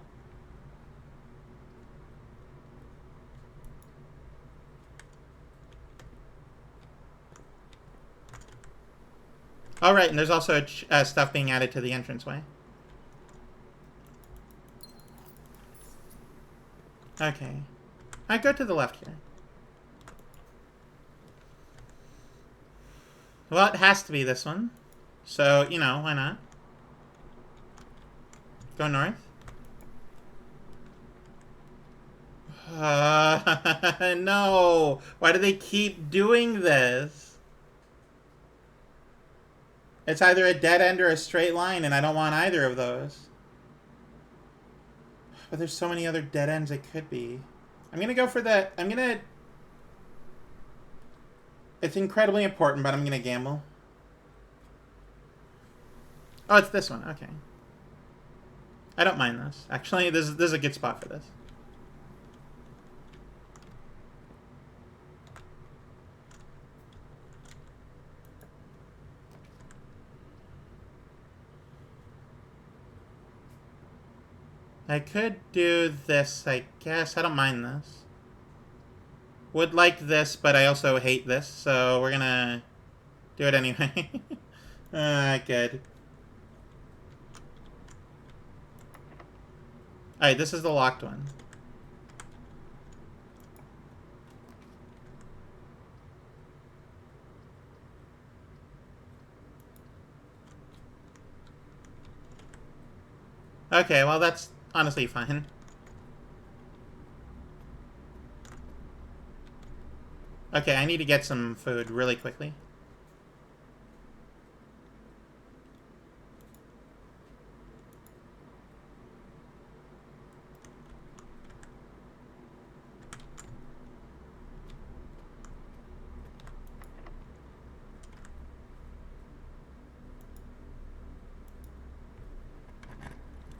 All right, and there's also stuff being added to the entranceway. Okay. I go to the left here. Well, it has to be this one. So, you know, why not? Go north. No! Why do they keep doing this? It's either a dead end or a straight line, and I don't want either of those. But there's so many other dead ends it could be. I'm gonna go for the... It's incredibly important, but I'm gonna gamble. Oh, it's this one. Okay. I don't mind this. Actually, this is a good spot for this. I could do this, I guess. I don't mind this. Would like this, but I also hate this, so we're gonna do it anyway. Good. Alright, this is the locked one. Okay, well that's honestly fine. Okay, I need to get some food really quickly.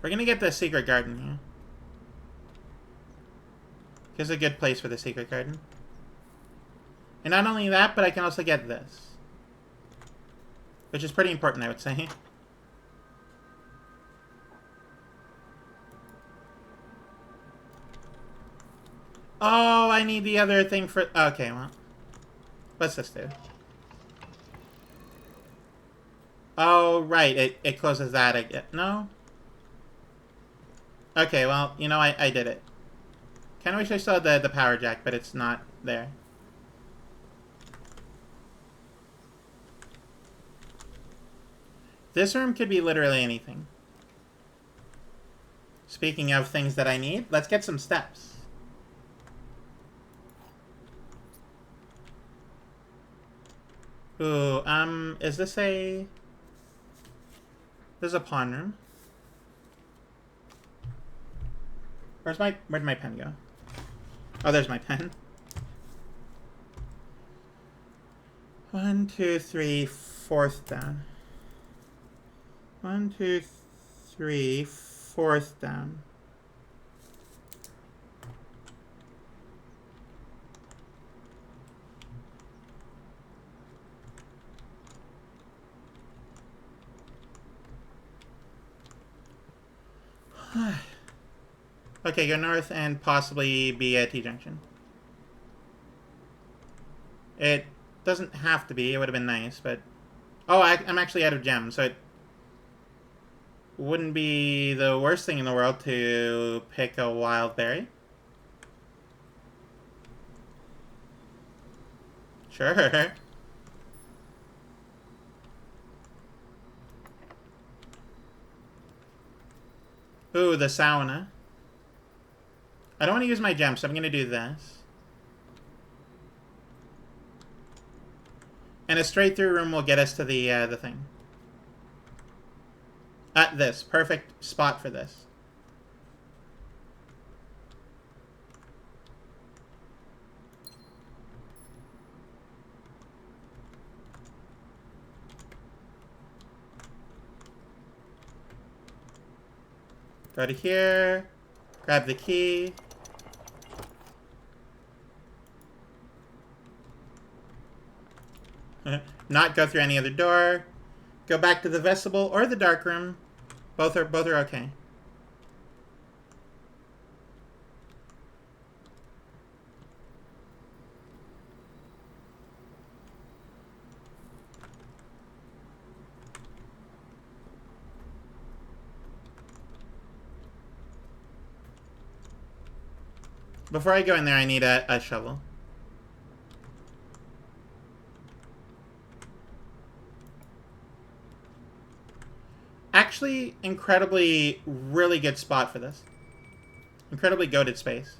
We're gonna get the secret garden here. Here's a good place for the secret garden. And not only that, but I can also get this. Which is pretty important, I would say. Oh, I need the other thing for... Okay, well. What's this do? Oh, right. It closes that again. No? Okay, well, you know, I did it. Kinda wish I saw the power jack, but it's not there. This room could be literally anything. Speaking of things that I need, let's get some steps. Ooh, is this a... This is a pawn room. Where'd my pen go? Oh, there's my pen. 1, 2, 3, fourth down. 1, 2, 3, fourth down. Okay, go north and possibly be a T-junction. It doesn't have to be. It would have been nice, but... Oh, I'm actually out of gems, so it wouldn't be the worst thing in the world to pick a wild berry. Sure. Ooh, the sauna. I don't want to use my gem, so I'm going to do this. And a straight through room will get us to the thing. At this. Perfect spot for this. Go to here. Grab the key. Not go through any other door. Go back to the vestibule or the dark room. Both are okay. Before I go in there, I need a shovel. Actually, incredibly, really good spot for this. Incredibly goated space.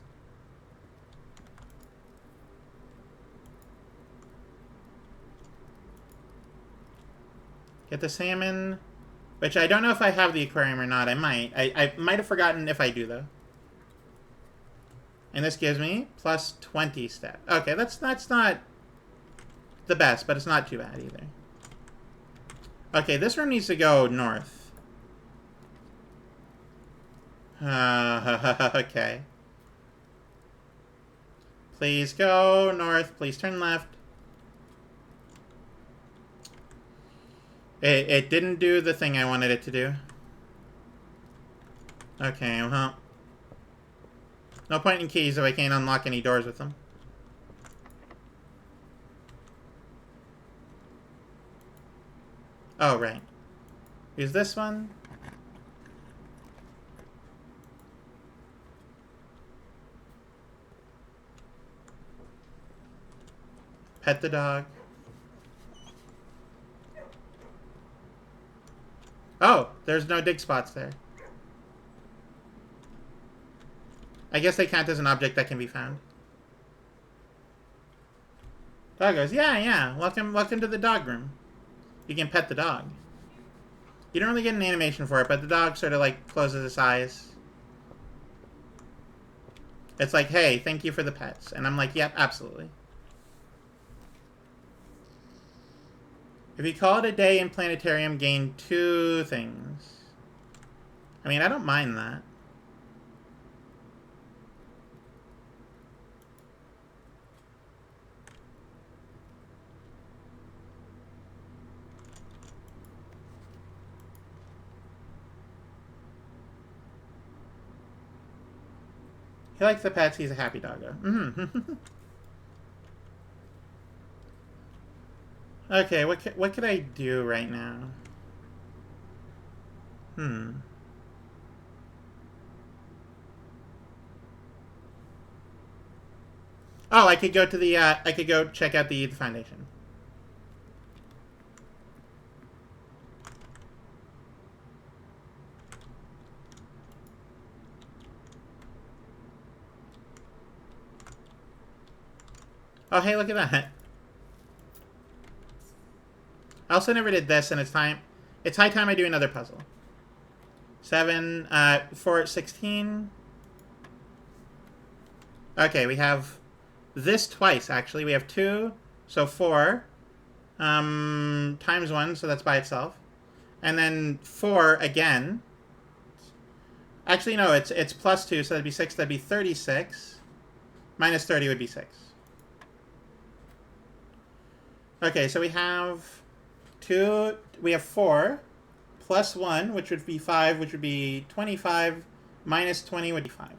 Get the salmon, which I don't know if I have the aquarium or not. I might. I might have forgotten if I do, though. And this gives me plus 20 stat. Okay, that's not the best, but it's not too bad either. Okay, this room needs to go north. Okay. Please go north. Please turn left. It didn't do the thing I wanted it to do. Okay, well. No point in keys if I can't unlock any doors with them. Oh, right. Use this one. Pet the dog. Oh, there's no dig spots there. I guess they count as an object that can be found. Dog goes, yeah. Welcome to the dog room. You can pet the dog. You don't really get an animation for it, but the dog sort of like closes its eyes. It's like, hey, thank you for the pets. And I'm like, yep, absolutely. If you call it a day in planetarium, gain 2 things. I mean, I don't mind that. He likes the pets. He's a happy doggo. Okay, what could I do right now? Oh, I could go to the, I could go check out the foundation. Oh, hey, look at that. I also never did this, and it's high time I do another puzzle. 7, 4, 16. Okay, we have this twice, actually. We have 2, so 4. Times 1, so that's by itself. And then 4 again. Actually, no, it's plus 2, so that'd be 6. That'd be 36. Minus 30 would be 6. Okay, so we have 2, we have 4, plus 1, which would be 5, which would be 25, minus 20 would be 5.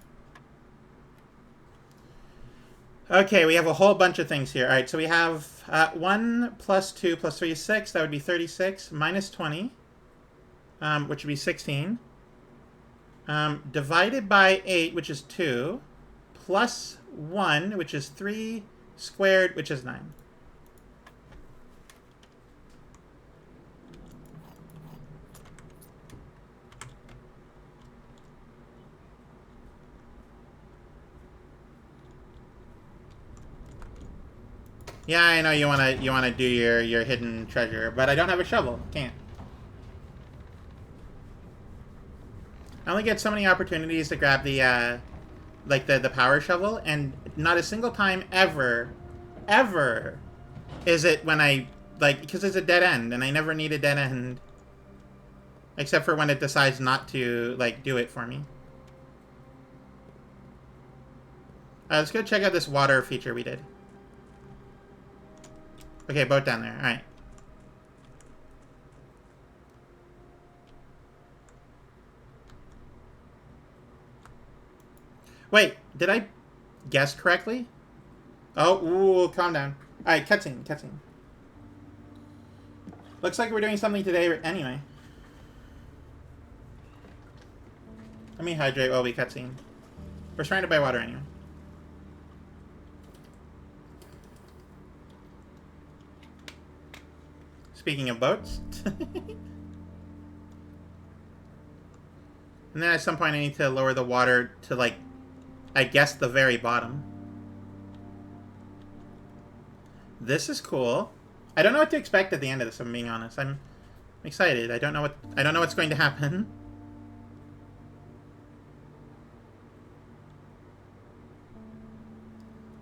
Okay, we have a whole bunch of things here. All right, so we have 1 plus 2 plus 3 is 6, that would be 36, minus 20, which would be 16, divided by 8, which is 2, plus 1, which is 3, squared, which is 9. Yeah, I know you wanna do your hidden treasure, but I don't have a shovel. Can't. I only get so many opportunities to grab the like the power shovel, and not a single time ever is it when I because it's a dead end, and I never need a dead end. Except for when it decides not to do it for me. Let's go check out this water feature we did. Okay, boat down there. Alright. Wait, did I guess correctly? Oh, ooh, calm down. Alright, cutscene. Looks like we're doing something today anyway. Let me hydrate while we cutscene. We're surrounded by water anyway. Speaking of boats. And then at some point I need to lower the water to, I guess the very bottom. This is cool. I don't know what to expect at the end of this, if I'm being honest. I'm excited. I don't know what's going to happen.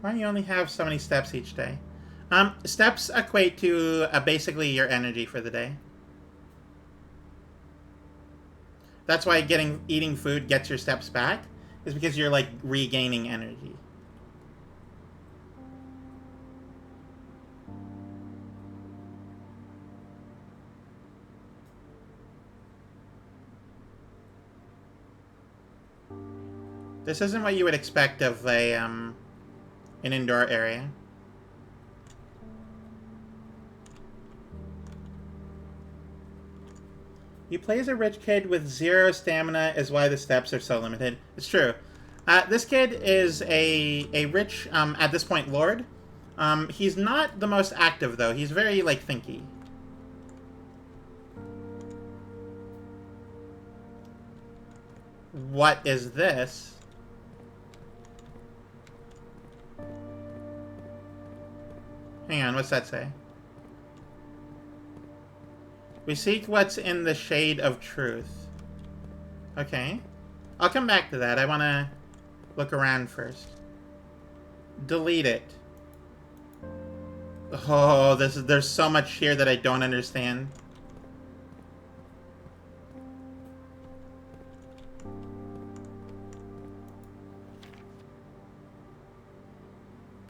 Why do you only have so many steps each day? Steps equate to basically your energy for the day. That's why eating food gets your steps back, is because you're like regaining energy. This isn't what you would expect of a an indoor area. You play as a rich kid with 0 stamina is why the steps are so limited. It's true. This kid is a rich, at this point, lord. He's not the most active, though. He's very, like, thinky. What is this? Hang on, what's that say? We seek what's in the shade of truth. Okay. I'll come back to that. I want to look around first. Delete it. Oh, there's so much here that I don't understand.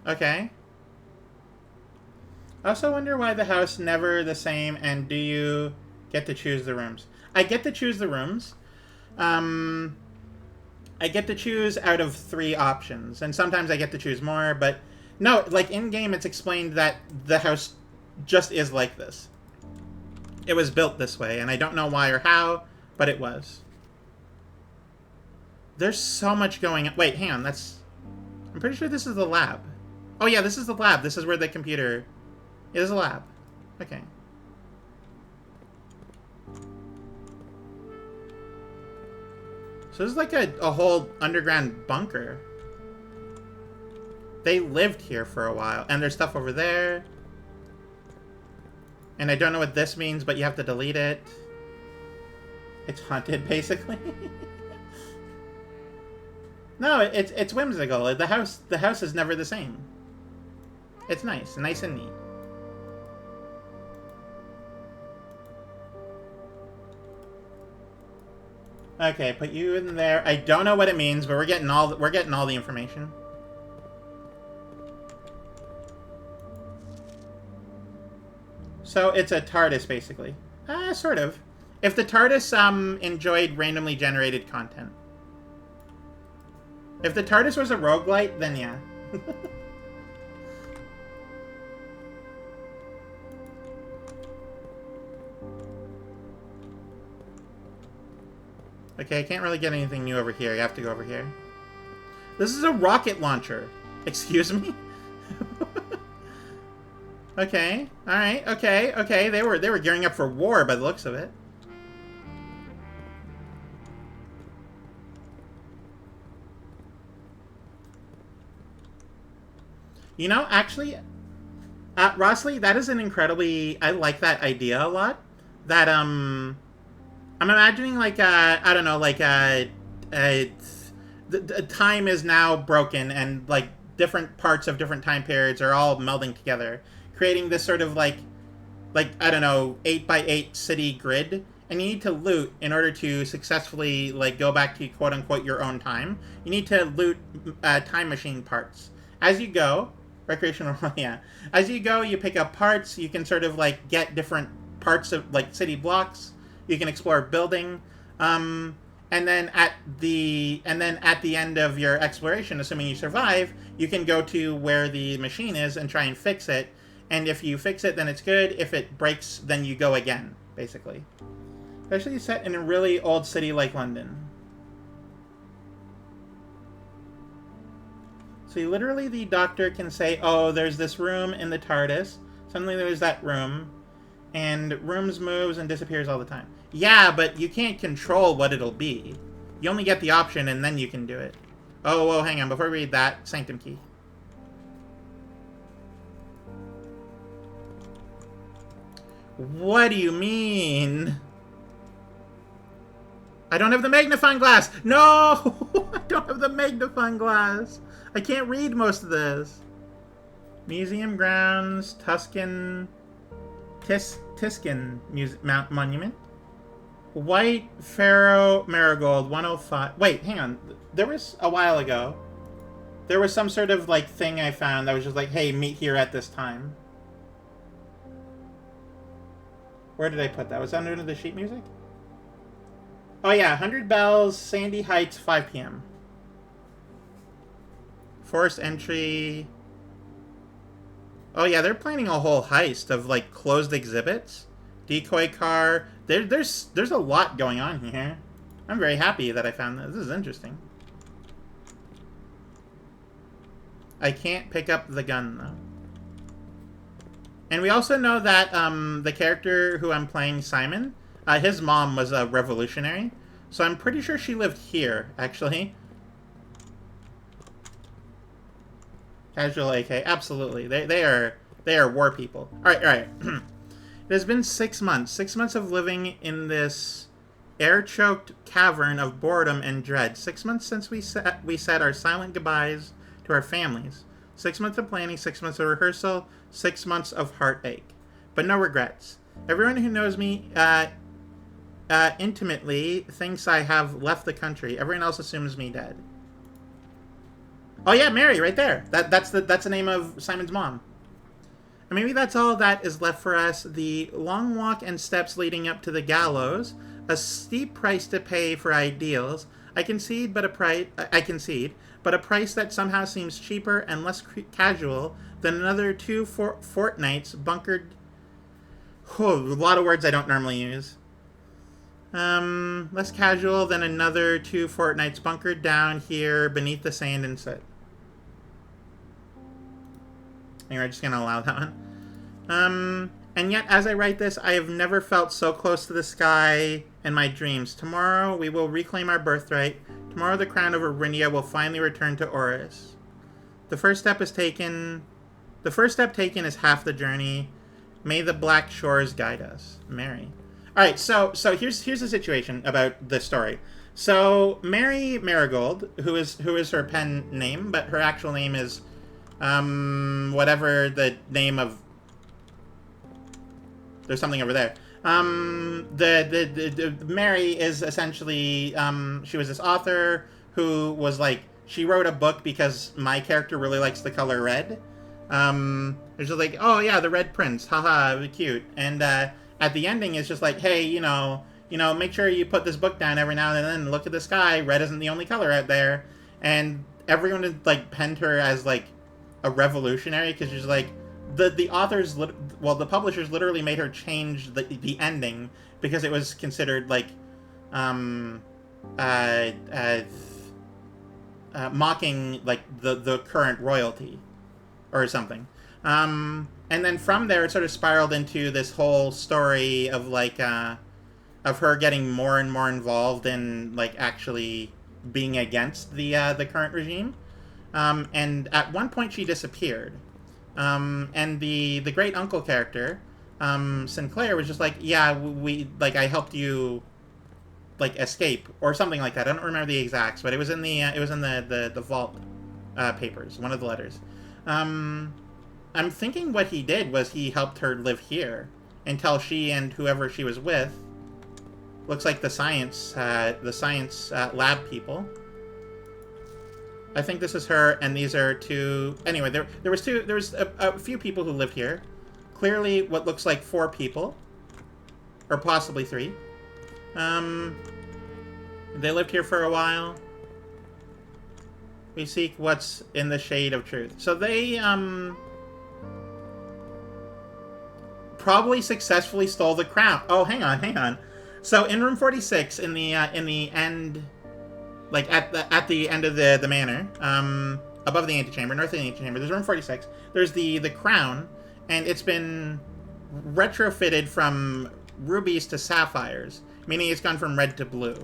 Okay. I also wonder why the house never the same, and do you get to choose the rooms? I get to choose the rooms. I get to choose out of 3 options, and sometimes I get to choose more, but no, like in-game it's explained that the house just is like this. It was built this way, and I don't know why or how, but it was. There's so much going on. Wait, hang on, I'm pretty sure this is the lab. Oh yeah, this is the lab. This is where the computer... It is a lab. Okay. So this is like a whole underground bunker. They lived here for a while. And there's stuff over there. And I don't know what this means, but you have to delete it. It's haunted, basically. No, it's whimsical. The house is never the same. It's nice and neat. Okay, put you in there. I don't know what it means, but we're getting all the information. So it's a TARDIS, basically. Sort of. If the TARDIS enjoyed randomly generated content. If the TARDIS was a roguelite, then yeah. Okay, I can't really get anything new over here. You have to go over here. This is a rocket launcher. Excuse me? Okay. Alright, okay. They were gearing up for war by the looks of it. You know, actually, Rossley, that is an incredibly... I like that idea a lot. That, I'm imagining, like, I don't know, like, the time is now broken, and, like, different parts of different time periods are all melding together, creating this sort of, like I don't know, 8x8 city grid, and you need to loot in order to successfully, like, go back to, quote-unquote, your own time. You need to loot time machine parts. As you go... Recreational, yeah. As you go, you pick up parts. You can sort of, like, get different parts of, like, city blocks. You can explore building, and then at the end of your exploration, assuming you survive, you can go to where the machine is and try and fix it. And if you fix it, then it's good. If it breaks, then you go again, basically. Especially set in a really old city like London. So literally, the doctor can say, "Oh, there's this room in the TARDIS. Suddenly, there's that room." And rooms moves and disappears all the time. Yeah, but you can't control what it'll be. You only get the option, and then you can do it. Oh, whoa, hang on. Before we read that, Sanctum Key. What do you mean? I don't have the magnifying glass! No! I don't have the magnifying glass! I can't read most of this. Museum grounds, Tuscan... Tiscan Monument. White Pharaoh Marigold, 105. Wait, hang on. There was, a while ago, there was some sort of, like, thing I found that was just like, hey, meet here at this time. Where did I put that? Was that under the sheet music? Oh yeah, 100 Bells, Sandy Heights, 5 p.m. Forced entry. Oh yeah, they're planning a whole heist of, like, closed exhibits. Decoy car. There's a lot going on here. I'm very happy that I found this. This is interesting. I can't pick up the gun, though. And we also know that the character who I'm playing, Simon, his mom was a revolutionary. So I'm pretty sure she lived here, actually. Casual AK, absolutely. They are war people. All right. It has been 6 months. 6 months of living in this air-choked cavern of boredom and dread. 6 months since we said our silent goodbyes to our families. 6 months of planning, 6 months of rehearsal, 6 months of heartache. But no regrets. Everyone who knows me intimately thinks I have left the country. Everyone else assumes me dead. Oh yeah, Mary, right there. That's the name of Simon's mom. And maybe that's all that is left for us. The long walk and steps leading up to the gallows, a steep price to pay for ideals. I concede, but a price that somehow seems cheaper and less casual than another 2 fortnights bunkered. Oh, a lot of words I don't normally use. Less casual than another 2 fortnights bunkered down here beneath the sand and soot. And we're just gonna allow that one. And yet, as I write this, I have never felt so close to the sky in my dreams. Tomorrow, we will reclaim our birthright. Tomorrow, the crown of Arinia will finally return to Oris. The first step taken is half the journey. May the black shores guide us. Mary. All right, so here's the situation about the story. So Mary Marigold, who is her pen name, but her actual name is whatever the name of. There's something over there. The Mary is essentially she was this author who was like, she wrote a book because my character really likes the color red. It's just like, oh yeah, the Red Prince, haha, cute. And at the ending, it's just like, hey, you know, make sure you put this book down every now and then. Look at the sky. Red isn't the only color out there. And everyone had like penned her as like a revolutionary because she's like, the authors, well, the publishers literally made her change the ending because it was considered like mocking like the current royalty or something. And then from there, it sort of spiraled into this whole story of like of her getting more and more involved in like actually being against the current regime. And at one point, she disappeared. And the great uncle character, Sinclair, was just like, yeah, I helped you like escape or something like that. I don't remember the exacts, but it was in the vault papers, one of the letters. I'm thinking what he did was he helped her live here until she and whoever she was with, looks like the science lab people. I think this is her, and these are two. Anyway, there was a few people who lived here. Clearly, what looks like 4 people, or possibly 3. They lived here for a while. We seek what's in the shade of truth. So they probably successfully stole the crown. Oh, hang on. So in room 46, in the end. Like, at the end of the manor, above the antechamber, north of the antechamber, there's room 46. There's the crown, and it's been retrofitted from rubies to sapphires, meaning it's gone from red to blue,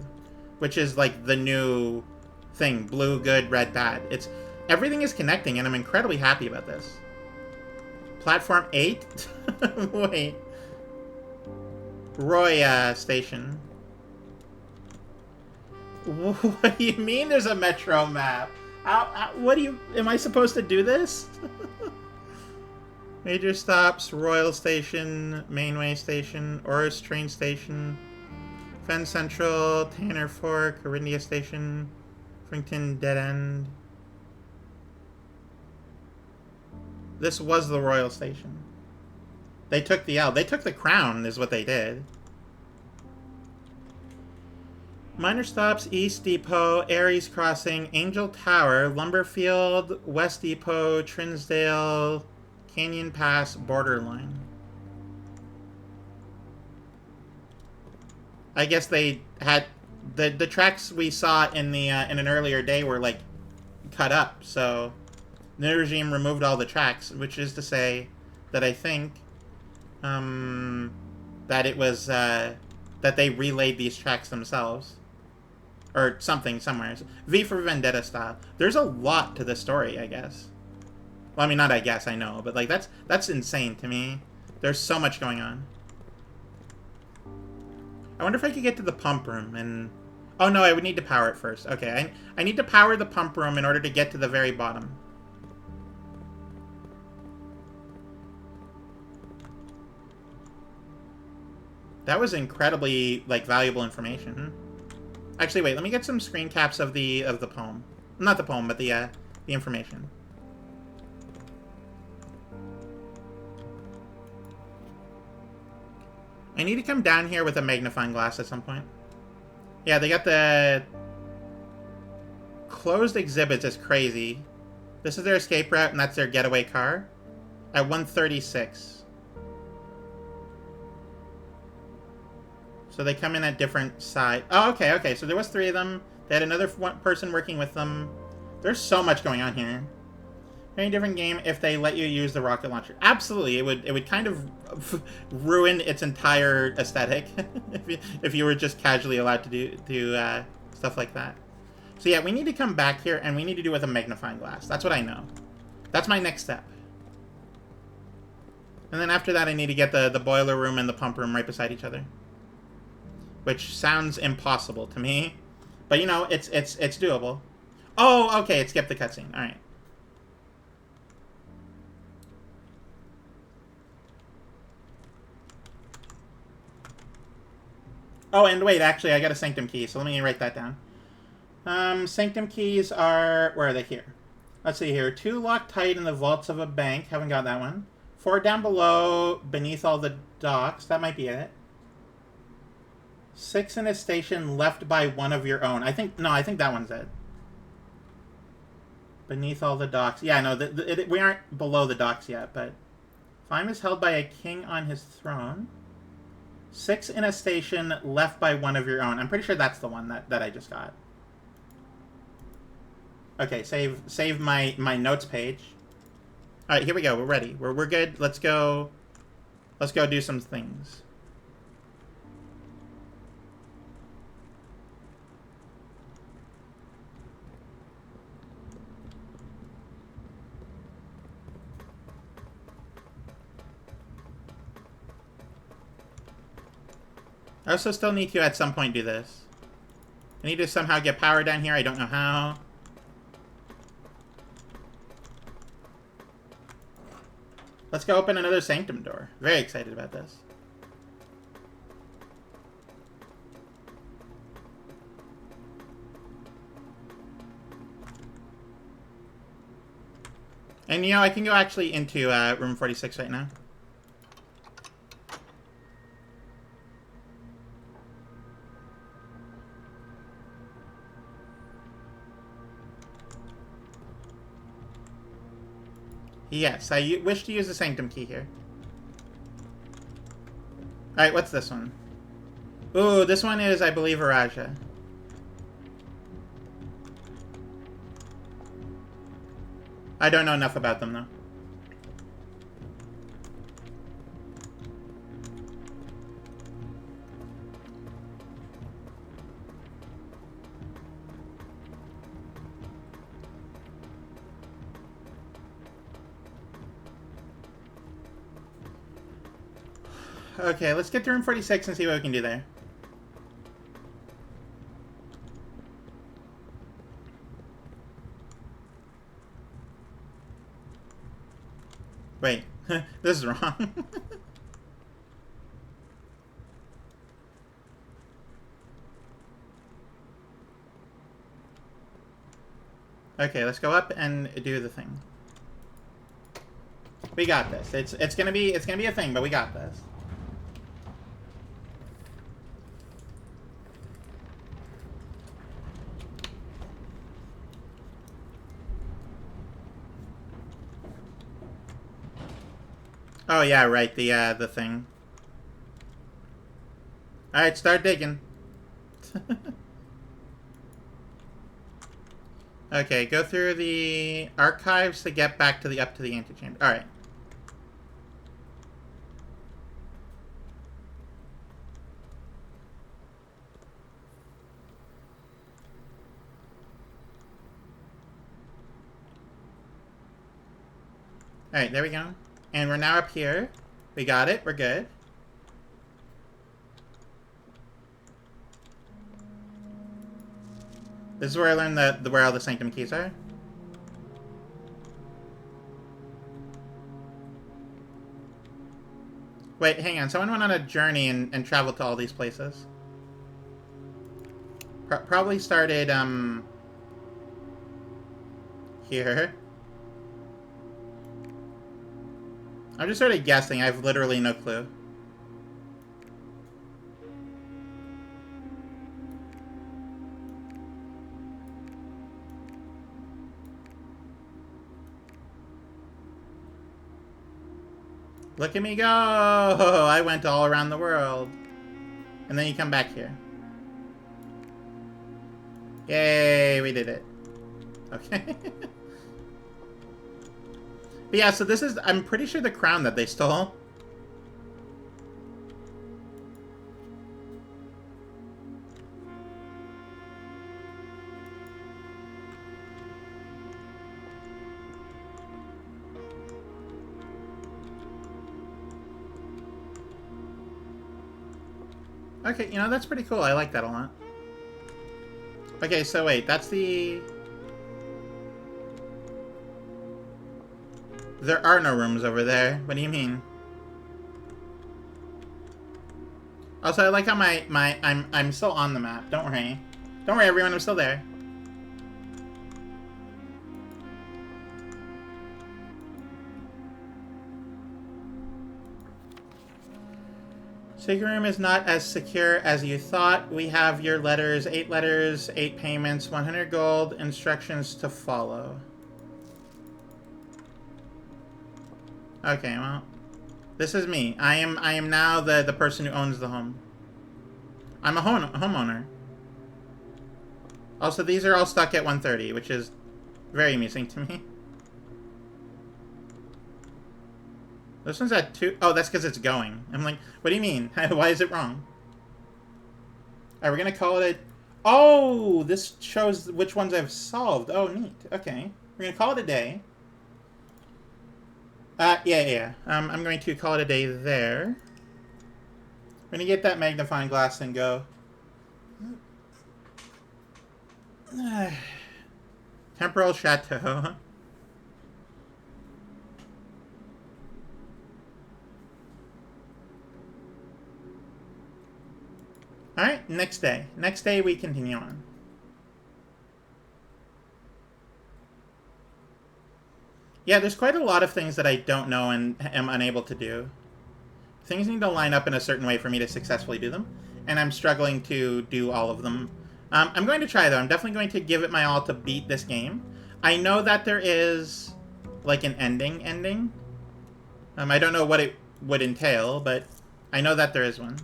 which is, like, the new thing. Blue, good, red, bad. Everything is connecting, and I'm incredibly happy about this. Platform 8? Wait. Roy Station. What do you mean there's a metro map? What do you... Am I supposed to do this? Major stops, Royal Station, Mainway Station, Oris Train Station, Fen Central, Tanner Fork, Corindia Station, Frington Dead End. This was the Royal Station. They took the L. They took the crown, is what they did. Minor stops, East Depot, Aries Crossing, Angel Tower, Lumberfield, West Depot, Trinsdale, Canyon Pass, Borderline. I guess they had... The tracks we saw in the in an earlier day were, like, cut up, so... The new regime removed all the tracks, which is to say that I think... that it was, that they relayed these tracks themselves. Or something, somewhere. V for Vendetta style. There's a lot to this story, I guess. Well, I mean, not I guess, I know. But, like, that's insane to me. There's so much going on. I wonder if I could get to the pump room and... Oh, no, I would need to power it first. Okay, I need to power the pump room in order to get to the very bottom. That was incredibly, like, valuable information. Actually, wait, let me get some screen caps of the poem. Not the poem, but the information. I need to come down here with a magnifying glass at some point. Yeah, they got the closed exhibits is crazy. This is their escape route, and that's their getaway car. At 136. So they come in at different sides. Oh, okay, okay. So there was 3 of them. They had another person working with them. There's so much going on here. Very different game if they let you use the rocket launcher. Absolutely, it would kind of ruin its entire aesthetic if you were just casually allowed to do stuff like that. So yeah, we need to come back here and we need to do it with a magnifying glass. That's what I know. That's my next step. And then after that, I need to get the boiler room and the pump room right beside each other. Which sounds impossible to me. But, you know, it's doable. Oh, okay, it skipped the cutscene. Alright. Oh, and wait, actually, I got a Sanctum key, so let me write that down. Sanctum keys are... Where are they? Here. Let's see here. 2 locked tight in the vaults of a bank. Haven't got that one. 4 down below, beneath all the docks. That might be it. 6 in a station left by one of your own. I think that one's it. Beneath all the docks. Yeah, no, we aren't below the docks yet, but... Fime is held by a king on his throne. 6 in a station left by one of your own. I'm pretty sure that's the one that I just got. Okay, save my notes page. Alright, here we go. We're ready. We're good. Let's go do some things. I also still need to, at some point, do this. I need to somehow get power down here. I don't know how. Let's go open another Sanctum door. Very excited about this. And, you know, I can go actually into room 46 right now. Yes, I wish to use the Sanctum key here. Alright, what's this one? Ooh, this one is, I believe, Araja. I don't know enough about them, though. Okay, let's get to room 46 and see what we can do there. Wait, this is wrong. Okay, let's go up and do the thing. We got this. It's gonna be a thing, but we got this. Oh yeah, right, the thing. Alright, start digging. Okay, go through the archives to get back to the antechamber. Alright. Alright, there we go. And we're now up here. We got it, we're good. This is where I learned where all the Sanctum keys are. Wait, hang on. Someone went on a journey and traveled to all these places. Probably started, here. I'm just sort of guessing. I have literally no clue. Look at me go! I went all around the world. And then you come back here. Yay, we did it. Okay. But yeah, so this is, I'm pretty sure, the crown that they stole. Okay, you know, that's pretty cool. I like that a lot. Okay, so wait, that's the... There are no rooms over there. What do you mean? Also, I like how I'm still on the map. Don't worry. Don't worry, everyone, I'm still there. Secret room is not as secure as you thought. We have your letters, 8 letters, 8 payments, 100 gold, instructions to follow. Okay, well, this is me. I am now the person who owns the home. I'm a homeowner. Also, these are all stuck at 130, which is very amusing to me. This one's at 2. Oh, that's because it's going. I'm like, what do you mean? Why is it wrong? Alright, we're gonna call it a... Oh, this shows which ones I've solved. Oh, neat. Okay. We're gonna call it a day. Yeah. I'm going to call it a day there. We're gonna get that magnifying glass and go. Temporal Chateau. Alright, next day. Next day we continue on. Yeah, there's quite a lot of things that I don't know and am unable to do. Things need to line up in a certain way for me to successfully do them, and I'm struggling to do all of them. I'm going to try, though. I'm definitely going to give it my all to beat this game. I know that there is, like, an ending. I don't know what it would entail, but I know that there is one.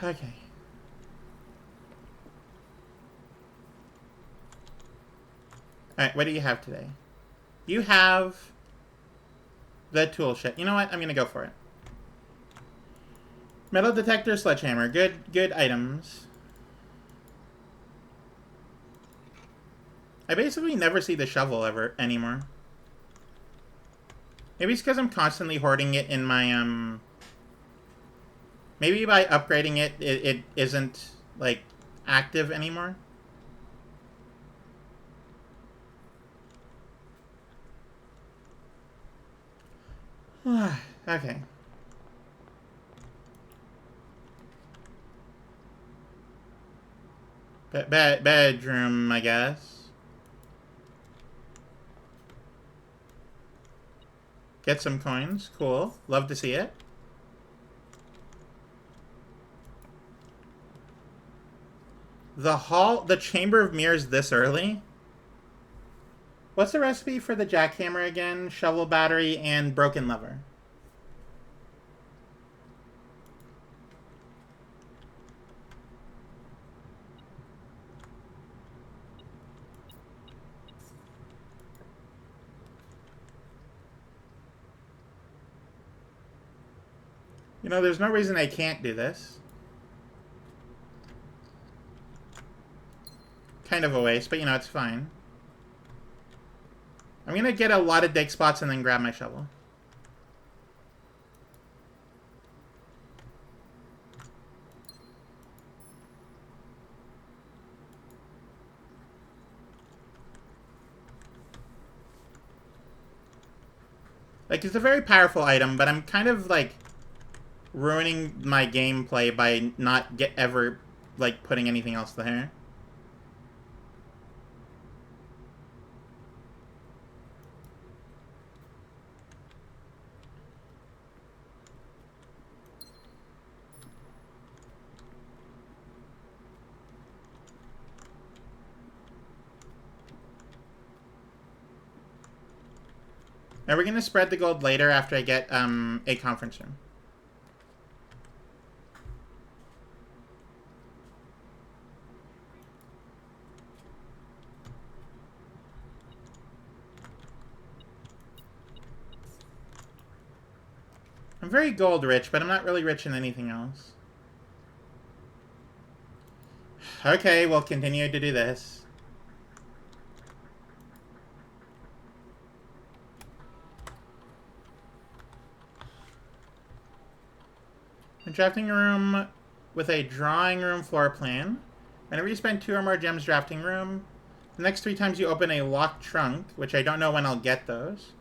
Okay. Alright, what do you have today? You have the tool shed. You know what? I'm gonna go for it. Metal detector, sledgehammer. Good items. I basically never see the shovel ever anymore. Maybe it's because I'm constantly hoarding it in my Maybe by upgrading it, it isn't, like, active anymore. Okay. Bedroom, I guess. Get some coins. Cool. Love to see it. The Chamber of Mirrors this early? What's the recipe for the jackhammer again? Shovel battery and broken lever. You know, there's no reason I can't do this. Kind of a waste, but you know, it's fine. I'm gonna get a lot of dig spots and then grab my shovel. Like, it's a very powerful item, but I'm kind of, like, ruining my gameplay by not ever, like, putting anything else there. Are we going to spread the gold later after I get a conference room? I'm very gold rich, but I'm not really rich in anything else. Okay, we'll continue to do this. A drafting room with a drawing room floor plan. Whenever you spend 2 or more gems drafting room, the next 3 times you open a locked trunk, which I don't know when I'll get those.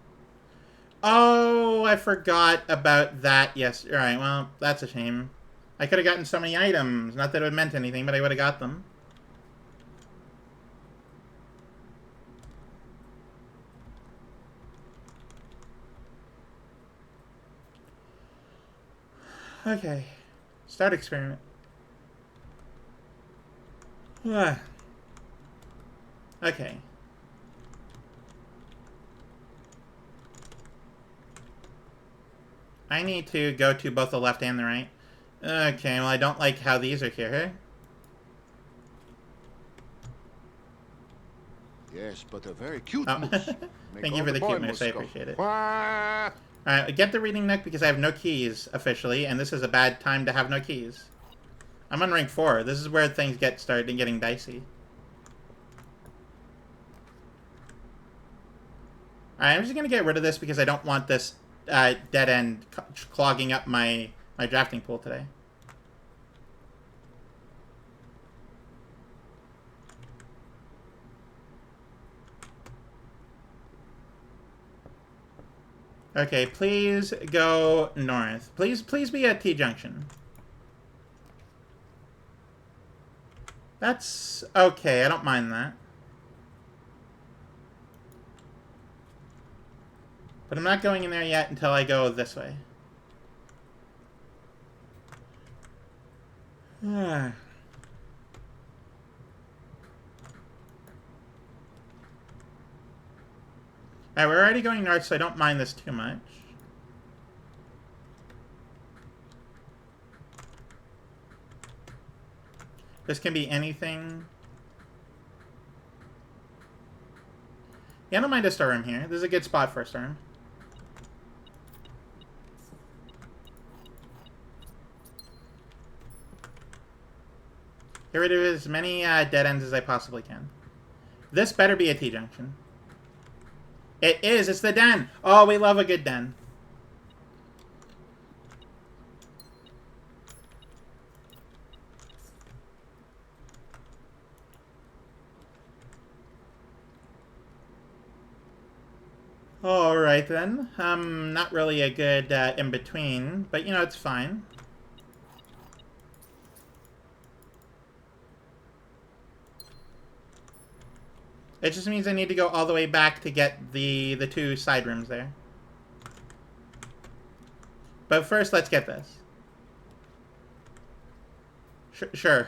Oh, I forgot about that. Yes, alright, well, that's a shame. I could have gotten so many items. Not that it would have meant anything, but I would have got them. Okay. Start experiment. Okay. I need to go to both the left and the right. Okay, well, I don't like how these are here. Yes, but a very cute Oh. moose. Make Thank you all for the boy cuteness, I moose go, appreciate it. "Wah!" Alright, get the reading nook because I have no keys, officially, and this is a bad time to have no keys. I'm on rank 4. This is where things started getting dicey. Alright, I'm just gonna get rid of this because I don't want this dead end clogging up my drafting pool today. Okay, please go north. Please be at T-junction. That's okay, I don't mind that. But I'm not going in there yet until I go this way. Alright, we're already going north, so I don't mind this too much. This can be anything. Yeah, I don't mind a storeroom here. This is a good spot for a storeroom. Get rid of as many dead ends as I possibly can. This better be a T-junction. It is! It's the den! Oh, we love a good den. Alright then. Not really a good in-between, but you know, it's fine. It just means I need to go all the way back to get the two side rooms there. But first, let's get this. Sure.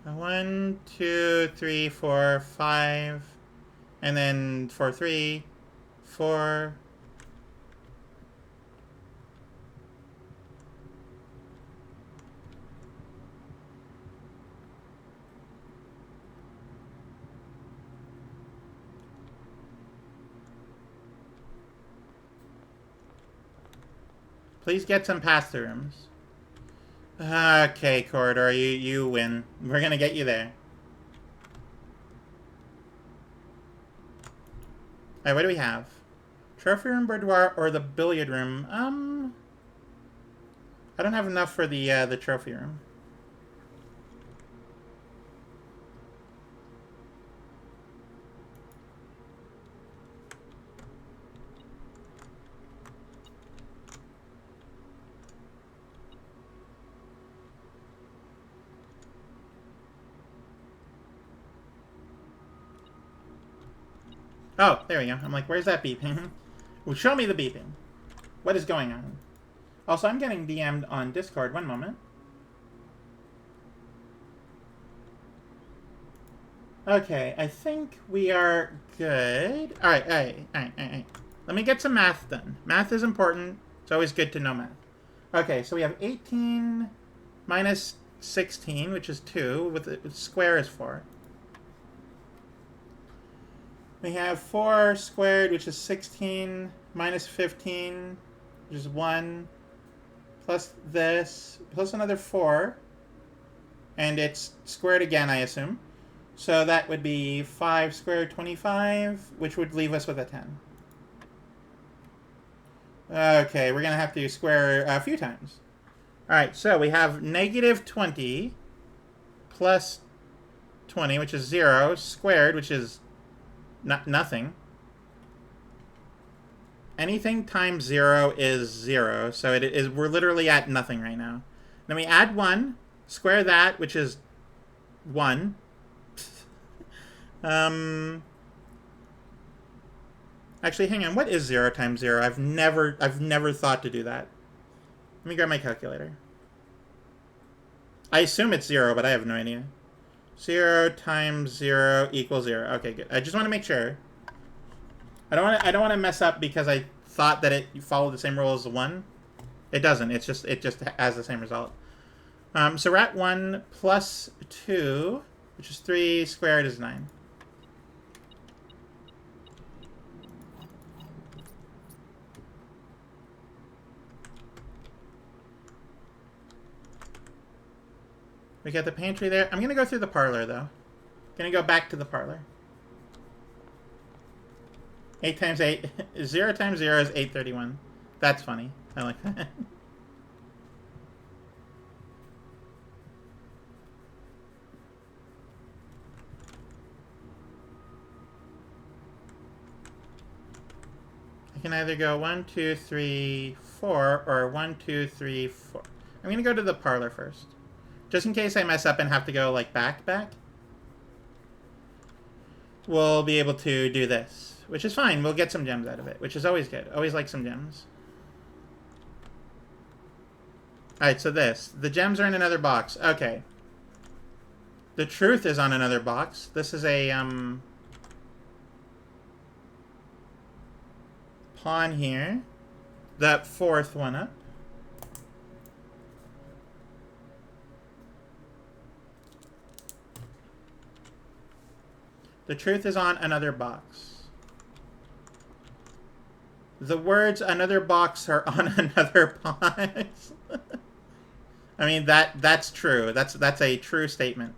1, 2, 3, 4, 5, and then 4, 3, 4. Please get some pass-through rooms. Okay, Corridor, you win. We're gonna get you there. Alright, what do we have? Trophy room, boudoir, or the billiard room? I don't have enough for the trophy room. Oh, there we go. I'm like, where's that beeping? Well, show me the beeping. What is going on? Also, I'm getting DM'd on Discord. One moment. Okay, I think we are good. Alright. Let me get some math done. Math is important. It's always good to know math. Okay, so we have 18 minus 16, which is 2, with square is 4. We have 4 squared, which is 16, minus 15, which is 1, plus this, plus another 4, and it's squared again, I assume. So that would be 5 squared, 25, which would leave us with a 10. Okay, we're going to have to square a few times. Alright, so we have negative 20 plus 20, which is 0, squared, which is nothing. Anything times 0 is 0, so we're literally at nothing right now. Then we add 1, square that, which is 1. Actually, hang on. What is 0 times 0? I've never thought to do that. Let me grab my calculator. I assume it's 0, but I have no idea. 0 times 0 equals 0. Okay, good. I just want to make sure. I don't want to mess up because I thought that it followed the same rule as the 1. It doesn't. It just has the same result. So we're at 1 plus 2, which is 3 squared is 9. We got the pantry there. I'm going to go through the parlor, though. Going to go back to the parlor. 8 times 8. 0 times 0 is 831. That's funny. I like that. I can either go 1, 2, 3, 4, or 1, 2, 3, 4. I'm going to go to the parlor first. Just in case I mess up and have to go, like, back. We'll be able to do this, which is fine. We'll get some gems out of it, which is always good. Always like some gems. Alright, so this. The gems are in another box. Okay. The truth is on another box. This is a, pawn here. That fourth one up. The truth is on another box. The words another box are on another box. I mean, that's true. That's a true statement.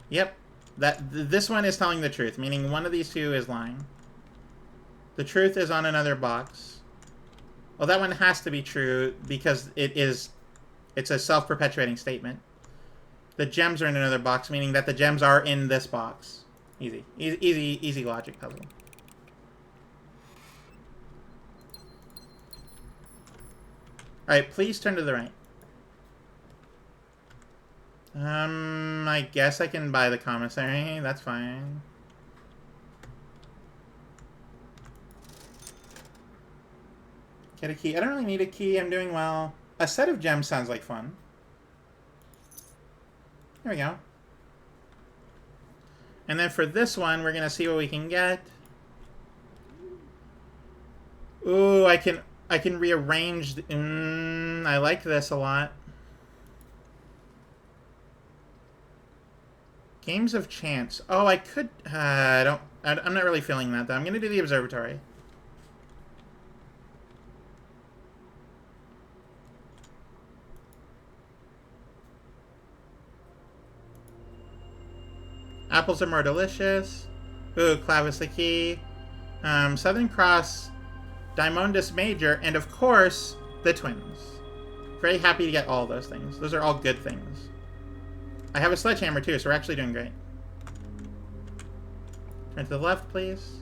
Yep. This one is telling the truth, meaning one of these two is lying. The truth is on another box. Well, that one has to be true because it is It's a self-perpetuating statement. The gems are in another box, meaning that the gems are in this box. Easy. Easy logic puzzle. Alright, please turn to the right. I guess I can buy the commissary. That's fine. Get a key. I don't really need a key. I'm doing well. A set of gems sounds like fun. There we go. And then for this one, we're going to see what we can get. Ooh, I can rearrange. I like this a lot. Games of chance. Oh, I could. I'm not really feeling that though. I'm going to do the observatory. Apples are more delicious. Ooh, Clavis the key. Southern Cross, Diamondus Major, and of course, the twins. Very happy to get all those things. Those are all good things. I have a sledgehammer too, so we're actually doing great. Turn to the left, please.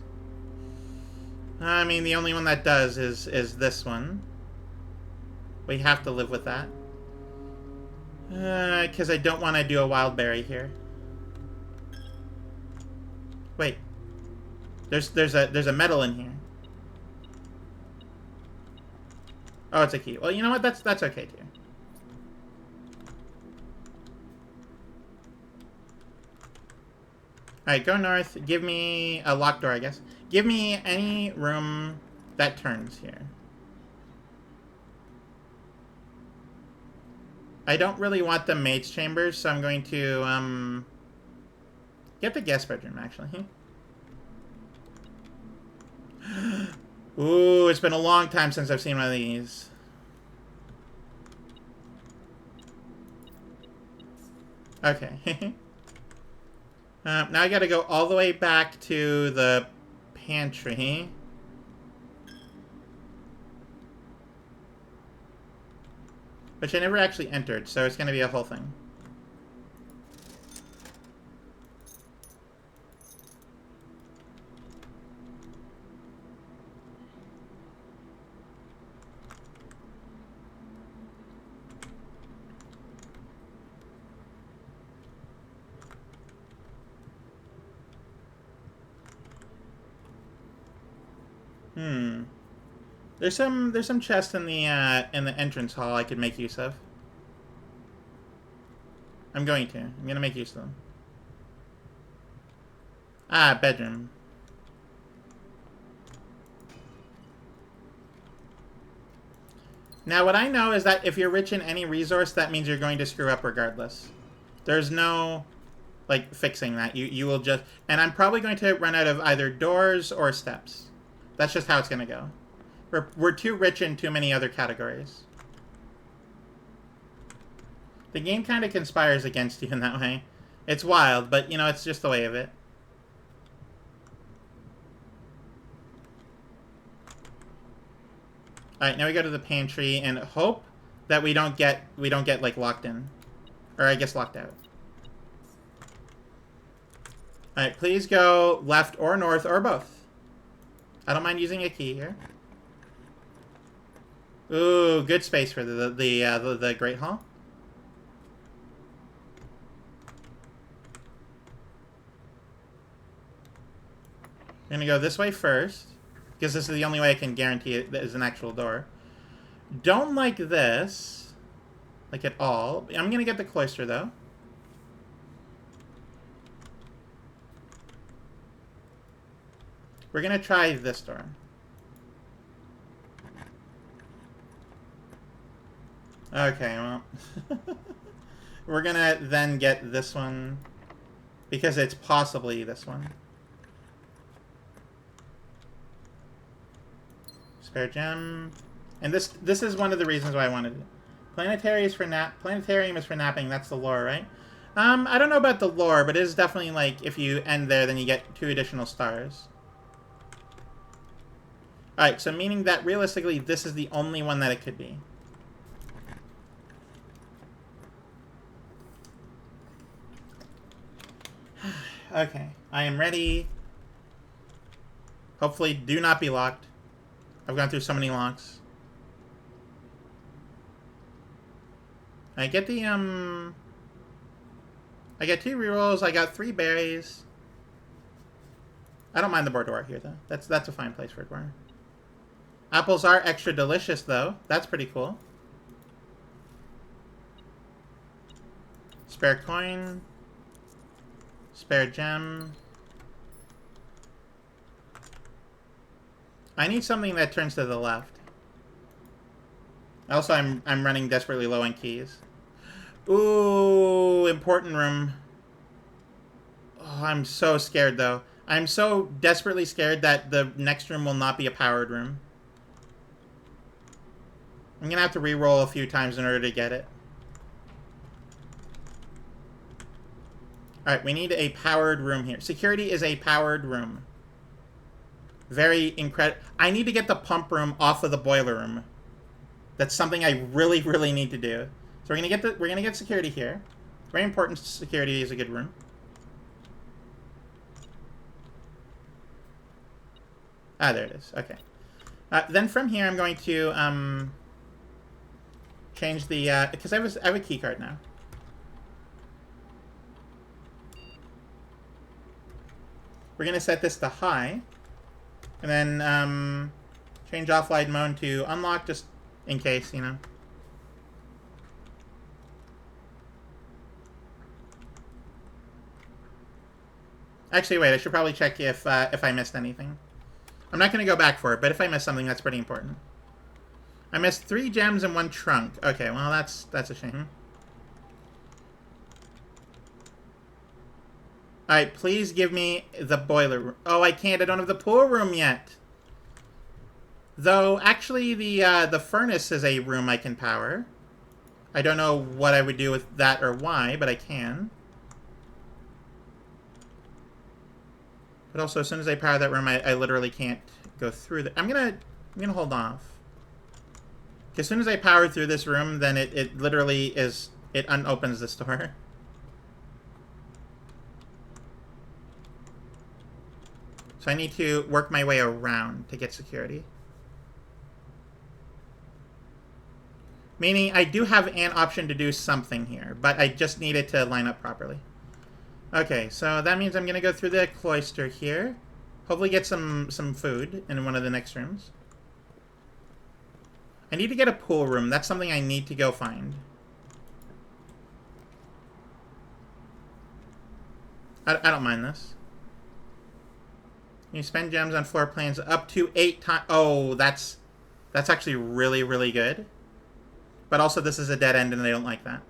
I mean, the only one that does is this one. We have to live with that. Because I don't want to do a wild berry here. Wait. There's a medal in here. Oh, it's a key. Well, you know what? That's okay too. Alright, go north. Give me a locked door, I guess. Give me any room that turns here. I don't really want the maid's chambers, so I'm going to, get the guest bedroom, actually. Ooh, it's been a long time since I've seen one of these. Okay. Now I gotta go all the way back to the pantry. Which I never actually entered, so it's gonna be a whole thing. There's some chests in the entrance hall I could make use of. I'm gonna make use of them. Ah, bedroom. Now what I know is that if you're rich in any resource, that means you're going to screw up regardless. There's no like fixing that. You will just, and I'm probably going to run out of either doors or steps. That's just how it's gonna go. We're too rich in too many other categories. The game kind of conspires against you in that way. It's wild, but, you know, it's just the way of it. Alright, now we go to the pantry and hope that we don't get like locked in. Or I guess locked out. Alright, please go left or north or both. I don't mind using a key here. Ooh, good space for the Great Hall. I'm gonna go this way first, because this is the only way I can guarantee it is an actual door. Don't like this, like at all. I'm gonna get the cloister though. We're gonna try this door. Okay, well. We're gonna then get this one, because it's possibly this one. Spare gem. And this is one of the reasons why I wanted it. Planetarium is for napping, that's the lore, right? I don't know about the lore, but it is definitely like, if you end there, then you get 2 additional stars. Alright, so meaning that realistically, this is the only one that it could be. Okay, I am ready. Hopefully, do not be locked. I've gone through so many locks. I get the, I get 2 rerolls, I got 3 berries. I don't mind the boudoir here, though. That's a fine place for a boudoir. Apples are extra delicious, though. That's pretty cool. Spare coin. Spare gem. I need something that turns to the left. Also, I'm running desperately low on keys. Ooh, important room. Oh, I'm so scared, though. I'm so desperately scared that the next room will not be a powered room. I'm gonna have to re-roll a few times in order to get it. Alright, we need a powered room here. Security is a powered room. Very incredible. I need to get the pump room off of the boiler room. That's something I really, really need to do. So we're gonna get security here. Very important. Security is a good room. Ah, there it is. Okay. Then from here, I'm going to change the because I have a key card now. We're gonna set this to high, and then change offline mode to unlock, just in case, you know. Actually, wait. I should probably check if I missed anything. I'm not gonna go back for it, but if I missed something, that's pretty important. I missed 3 gems and 1 trunk. Okay, well that's a shame. Alright, please give me the boiler room. Oh, I can't. I don't have the pool room yet. Though, actually, the furnace is a room I can power. I don't know what I would do with that or why, but I can. But also, as soon as I power that room, I literally can't go through I'm gonna hold off. As soon as I power through this room, then it literally is... It unopens this door. So I need to work my way around to get security. Meaning I do have an option to do something here, but I just need it to line up properly. Okay, so that means I'm going to go through the cloister here. Hopefully get some food in one of the next rooms. I need to get a pool room. That's something I need to go find. I don't mind this. You spend gems on floor plans up to 8 times. Oh, that's actually really, really good. But also, this is a dead end, and I don't like that.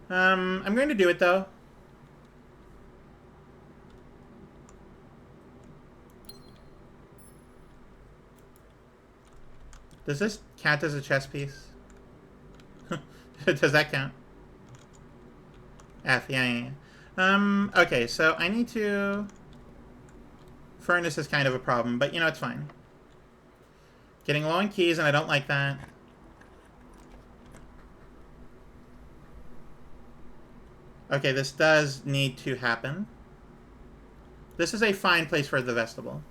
I'm going to do it, though. Does this count as a chess piece? Does that count? F, yeah. Okay, so I need to... Furnace is kind of a problem, but, you know, it's fine. Getting low on keys, and I don't like that. Okay, this does need to happen. This is a fine place for the vestibule.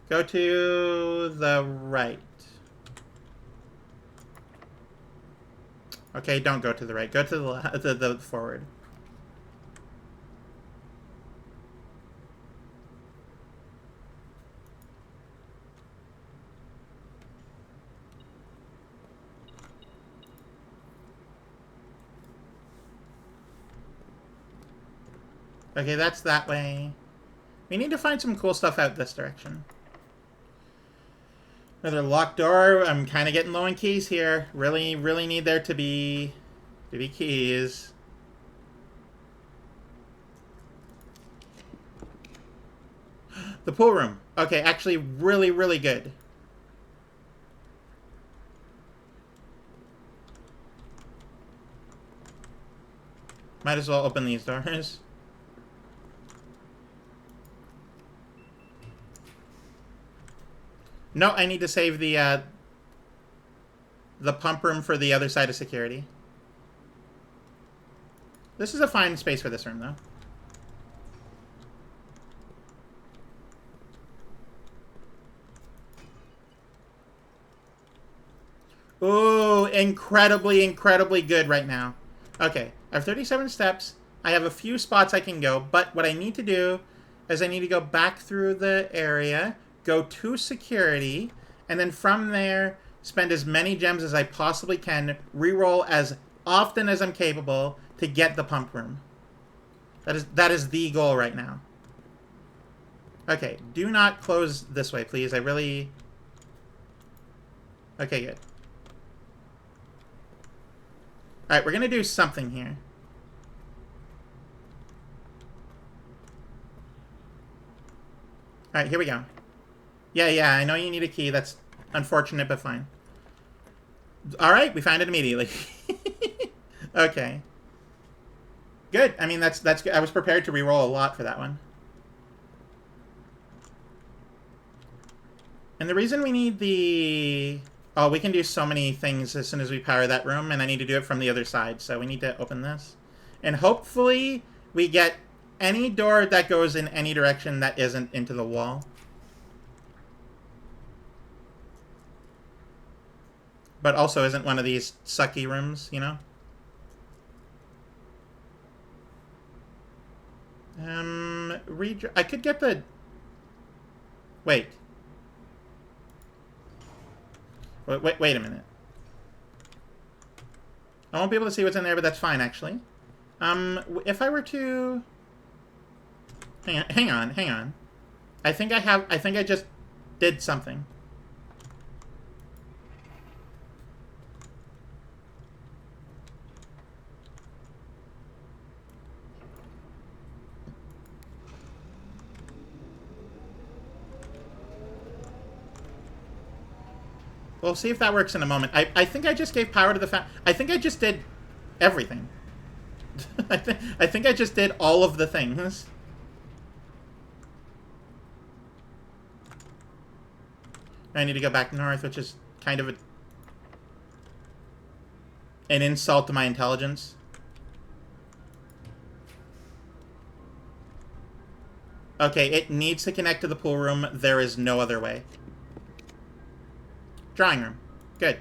Go to the right. Okay, don't go to the right. Go to the forward. Okay, that's that way. We need to find some cool stuff out this direction. Another locked door. I'm kind of getting low on keys here. Really, really need there to be keys. The pool room. Okay, actually really, really good. Might as well open these doors. No, I need to save the pump room for the other side of security. This is a fine space for this room, though. Ooh, incredibly, incredibly good right now. Okay, I have 37 steps. I have a few spots I can go, but what I need to do is I need to go back through the area, go to security, and then from there, spend as many gems as I possibly can, reroll as often as I'm capable to get the pump room. That is the goal right now. Okay, do not close this way, please. I really... Okay, good. Alright, we're gonna do something here. Alright, here we go. Yeah, I know you need a key. That's unfortunate, but fine. Alright, we found it immediately. Okay. Good. I mean, that's good. I was prepared to reroll a lot for that one. And the reason we need the... Oh, we can do so many things as soon as we power that room, and I need to do it from the other side, so we need to open this. And hopefully we get any door that goes in any direction that isn't into the wall. But also isn't one of these sucky rooms, you know? I could get the... Wait, wait a minute. I won't be able to see what's in there, but that's fine, actually. If I were to... Hang on. I think I just did something. We'll see if that works in a moment. I think I just gave power to the I think I just did everything. I think I just did all of the things. I need to go back north, which is kind of an insult to my intelligence. Okay, it needs to connect to the pool room. There is no other way. Drawing room. Good.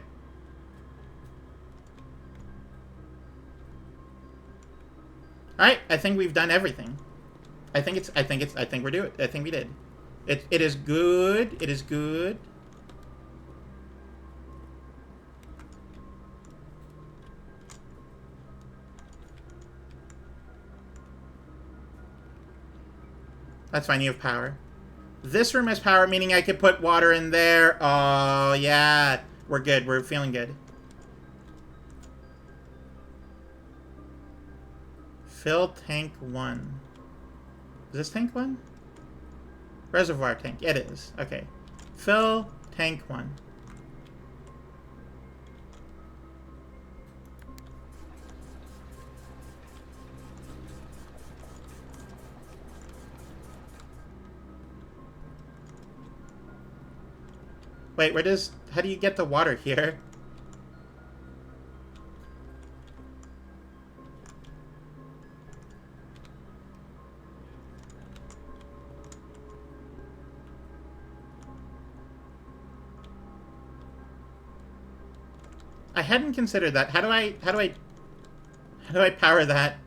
Alright, I think we've done everything. I think we're doing it. I think we did. It is good. It is good. That's fine, you have power. This room has power, meaning I could put water in there. Oh, yeah. We're good. We're feeling good. Fill tank 1. Is this tank 1? Reservoir tank. It is. Okay. Fill tank 1. Wait, how do you get the water here? I hadn't considered that. How do I power that?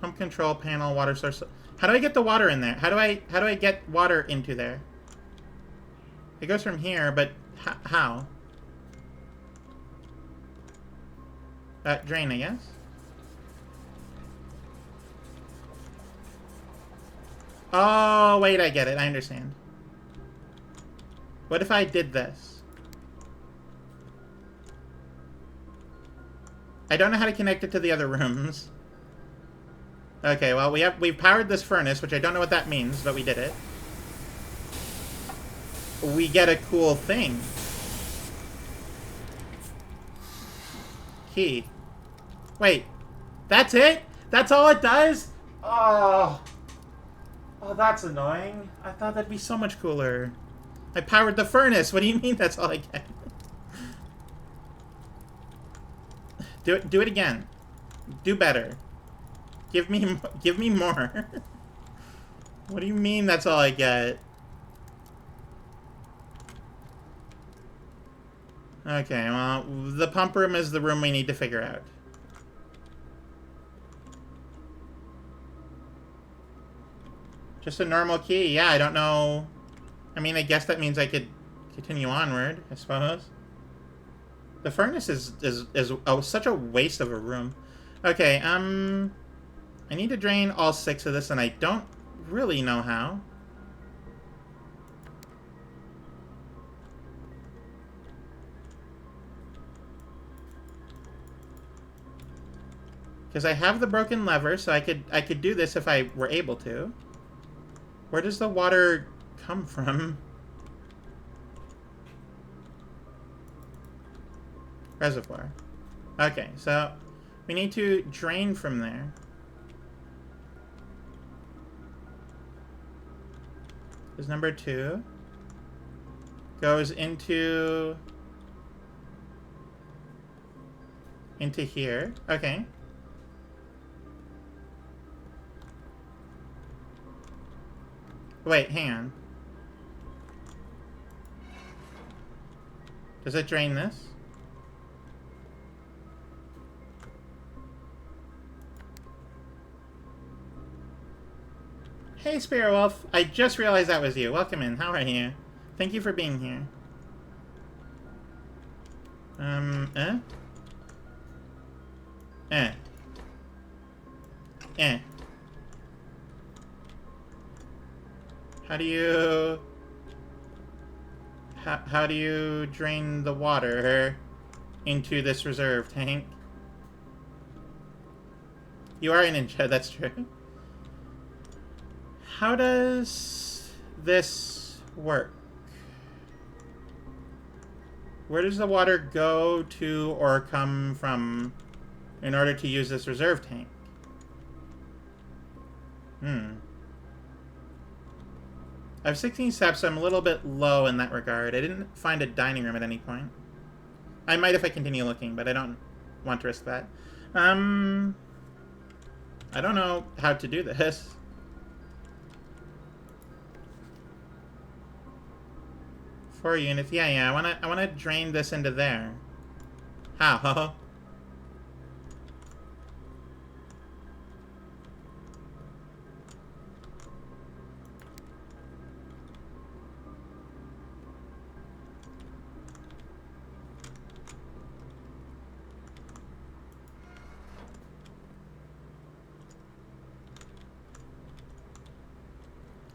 Pump control panel, water source. How do I get the water in there? How do I get water into there? It goes from here, but how? Drain, I guess. Oh, wait, I get it. I understand. What if I did this? I don't know how to connect it to the other rooms. Okay, well, we've powered this furnace, which I don't know what that means, but we did it. We get a cool thing. Key. Wait, that's it? That's all it does? Oh, that's annoying. I thought that'd be so much cooler. I powered the furnace. What do you mean that's all I get? Do it again. Do better. Give me more. What do you mean that's all I get? Okay, well, the pump room is the room we need to figure out. Just a normal key. Yeah, I don't know. I mean, I guess that means I could continue onward, I suppose. The furnace is such a waste of a room. Okay, I need to drain all 6 of this, and I don't really know how. Because I have the broken lever, so I could do this if I were able to. Where does the water come from? Reservoir. Okay, so we need to drain from there. Is number 2. Goes into here. Okay. Wait, hang on. Does it drain this? Hey, Spirit Wolf. I just realized that was you. Welcome in. How are you? Thank you for being here. How do you drain the water into this reserve tank? You are a ninja, that's true. How does this work? Where does the water go to or come from in order to use this reserve tank? I have 16 steps, so I'm a little bit low in that regard. I didn't find a dining room at any point. I might if I continue looking, but I don't want to risk that. I don't know how to do this. 4 units. Yeah. I wanna drain this into there. How?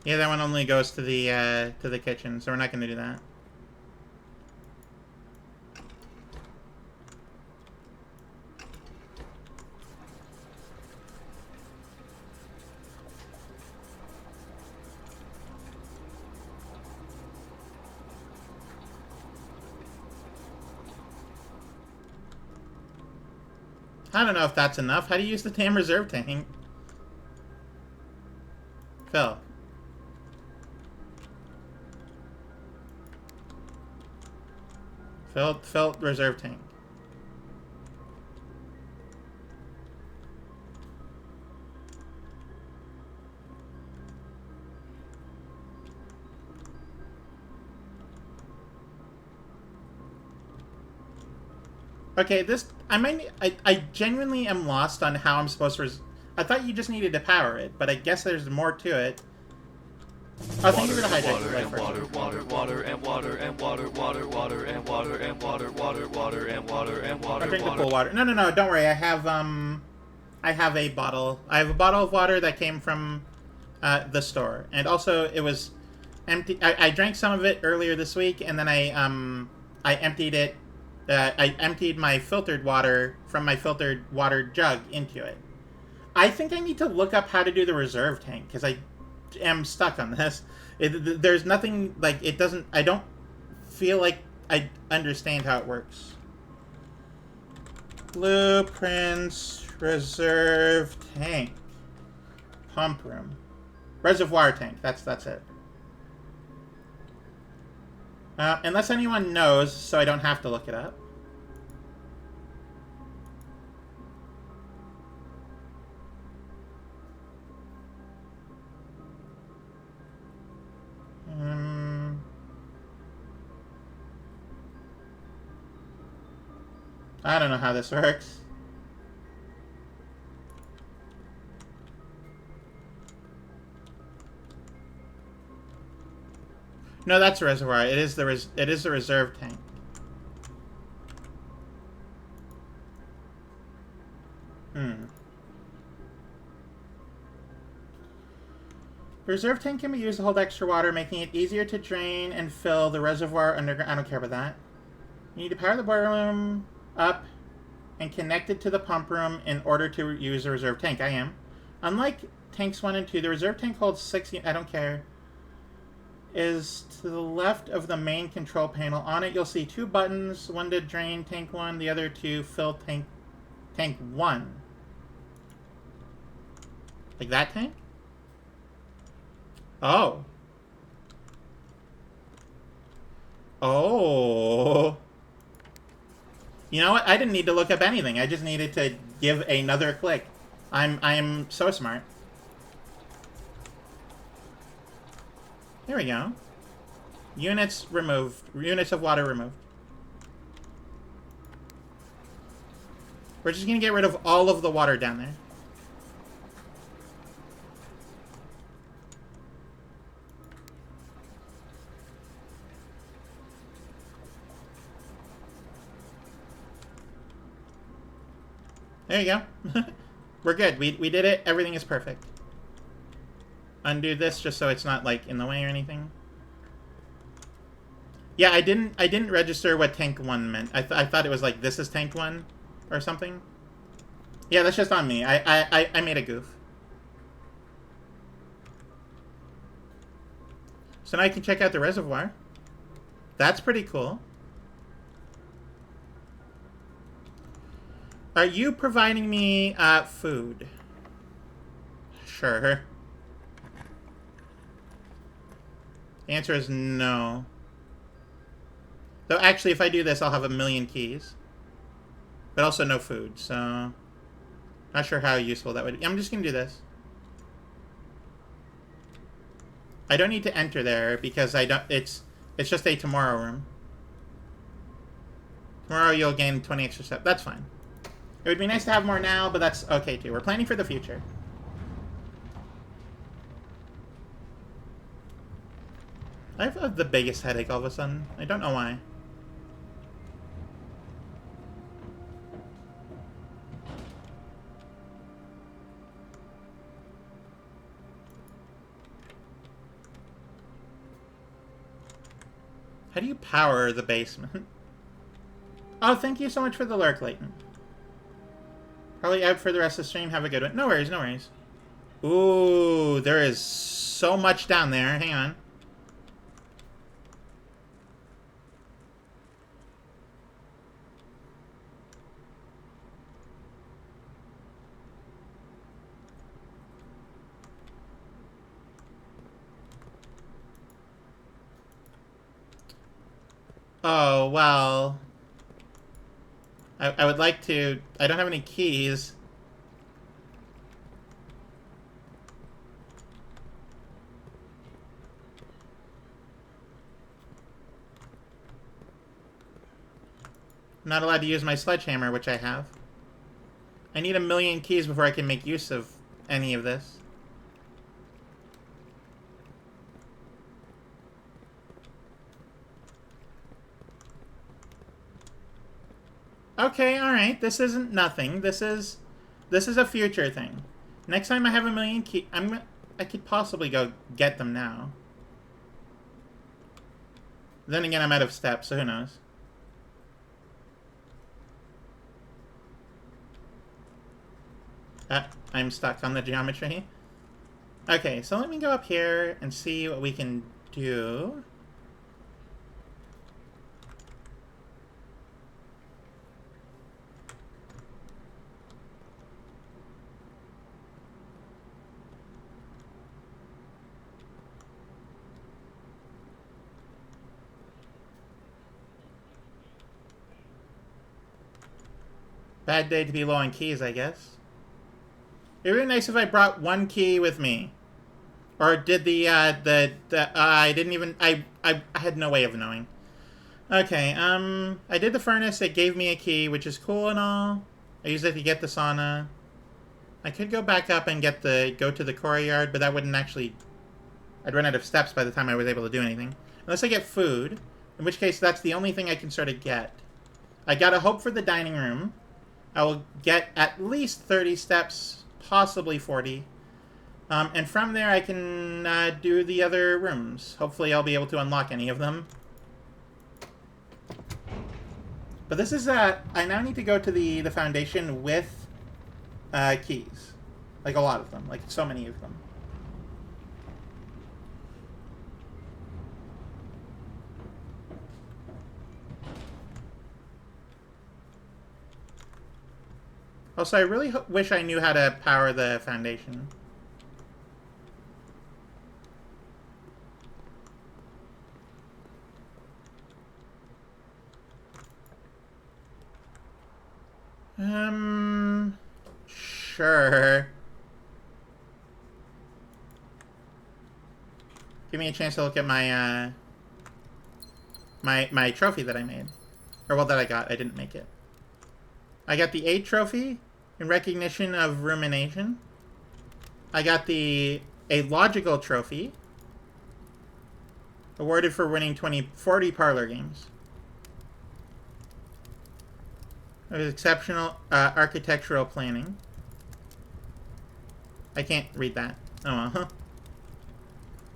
Yeah, that one only goes to the kitchen, so we're not gonna do that. I don't know if that's enough. How do you use the damn reserve tank? Phil. Fill reserve tank. Okay, I genuinely am lost on how I'm supposed to I thought you just needed to power it, but I guess there's more to it. Oh, thank you for the hijack. I'll drink the pool water. No, don't worry. I have a bottle. I have a bottle of water that came from the store, and also it was empty. I drank some of it earlier this week, and then I emptied it. I emptied my filtered water from my filtered water jug into it. I think I need to look up how to do the reserve tank, because I am stuck on this. There's nothing, like, it doesn't, I don't feel like I understand how it works. Blueprints, reserve tank, pump room, reservoir tank, that's it. Unless anyone knows, so I don't have to look it up. I don't know how this works. No, that's a reservoir. It is the reserve tank. The reserve tank can be used to hold extra water, making it easier to drain and fill the reservoir underground. I don't care about that. You need to power the boiler room up and connect it to the pump room in order to use the reserve tank. I am. Unlike tanks 1 and 2, the reserve tank holds 6... I don't care. Is to the left of the main control panel. On it, you'll see 2 buttons. One to drain tank 1, the other to fill tank 1. Like that tank? Oh. Oh. You know what? I didn't need to look up anything. I just needed to give another click. I'm so smart. There we go. Units removed. Units of water removed. We're just gonna get rid of all of the water down there. There you go. We're good. We did it. Everything is perfect. Undo this just so it's not like in the way or anything. Yeah, I didn't register what tank 1 meant. I thought it was like this is tank 1 or something. Yeah, that's just on me. I made a goof. So now I can check out the reservoir. That's pretty cool. Are you providing me food? Sure. The answer is no. Though actually, if I do this, I'll have 1,000,000 keys. But also no food, so... Not sure how useful that would be. I'm just gonna do this. I don't need to enter there because I don't... It's just a tomorrow room. Tomorrow you'll gain 20 extra steps. That's fine. It would be nice to have more now, but that's okay too. We're planning for the future. I have the biggest headache all of a sudden. I don't know why. How do you power the basement? Oh, thank you so much for the lurk, Leighton. Probably out for the rest of the stream. Have a good one. No worries, no worries. Ooh, there is so much down there. Hang on. Oh, well... I would like to... I don't have any keys. I'm not allowed to use my sledgehammer, which I have. I need 1,000,000 keys before I can make use of any of this. Okay, alright. This isn't nothing. This is a future thing. Next time I have 1,000,000 keys, I could possibly go get them now. Then again, I'm out of steps, so who knows? I'm stuck on the geometry. Okay, so let me go up here and see what we can do. Bad day to be low on keys, I guess. It would be nice if I brought 1 key with me. Or did I didn't even... I had no way of knowing. Okay, I did the furnace. It gave me a key, which is cool and all. I used it to get the sauna. I could go back up and go to the quarry yard, but that wouldn't actually... I'd run out of steps by the time I was able to do anything. Unless I get food, in which case that's the only thing I can sort of get. I gotta hope for the dining room. I will get at least 30 steps, possibly 40. And from there I can do the other rooms. Hopefully I'll be able to unlock any of them. But this is, I now need to go to the foundation with keys. Like a lot of them. Like so many of them. Also, I really wish I knew how to power the foundation. Sure. Give me a chance to look at my, my trophy that I made. Or, well, that I got. I didn't make it. I got the 8 trophy in recognition of rumination. I got a logical trophy awarded for winning 40 parlor games. It was exceptional architectural planning. I can't read that. Oh well.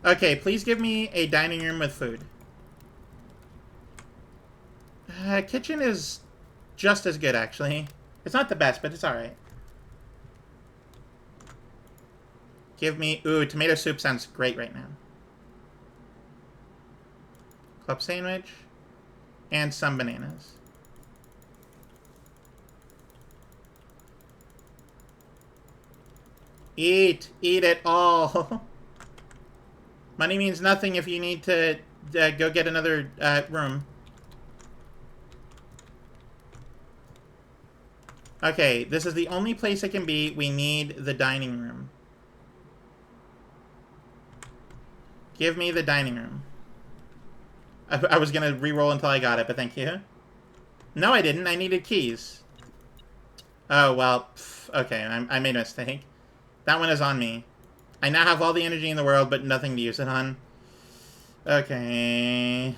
Okay, please give me a dining room with food. Kitchen is just as good, actually. It's not the best, but it's alright. Give me... Ooh, tomato soup sounds great right now. Club sandwich. And some bananas. Eat! Eat it all! Money means nothing if you need to go get another room. Okay, this is the only place it can be. We need the dining room. Give me the dining room. I was gonna re-roll until I got it, but thank you. No, I didn't. I needed keys. Oh, well, okay, I made a mistake. That one is on me. I now have all the energy in the world, but nothing to use it on. Okay.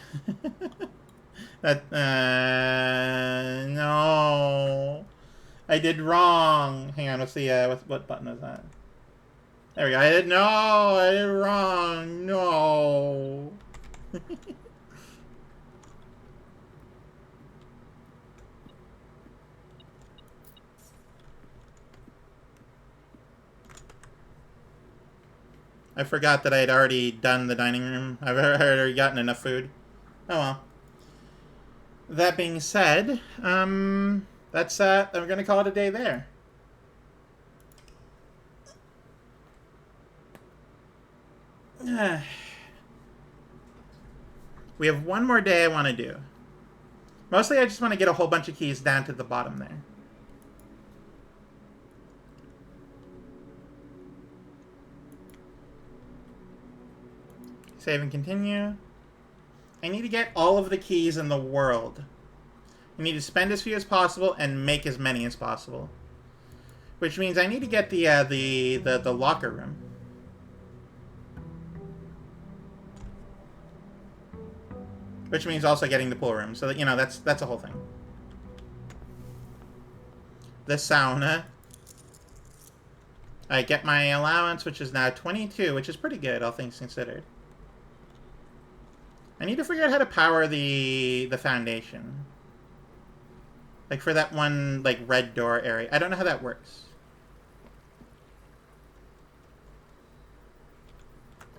No. I did wrong. Hang on, let's see, what button is that? There we go. I did wrong. No. I forgot that I had already done the dining room. I've already gotten enough food. Oh well. That being said, that's, I'm gonna call it a day there. We have one more day I want to do. Mostly I just want to get a whole bunch of keys down to the bottom there. Save and continue. I need to get all of the keys in the world. I need to spend as few as possible and make as many as possible. Which means I need to get the locker room. Which means also getting the pool room. So that, you know, that's a whole thing. The sauna. I get my allowance, which is now 22, which is pretty good, all things considered. I need to figure out how to power the foundation. Like for that one, like, red door area. I don't know how that works.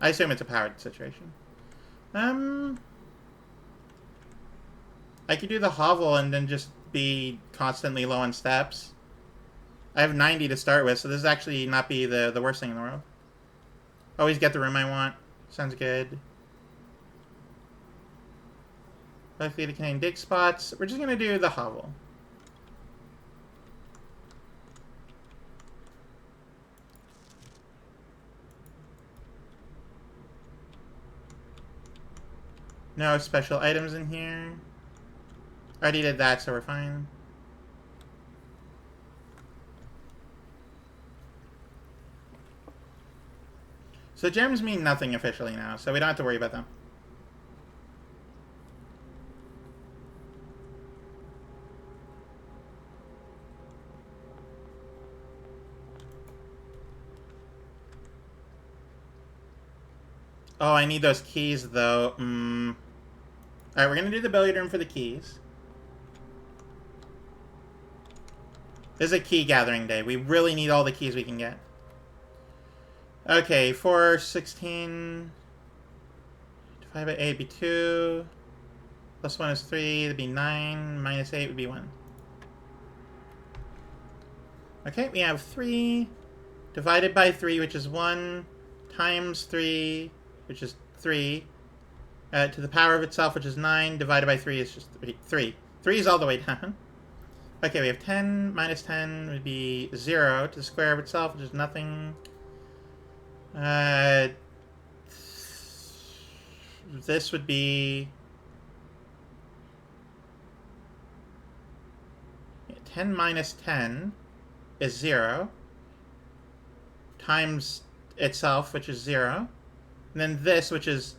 I assume it's a powered situation. I could do the hovel and then just be constantly low on steps. I have 90 to start with, so this is actually not be the worst thing in the world. Always get the room I want. Sounds good. Likely to contain dig spots. We're just going to do the hovel. No special items in here. Already did that, so we're fine. So gems mean nothing officially now, so we don't have to worry about them. Oh, I need those keys, though. Alright, we're gonna do the billiard room for the keys. This is a key gathering day. We really need all the keys we can get. Okay, 4, 16... divided by 8 would be 2. Plus 1 is 3. That'd be 9. Minus 8 would be 1. Okay, we have 3. Divided by 3, which is 1. Times 3, which is 3. To the power of itself, which is 9. Divided by 3 is just 3. 3 is all the way down. Okay, we have 10 minus 10 would be 0 to the square of itself, which is nothing. This would be 10 minus 10 is 0 times itself, which is 0. And then this, which is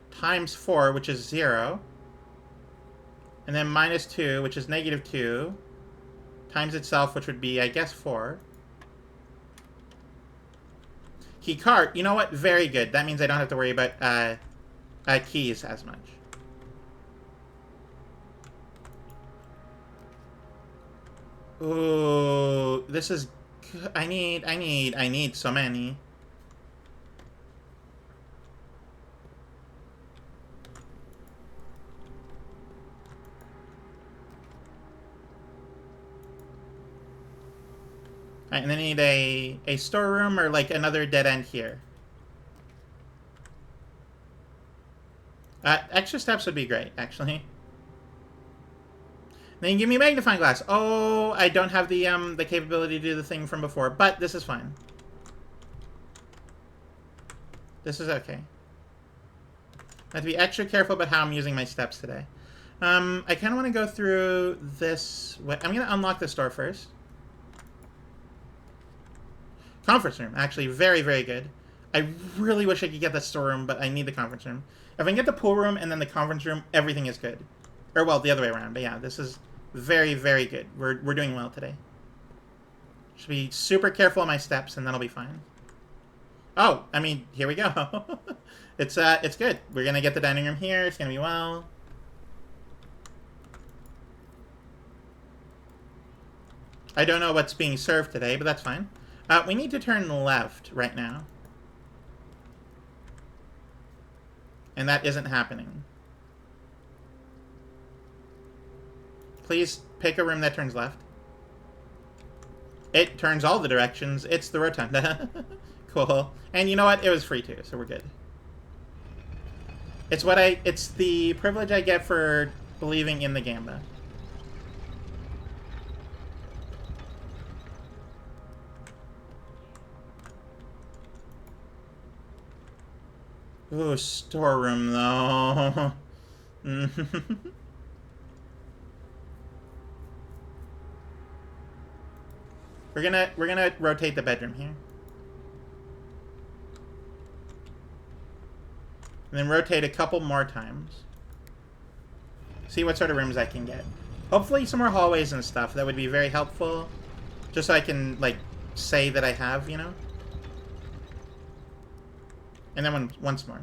times 4, which is 0. And then minus 2, which is negative 2. Times itself, which would be, I guess, 4. Key card. You know what? Very good. That means I don't have to worry about keys as much. Ooh, this is... I need so many. Alright, and then I need a storeroom or like another dead end here. Extra steps would be great, actually. Then give me a magnifying glass. Oh, I don't have the capability to do the thing from before, but this is fine. This is okay. I have to be extra careful about how I'm using my steps today. I kind of want to go through this way. I'm going to unlock this door first. Conference room, actually, very, very good. I really wish I could get the storeroom, but I need the conference room. If I can get the pool room and then the conference room, everything is good. Or, well, the other way around. But yeah, this is very, very good. We're doing well today. Should be super careful on my steps, and then I'll be fine. Oh, I mean, here we go. It's good. We're gonna get the dining room here. It's gonna be well. I don't know what's being served today, but that's fine. We need to turn left right now. And that isn't happening. Please pick a room that turns left. It turns all the directions. It's the rotunda. Cool. And you know what? It was free too, so we're good. It's the privilege I get for believing in the Gamba. Ooh, storeroom though. We're gonna rotate the bedroom here. And then rotate a couple more times. See what sort of rooms I can get. Hopefully some more hallways and stuff. That would be very helpful. Just so I can, like, say that I have, you know? And then once more.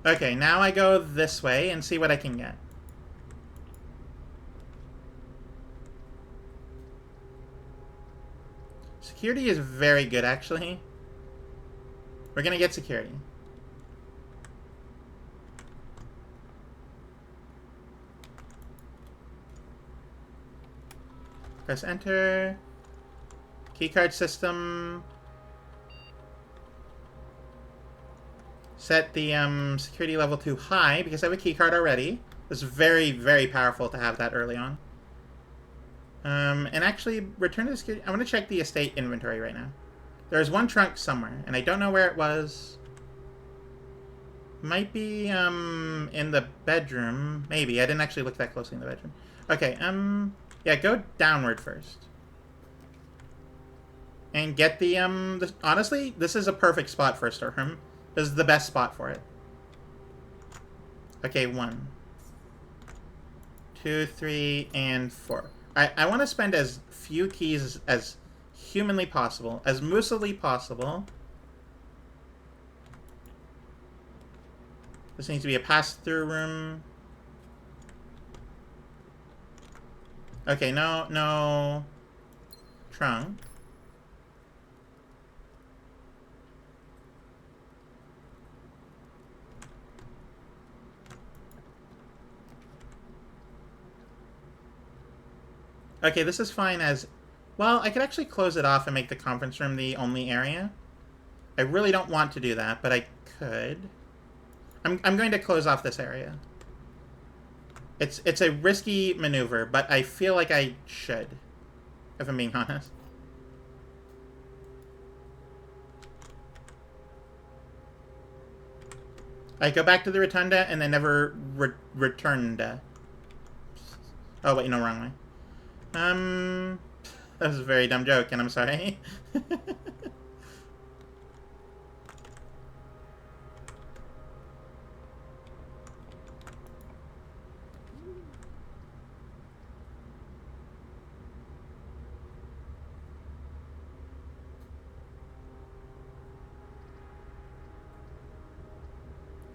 Okay, now I go this way and see what I can get. Security is very good, actually. We're gonna get security. Press enter. Keycard system. Set the security level to high because I have a keycard already. It's very, very powerful to have that early on. And actually, return to the security. I want to check the estate inventory right now. There's one trunk somewhere, and I don't know where it was. Might be, in the bedroom. Maybe. I didn't actually look that closely in the bedroom. Okay, yeah, go downward first. And get the, honestly, this is a perfect spot for a storeroom. This is the best spot for it. Okay, 1, 2, 3, and 4. I want to spend as few keys as humanly possible, as moosily possible. This needs to be a pass-through room. Okay, no trunk. Okay, this is fine as... Well, I could actually close it off and make the conference room the only area. I really don't want to do that, but I could. I'm going to close off this area. It's a risky maneuver, but I feel like I should, if I'm being honest. I go back to the rotunda and then never returned. Oh, wait, no, wrong way. That was a very dumb joke, and I'm sorry.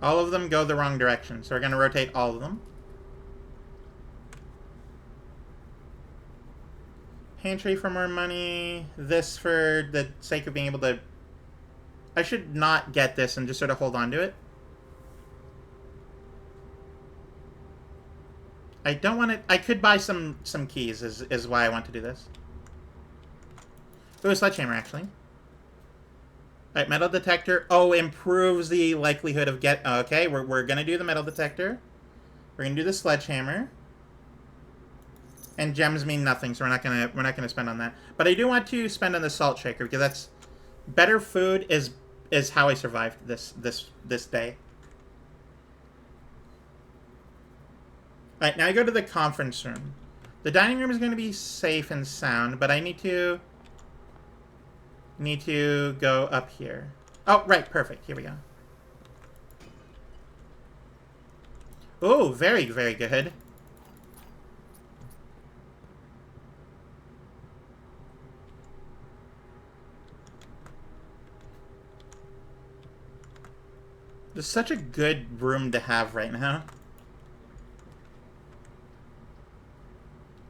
All of them go the wrong direction, so we're going to rotate all of them. Pantry for more money. This for the sake of being able to... I should not get this and just sort of hold on to it. I don't want to... I could buy some keys is why I want to do this. Ooh, a sledgehammer, actually. Alright, metal detector. Oh, improves the likelihood of get... Okay, we're going to do the metal detector. We're going to do the sledgehammer. And gems mean nothing, so we're not gonna spend on that. But I do want to spend on the salt shaker because that's better food is how I survived this day. Alright, now I go to the conference room. The dining room is going to be safe and sound, but I need to go up here. Oh, right, perfect. Here we go. Oh, very, very good. This is such a good room to have right now.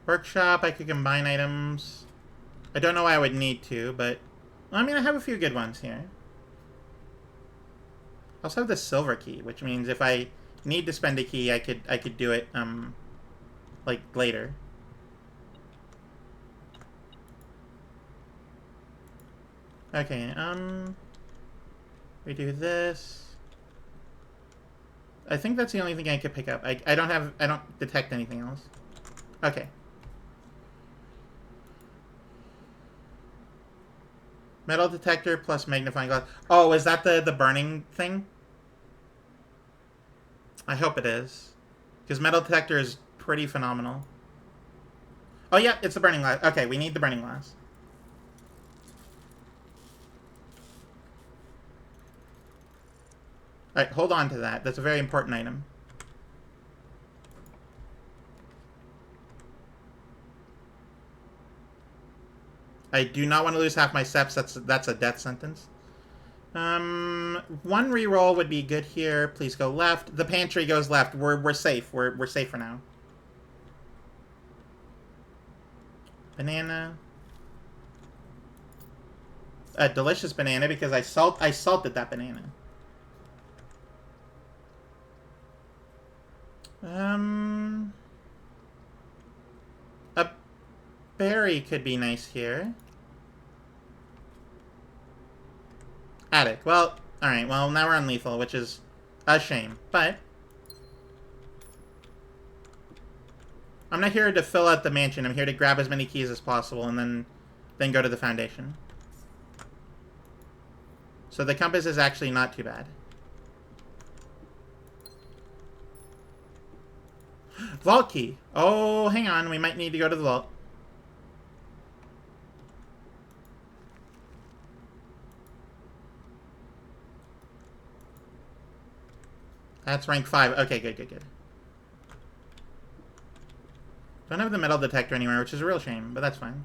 Workshop, I could combine items. I don't know why I would need to, but... I mean, I have a few good ones here. I also have the silver key, which means if I need to spend a key, I could do it, like, later. Okay, we do this. I think that's the only thing I could pick up. I don't detect anything else. Okay. Metal detector plus magnifying glass. Oh, is that the burning thing? I hope it is. Because metal detector is pretty phenomenal. Oh yeah, it's the burning glass. Okay, we need the burning glass. Alright, hold on to that. That's a very important item. I do not want to lose half my steps. That's a death sentence. One reroll would be good here. Please go left. The pantry goes left. We're safe. We're safe for now. Banana. A delicious banana because I salted that banana. A berry could be nice here. Attic. Well, alright, well, now we're on lethal, which is a shame, but... I'm not here to fill out the mansion, I'm here to grab as many keys as possible and then go to the foundation. So the compass is actually not too bad. Vault key. Oh, hang on. We might need to go to the vault. That's rank 5. Okay, good, good, good. Don't have the metal detector anywhere, which is a real shame, but that's fine.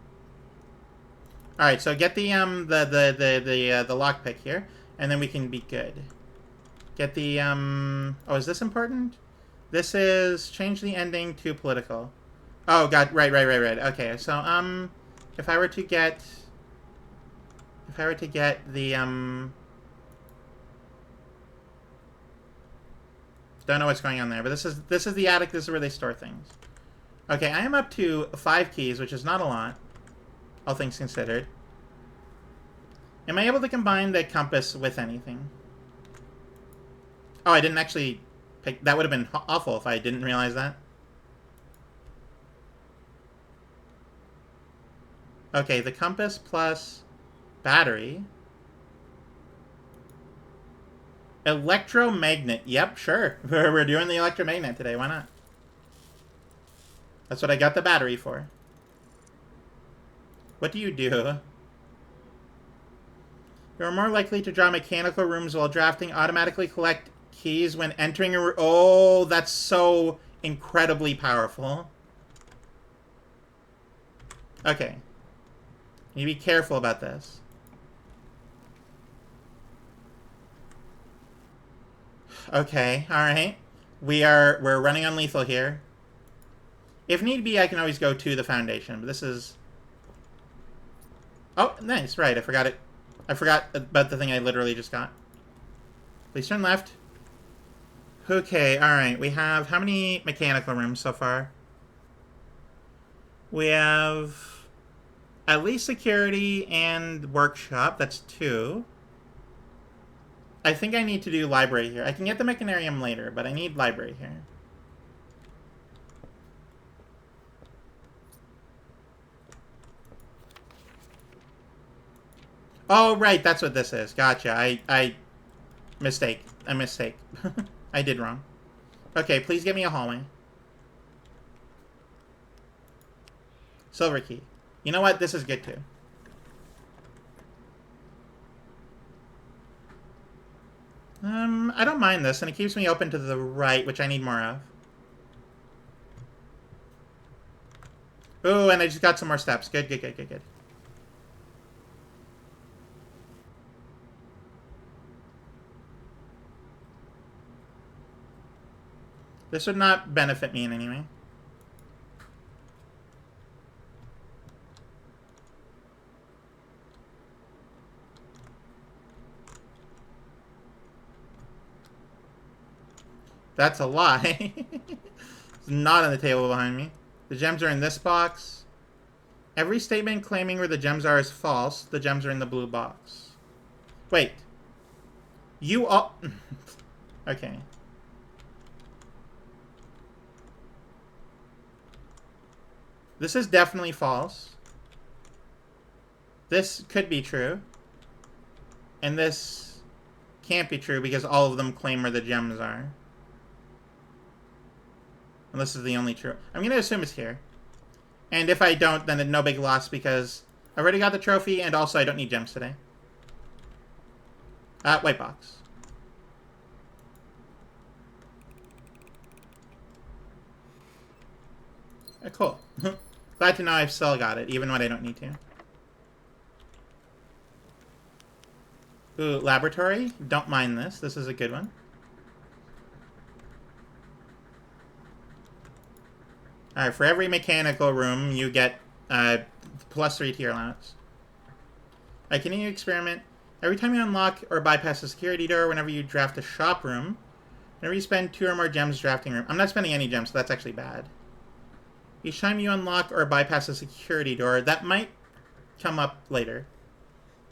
All right, so get the lockpick here, and then we can be good. Get the Oh, is this important? This is change the ending to political. Oh God, right. Okay, so if I were to get the don't know what's going on there, but this is the attic. This is where they store things. Okay, I am up to 5 keys, which is not a lot, all things considered. Am I able to combine the compass with anything? Oh, I didn't actually pick... That would have been awful if I didn't realize that. Okay, the compass plus battery. Electromagnet. Yep, sure. We're doing the electromagnet today. Why not? That's what I got the battery for. What do you do? You're more likely to draw mechanical rooms while drafting. Automatically collect keys when entering a room. Oh, that's so incredibly powerful. Okay. You be careful about this. Okay, alright. We're running on lethal here. If need be, I can always go to the foundation, but this is... Oh, nice, right, I forgot it. I forgot about the thing I literally just got. Please turn left. Okay, alright, we have... How many mechanical rooms so far? We have... At least security and workshop, that's 2. I think I need to do library here. I can get the mechanarium later, but I need library here. Oh, right, that's what this is. Gotcha. Mistake. A mistake. I did wrong. Okay, please give me a hallway. Silver key. You know what? This is good, too. I don't mind this, and it keeps me open to the right, which I need more of. Ooh, and I just got some more steps. Good, good, good, good, good. This would not benefit me in any way. That's a lie. It's not on the table behind me. The gems are in this box. Every statement claiming where the gems are is false. The gems are in the blue box. Wait. You all... Okay. This is definitely false. This could be true. And this can't be true because all of them claim where the gems are. And this is the only true. I'm going to assume it's here. And if I don't, then no big loss because I already got the trophy and also I don't need gems today. White box. Cool. Glad to know I've still got it, even when I don't need to. Ooh, laboratory. Don't mind this. This is a good one. Alright, for every mechanical room, you get +3 tier allowance. I continue to experiment. Every time you unlock or bypass a security door, whenever you draft a shop room, whenever you spend 2 or more gems drafting room. I'm not spending any gems, so that's actually bad. Each time you unlock or bypass a security door, that might come up later.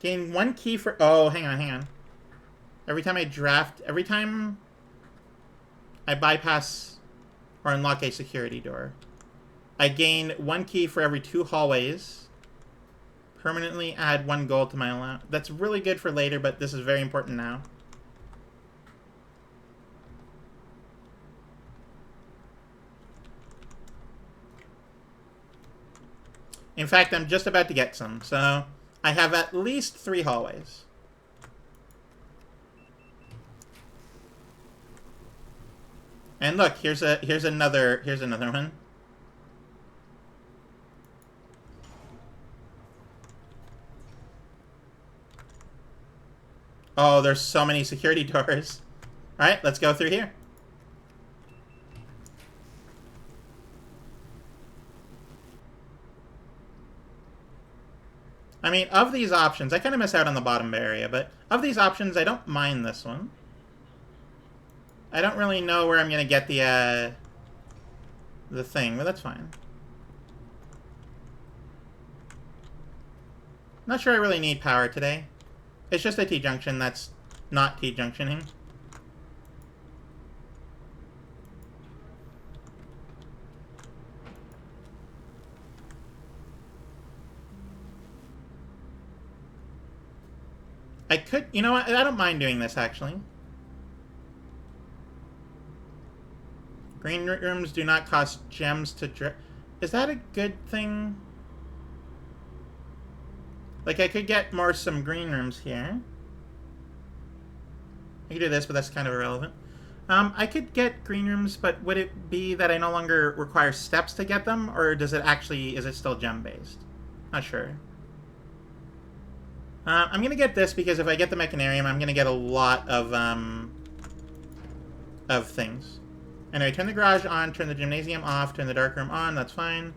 Gain 1 key for... Oh, hang on. Every time I bypass or unlock a security door, I gain 1 key for every 2 hallways Permanently add 1 gold to my allowance. That's really good for later, but this is very important now. In fact, I'm just about to get some, so I have at least 3 hallways. And look, here's another one. Oh, there's so many security doors. All right, let's go through here. I mean, of these options, I kind of miss out on the bottom area, but of these options, I don't mind this one. I don't really know where I'm going to get the thing, but that's fine. Not sure I really need power today. It's just a T-junction that's not T-junctioning. I could, you know what, I don't mind doing this, actually. Green rooms do not cost gems to Is that a good thing? Like, I could get some green rooms here. I could do this, but that's kind of irrelevant. I could get green rooms, but would it be that I no longer require steps to get them? Or is it still gem-based? Not sure. I'm going to get this because if I get the Mechanarium, I'm going to get a lot of things. Anyway, turn the garage on, turn the gymnasium off, turn the dark room on, that's fine.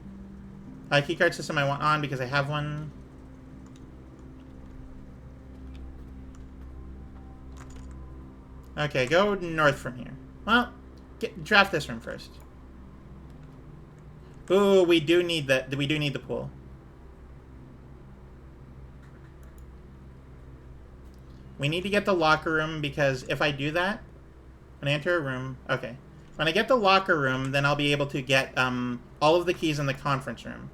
Keycard system I want on because I have one. Okay, go north from here. Well, draft this room first. Ooh, we do need the pool. We need to get the locker room because if I do that, when I enter a room, okay. When I get the locker room, then I'll be able to get all of the keys in the conference room.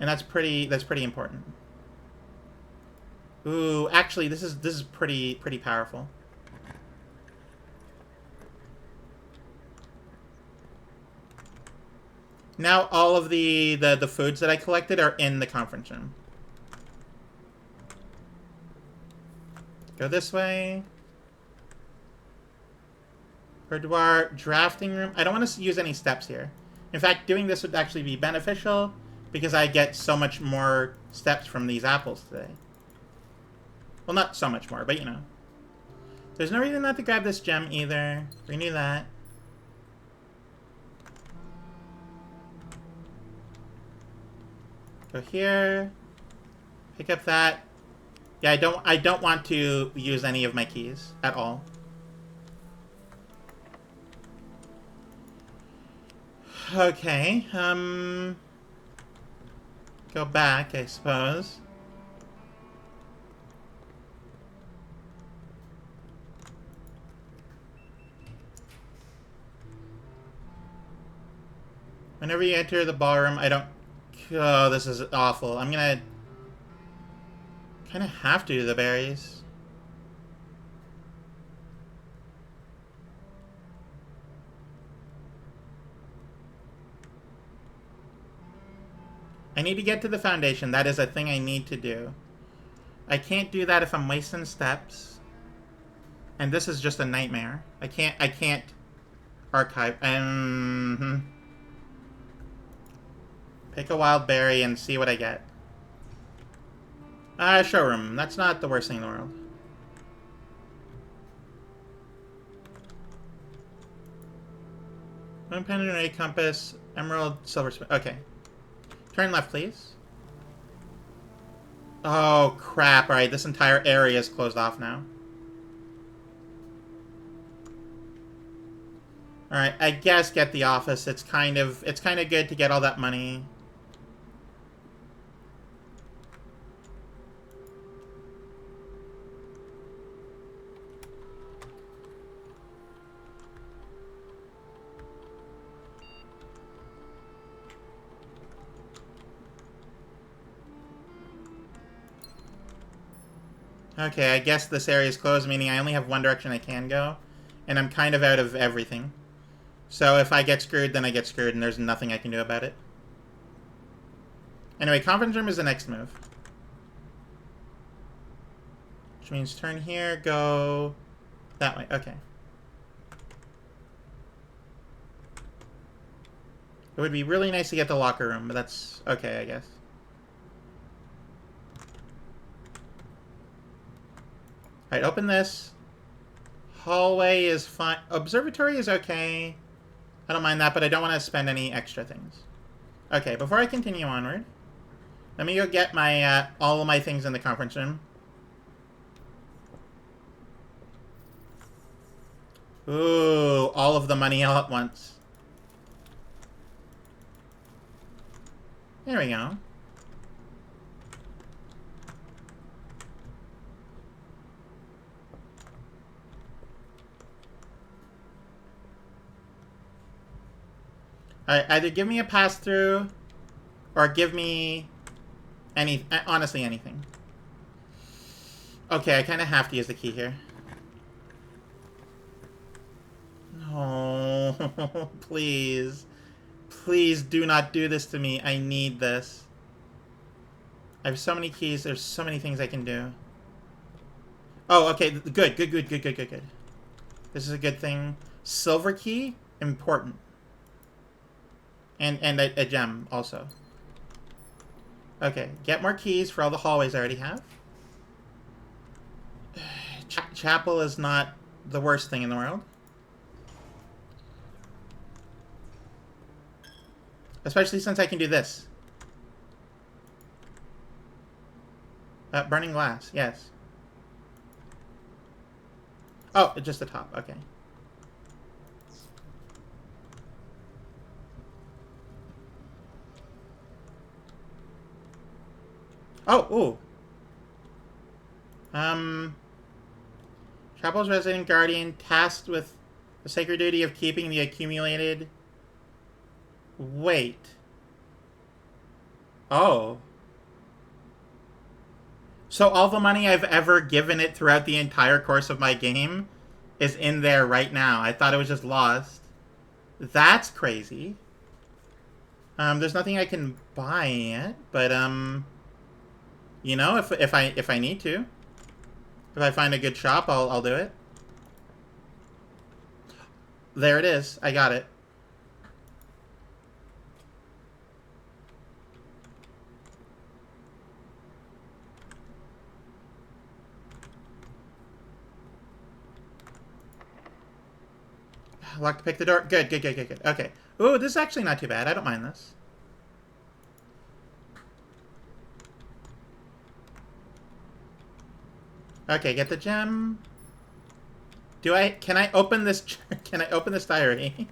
And that's pretty important. Ooh, actually this is pretty powerful. Now all of the foods that I collected are in the conference room. Go this way. Boudoir, drafting room. I don't want to use any steps here. In fact, doing this would actually be beneficial because I get so much more steps from these apples today. Well, not so much more, but you know. There's no reason not to grab this gem either. Renew that. Go here. Pick up that. Yeah, I don't want to use any of my keys at all. Okay, go back, I suppose. Whenever you enter the ballroom, I don't... Oh, this is awful. I'm gonna... kind of have to do the berries. I need to get to the foundation. That is a thing I need to do. I can't do that if I'm wasting steps. And this is just a nightmare. I can't archive. Pick a wild berry and see what I get. Showroom. That's not the worst thing in the world. Moon pendant, ray compass, emerald, silver spoon. Okay. Turn left, please. Oh, crap. Alright, this entire area is closed off now. Alright, I guess get the office. It's kind of good to get all that money. Okay, I guess this area is closed, meaning I only have one direction I can go. And I'm kind of out of everything. So if I get screwed, then I get screwed, and there's nothing I can do about it. Anyway, conference room is the next move. Which means turn here, go that way. Okay. It would be really nice to get the locker room, but that's okay, I guess. Alright, open this. Hallway is fine. Observatory is okay. I don't mind that, but I don't want to spend any extra things. Okay, before I continue onward, let me go get my all of my things in the conference room. Ooh, all of the money all at once. There we go. Alright, either give me a pass-through, or give me honestly, anything. Okay, I kind of have to use the key here. No, please. Please do not do this to me. I need this. I have so many keys. There's so many things I can do. Oh, okay. Good. This is a good thing. Silver key, important. And a gem, also. Okay, get more keys for all the hallways I already have. Chapel is not the worst thing in the world. Especially since I can do this. Burning glass, yes. Oh, just the top, okay. Oh, ooh. Chapel's resident guardian tasked with the sacred duty of keeping the accumulated... Wait. Oh. So all the money I've ever given it throughout the entire course of my game is in there right now. I thought it was just lost. That's crazy. There's nothing I can buy yet, but, you know, if I need to. If I find a good shop, I'll do it. There it is. I got it. Lock to pick the door. Good. Okay. Ooh, this is actually not too bad. I don't mind this. Okay, get the gem. Can I open this, can I open this diary?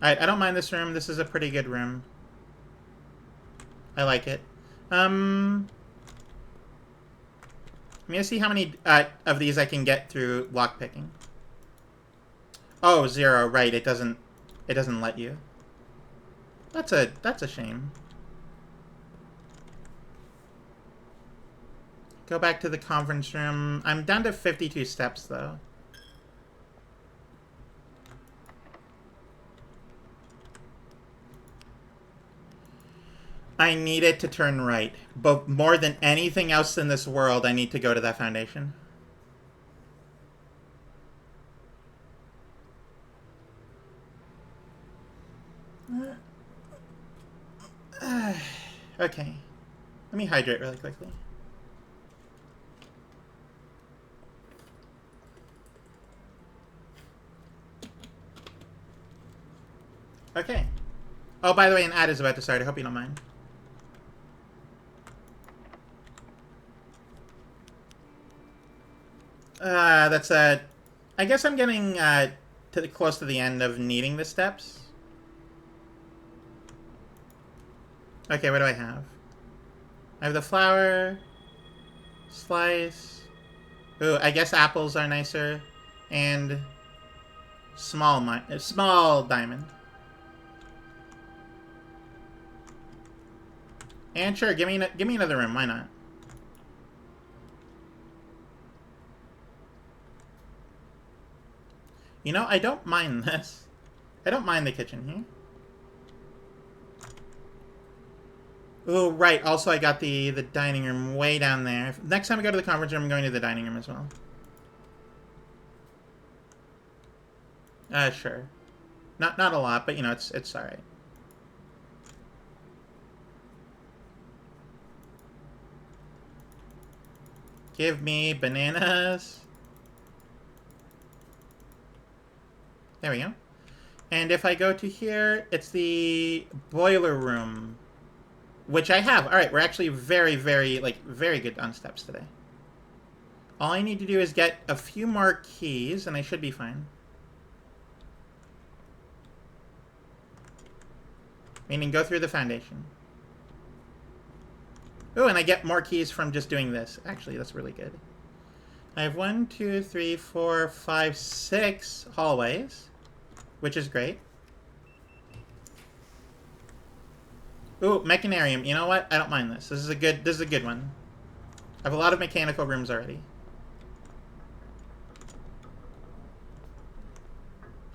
Alright, I don't mind this room. This is a pretty good room. I like it. Let me see how many of these I can get through lockpicking. Oh, 0, right, it doesn't let you. That's a shame. Go back to the conference room. I'm down to 52 steps, though. I need it to turn right. But more than anything else in this world, I need to go to that foundation. Okay. Let me hydrate really quickly. Okay. Oh, by the way, an ad is about to start. I hope you don't mind. That's I guess I'm getting close to the end of needing the steps. Okay, what do I have? I have the flower, slice. Ooh, I guess apples are nicer, and small diamond. And sure, give me another room. Why not? You know, I don't mind this. I don't mind the kitchen here. Oh, right. Also, I got the dining room way down there. Next time I go to the conference room, I'm going to the dining room as well. Sure. Not a lot, but, you know, it's alright. Give me bananas. There we go. And if I go to here, it's the boiler room, which I have. All right, we're actually very, very good on steps today. All I need to do is get a few more keys, and I should be fine. Meaning go through the foundation. Oh, and I get more keys from just doing this. Actually, that's really good. I have 1, 2, 3, 4, 5, 6 hallways, which is great. Ooh, mechanarium. You know what? I don't mind this. This is a good one. I have a lot of mechanical rooms already.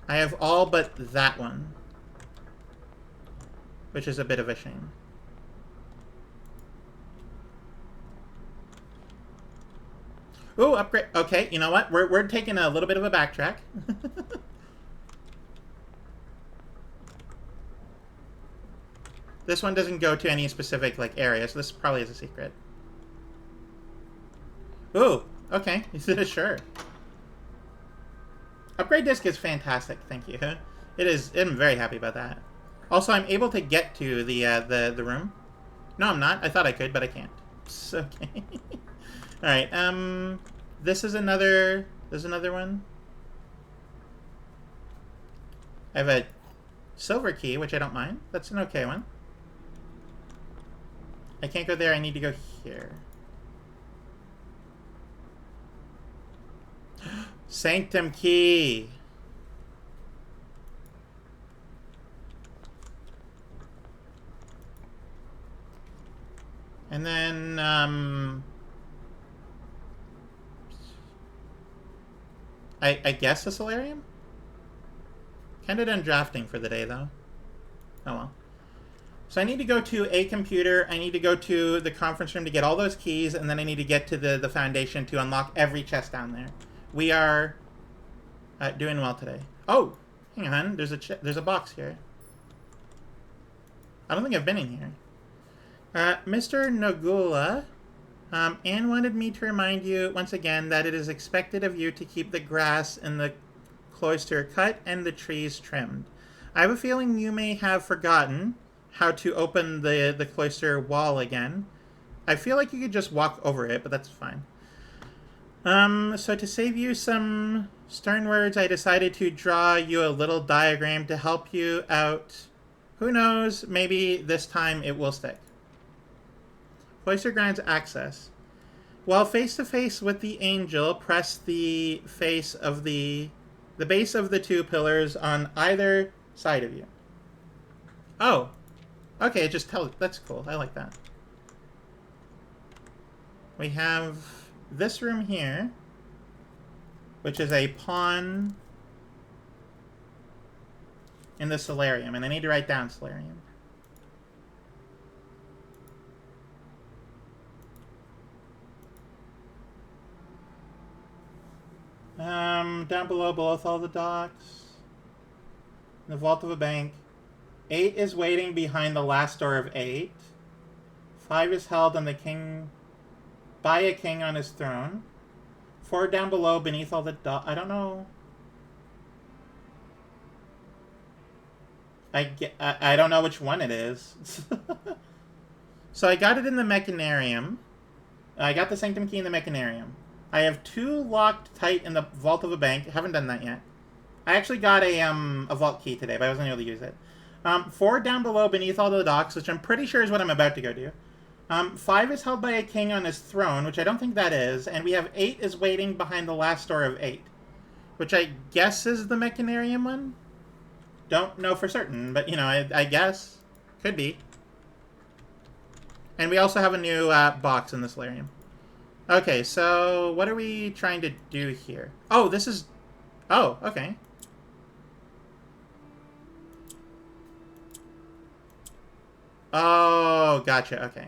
I have all but that one, which is a bit of a shame. Ooh, upgrade. Okay, you know what? We're taking a little bit of a backtrack. This one doesn't go to any specific area, so this probably is a secret. Ooh, okay. Sure. Upgrade disc is fantastic, thank you. It is. I'm very happy about that. Also, I'm able to get to the room. No, I'm not. I thought I could, but I can't. Okay. All right. This is another. There's another one. I have a silver key, which I don't mind. That's an okay one. I can't go there. I need to go here. Sanctum key. And then, I guess a solarium? Kinda done drafting for the day, though. Oh well. So I need to go to a computer, I need to go to the conference room to get all those keys, and then I need to get to the foundation to unlock every chest down there. We are doing well today. Oh! Hang on, there's a box here. I don't think I've been in here. Mr. Nogula, Anne wanted me to remind you once again that it is expected of you to keep the grass in the cloister cut and the trees trimmed. I have a feeling you may have forgotten how to open the cloister wall again. I feel like you could just walk over it, but that's fine. So to save you some stern words, I decided to draw you a little diagram to help you out. Who knows, maybe this time it will stick. Cloister grants access. While face to face with the angel, press the face of the base of the two pillars on either side of you. Oh, okay. Just tell. That's cool. I like that. We have this room here, which is a pawn in the solarium, and I need to write down solarium. Down below all the docks. In the vault of a bank. 8 is waiting behind the last door of 8. 5 is held on the king by a king on his throne. 4 down below beneath all the docks. I don't know. I don't know which one it is. So I got it in the mechanarium. I got the sanctum key in the mechanarium. I have 2 locked tight in the vault of a bank. Haven't done that yet. I actually got a vault key today, but I wasn't able to use it. 4 down below beneath all the docks, which I'm pretty sure is what I'm about to go do. 5 is held by a king on his throne, which I don't think that is. And we have 8 is waiting behind the last door of 8, which I guess is the mechanarium one? Don't know for certain, but, you know, I guess. Could be. And we also have a new box in the solarium. Okay, so what are we trying to do here? Oh, this is... Oh, okay. Oh, gotcha, okay.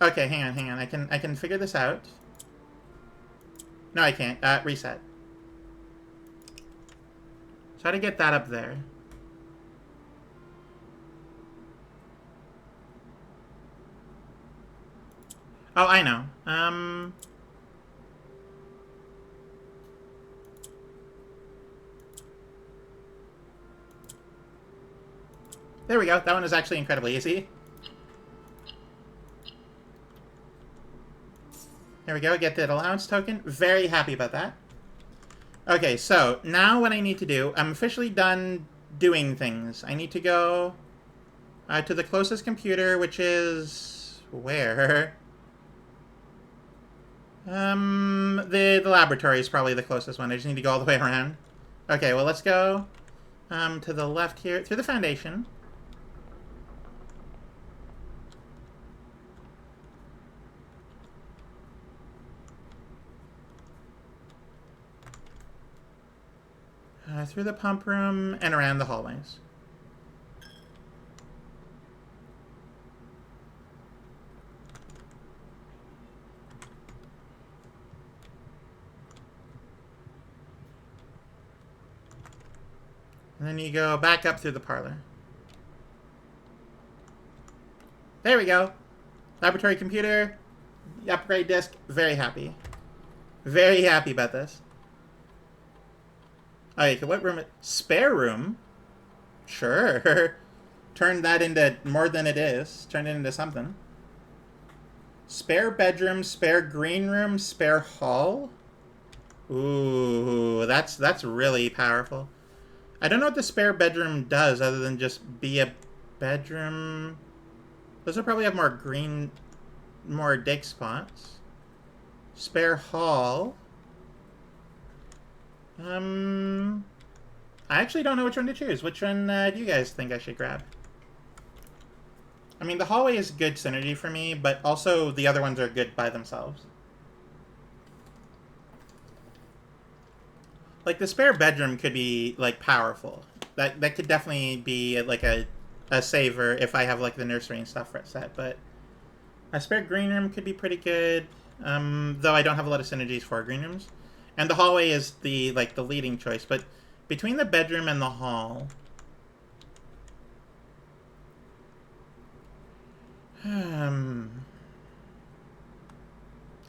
Okay, hang on. I can figure this out. No, I can't. Reset. Try to get that up there. Oh, I know. There we go. That one is actually incredibly easy. There we go. Get that allowance token. Very happy about that. Okay, so now what I need to do, I'm officially done doing things. I need to go to the closest computer, which is... where? The laboratory is probably the closest one. I just need to go all the way around. Okay, well, let's go to the left here, through the Foundation. Through the pump room and around the hallways. And then you go back up through the parlor. There we go. Laboratory computer. Upgrade disk. Very happy. Very happy about this. Okay, what room? Spare room? Sure. Turn that into more than it is. Turn it into something. Spare bedroom, spare green room, spare hall? Ooh, that's really powerful. I don't know what the spare bedroom does other than just be a bedroom. Those will probably have more dig spots. Spare hall. I actually don't know which one to choose. Which one do you guys think I should grab? I mean, the hallway is good synergy for me, but also the other ones are good by themselves. Like, the spare bedroom could be, like, powerful. That could definitely be, like, a saver if I have, like, the nursery and stuff set, but a spare green room could be pretty good, though I don't have a lot of synergies for green rooms. And the hallway is the leading choice, but between the bedroom and the hall...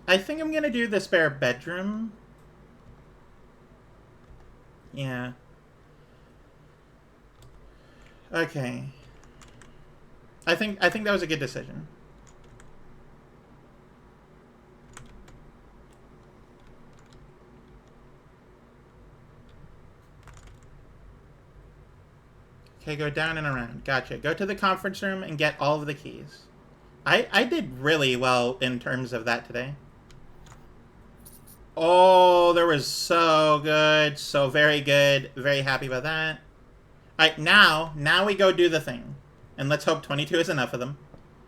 I think I'm gonna do the spare bedroom. Yeah. Okay. I think that was a good decision. Okay, go down and around. Gotcha. Go to the conference room and get all of the keys. I did really well in terms of that today. Oh, there was so good. So very good. Very happy about that. Alright, now we go do the thing. And let's hope 22 is enough of them.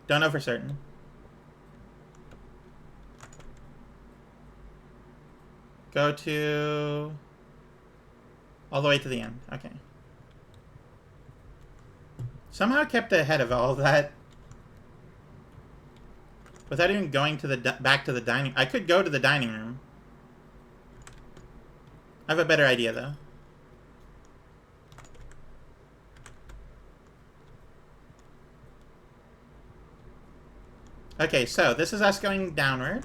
Don't know for certain. Go to... all the way to the end. Okay. Somehow kept ahead of all of that. Without even going to the back to the dining... I could go to the dining room. I have a better idea, though. Okay, so this is us going downward.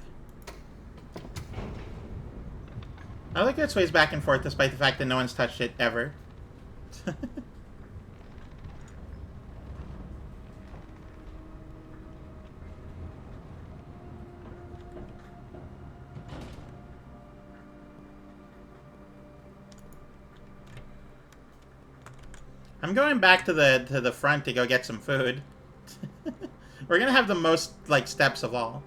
I like that it sways back and forth despite the fact that no one's touched it ever. I'm going back to the front to go get some food. We're gonna have the most, like, steps of all.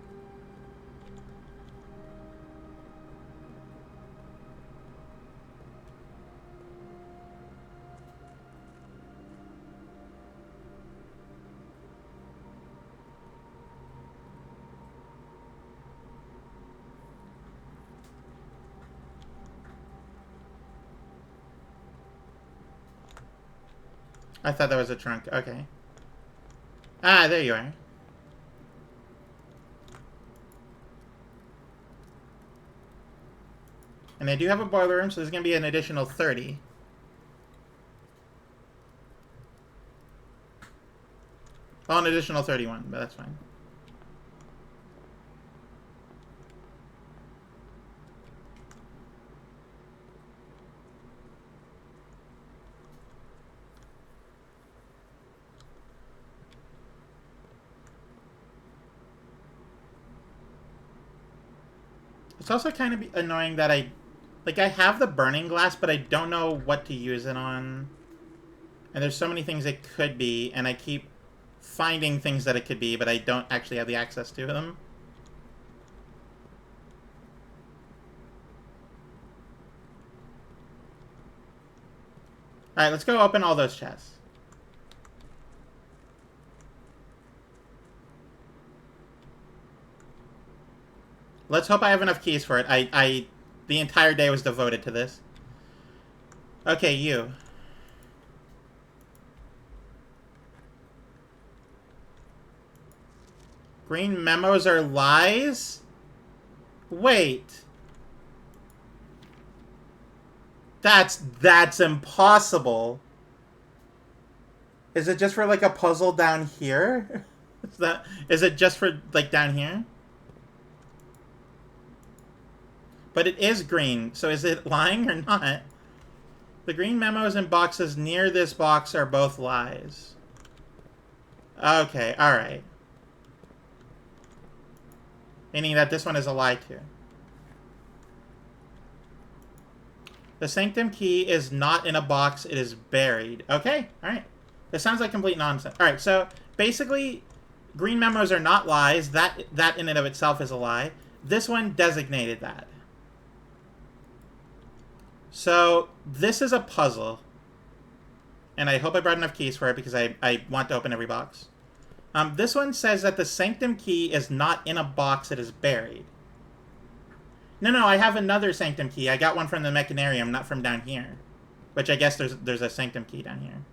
I thought that was a trunk. Okay. Ah, there you are. And I do have a boiler room, so there's going to be an additional 30. Well, an additional 31, but that's fine. It's also kind of annoying that I have the burning glass, but I don't know what to use it on. And there's so many things it could be, and I keep finding things that it could be, but I don't actually have the access to them. Alright, let's go open all those chests. Let's hope I have enough keys for it. The entire day was devoted to this. Okay, you. Green memos are lies? Wait. That's impossible. Is it just for, like, a puzzle down here? Is it just for, like, down here? But it is green, so is it lying or not? The green memos and boxes near this box are both lies. Okay, alright. Meaning that this one is a lie too. The Sanctum key is not in a box, it is buried. Okay, alright. This sounds like complete nonsense. Alright, so basically, green memos are not lies. That in and of itself is a lie. This one designated that. So, this is a puzzle. And I hope I brought enough keys for it because I want to open every box. This one says that the Sanctum key is not in a box, it is buried. No, I have another Sanctum key. I got one from the Mechanarium, not from down here. Which I guess there's a Sanctum key down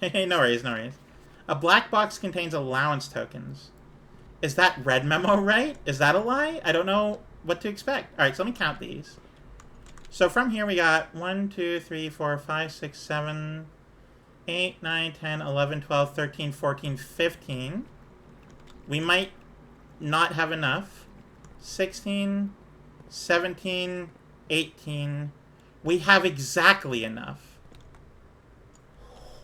here. Hey, no worries, no worries. A black box contains allowance tokens. Is that red memo right? Is that a lie? I don't know what to expect. Alright, so let me count these. So from here we got 1, 2, 3, 4, 5, 6, 7, 8, 9, 10, 11, 12, 13, 14, 15. We might not have enough. 16, 17, 18. We have exactly enough.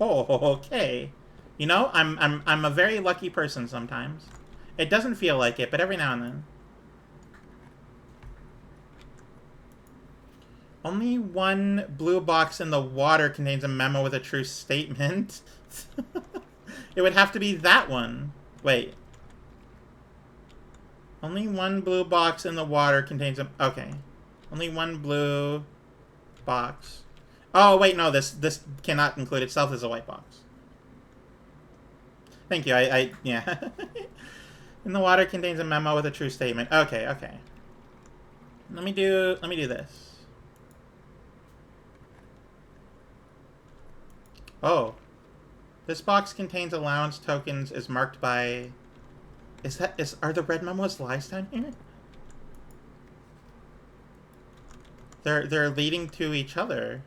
Oh, okay. You know, I'm a very lucky person sometimes. It doesn't feel like it, but every now and then. Only one blue box in the water contains a memo with a true statement. It would have to be that one. Wait. Only one blue box in the water contains a... Okay. Only one blue box. Oh, wait, no. This cannot include itself as a white box. Thank you. Yeah. In the water contains a memo with a true statement. Okay, okay. Let me do this. Oh. This box contains allowance tokens is marked by... Are the red memos lies down here? They're leading to each other.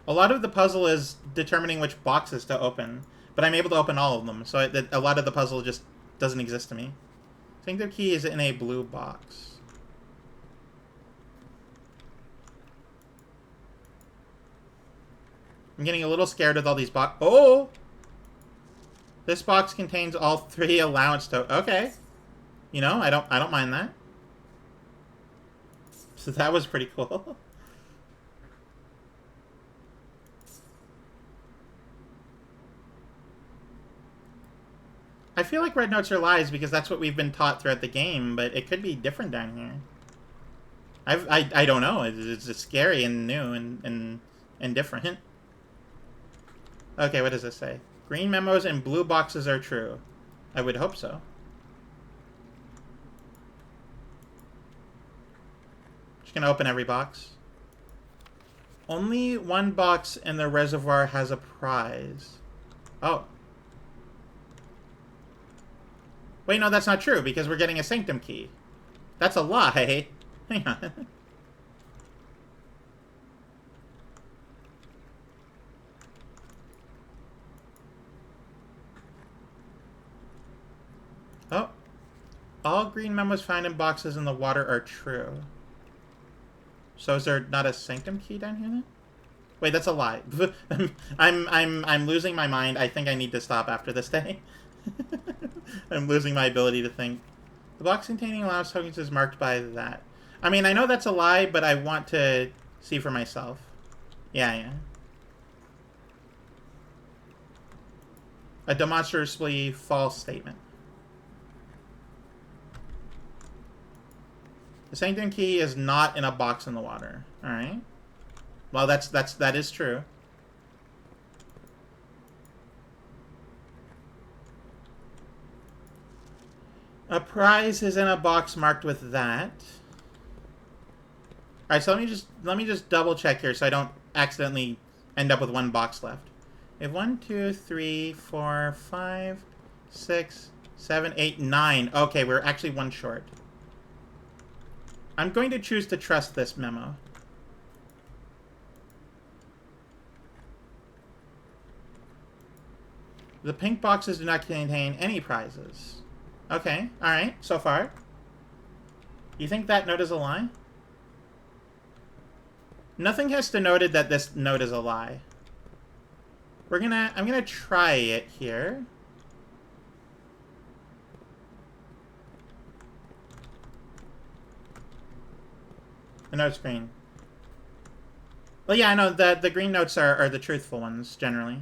A lot of the puzzle is determining which boxes to open. But I'm able to open all of them, so a lot of the puzzle just doesn't exist to me. I think the key is in a blue box. I'm getting a little scared with all these box. Oh! This box contains all 3 allowance okay. You know, I don't mind that. So that was pretty cool. I feel like red notes are lies because that's what we've been taught throughout the game, but it could be different down here. I don't know. It's just scary and new and different. Okay, what does this say? Green memos and blue boxes are true. I would hope so. gonna open every box. Only one box in the reservoir has a prize. Oh. Wait, no, that's not true, because we're getting a Sanctum key. That's a lie. Hang on. Oh. All green memos found in boxes in the water are true. So is there not a Sanctum key down here then? Wait, that's a lie. I'm losing my mind. I think I need to stop after this day. I'm losing my ability to think. The box containing allowance tokens is marked by that. I mean, I know that's a lie, but I want to see for myself. Yeah. A demonstrably false statement. The Sanctum key is not in a box in the water. All right. Well, that is true. A prize is in a box marked with that. All right, so let me just double check here so I don't accidentally end up with one box left. We have 1, 2, 3, 4, 5, 6, 7, 8, 9. Okay, we're actually one short. I'm going to choose to trust this memo. The pink boxes do not contain any prizes. Okay, alright, so far. You think that note is a lie? Nothing has denoted that this note is a lie. I'm gonna try it here. The note's green. Well, yeah, I know the green notes are the truthful ones, generally.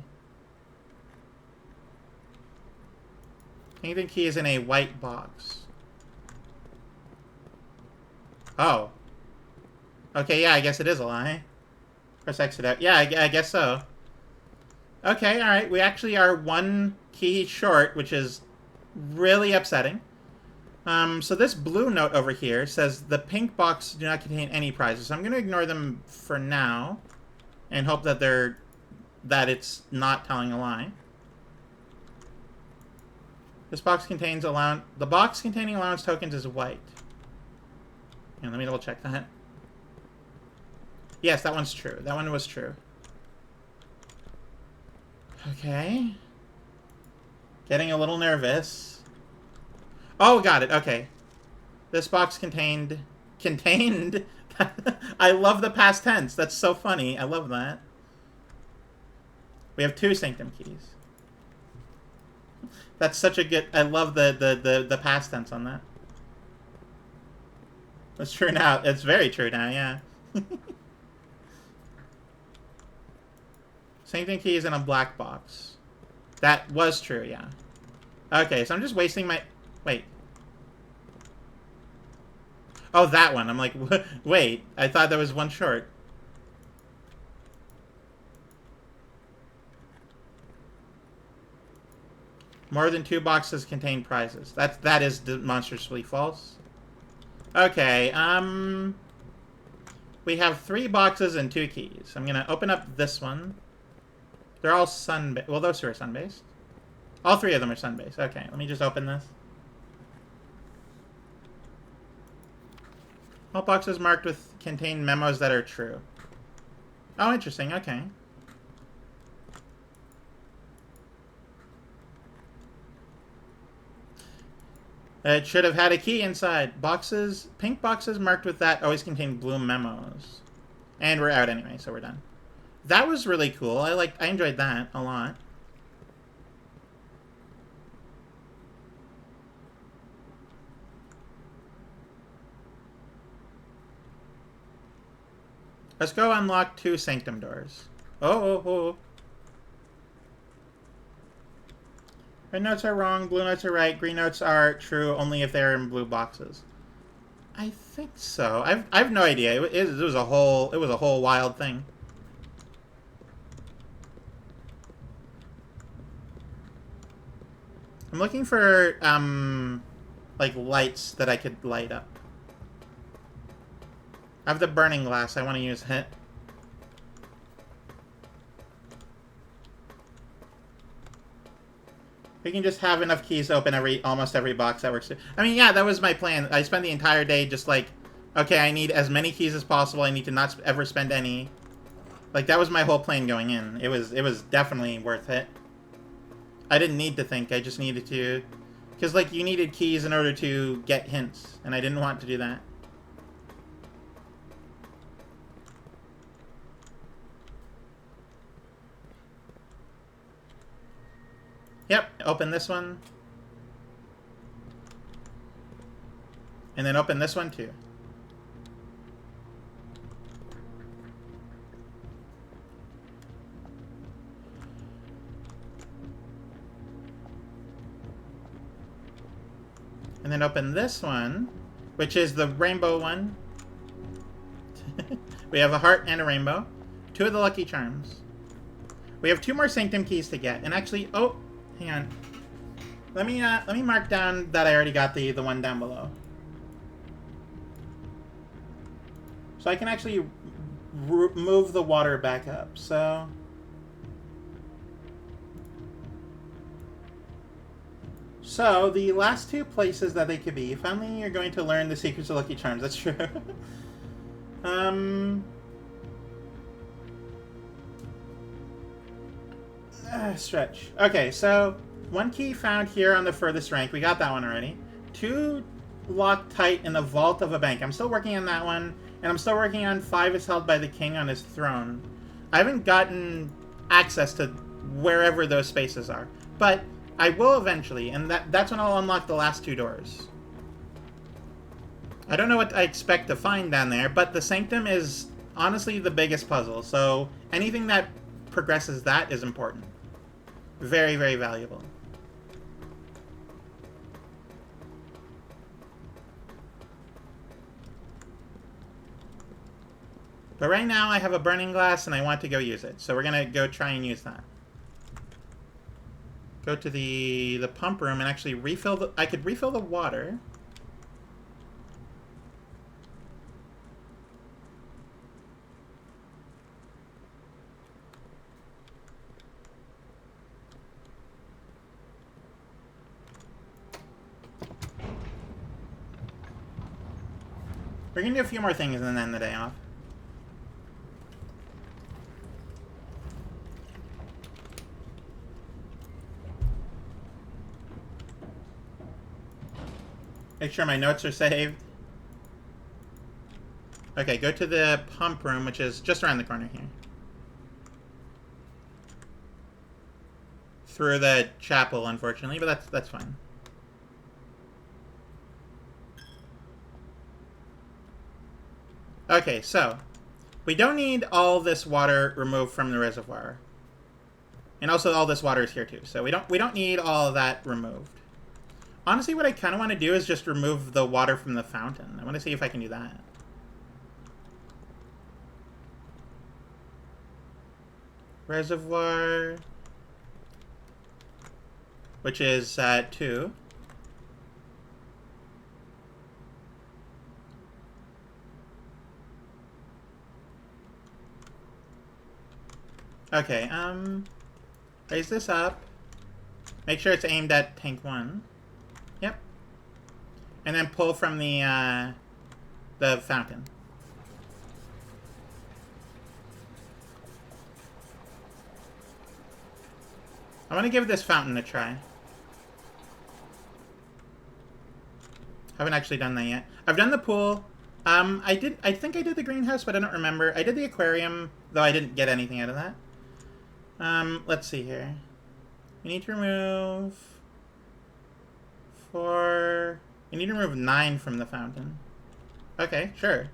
Anything key is in a white box. Oh. Okay, yeah, I guess it is a lie. Press exit out. Yeah, I guess so. Okay, alright. We actually are one key short, which is really upsetting. So this blue note over here says the pink boxes do not contain any prizes. So I'm going to ignore them for now and hope that that it's not telling a lie. This box contains the box containing allowance tokens is white. And let me double check that. Yes, that one's true. That one was true. Okay. Getting a little nervous. Oh, got it. Okay. This box contained... I love the past tense. That's so funny. I love that. We have 2 Sanctum keys. That's such a good... I love the past tense on that. That's true now. It's very true now, yeah. Sanctum key is in a black box. That was true, yeah. Okay, so I'm just wasting my... Wait. Oh, that one. I'm like, wait. I thought there was one short. More than 2 boxes contain prizes. That is demonstrably false. Okay, we have 3 boxes and 2 keys. I'm gonna open up this one. They're all sun-based. Well, those 2 are sun-based. All 3 of them are sun-based. Okay, let me just open this. All boxes marked with contain memos that are true. Oh, interesting. Okay. It should have had a key inside. Boxes, pink boxes marked with that always contain blue memos. And we're out anyway, so we're done. That was really cool. I enjoyed that a lot. Let's go unlock 2 Sanctum doors. Oh. Red notes are wrong, blue notes are right, green notes are true only if they're in blue boxes. I think so. I've no idea. It was a whole wild thing. I'm looking for like lights that I could light up. I have the burning glass. I want to use it. We can just have enough keys to open almost every box. That works too. I mean, yeah, that was my plan. I spent the entire day just like, okay, I need as many keys as possible. I need to not ever spend any. Like, that was my whole plan going in. It was definitely worth it. I didn't need to think. I just needed to... Because, like, you needed keys in order to get hints. And I didn't want to do that. Yep, open this one. And then open this one too. And then open this one, which is the rainbow one. We have a heart and a rainbow. 2 of the lucky charms. We have 2 more sanctum keys to get. And actually, oh, hang on. Let me mark down that I already got the one down below. So I can actually move the water back up. So the last 2 places that they could be. Finally, you're going to learn the secrets of Lucky Charms. That's true. Stretch. Okay, so 1 key found here on the furthest rank. We got that one already. 2 locked tight in the vault of a bank. I'm still working on that one. And I'm still working on 5 is held by the king on his throne. I haven't gotten access to wherever those spaces are. But I will eventually, and that's when I'll unlock the last 2 doors. I don't know what I expect to find down there, but the Sanctum is honestly the biggest puzzle, so anything that progresses that is important. Very, very valuable. But right now I have a burning glass and I want to go use it, so we're gonna go try and use that. Go to the pump room and actually refill the... I could refill the water. We're gonna do a few more things and then end the day off. Make sure my notes are saved. Okay, go to the pump room, which is just around the corner here. Through the chapel, unfortunately, but that's fine. Okay, so we don't need all this water removed from the reservoir. And also all this water is here too, so we don't need all of that removed. Honestly, what I kind of want to do is just remove the water from the fountain. I want to see if I can do that. Reservoir. Which is 2. Okay, raise this up. Make sure it's aimed at tank 1. Yep. And then pull from the fountain. I want to give this fountain a try. Haven't actually done that yet. I've done the pool. I think I did the greenhouse, but I don't remember. I did the aquarium, though I didn't get anything out of that. Let's see here. We need to remove 4. We need to remove 9 from the fountain. Okay, sure.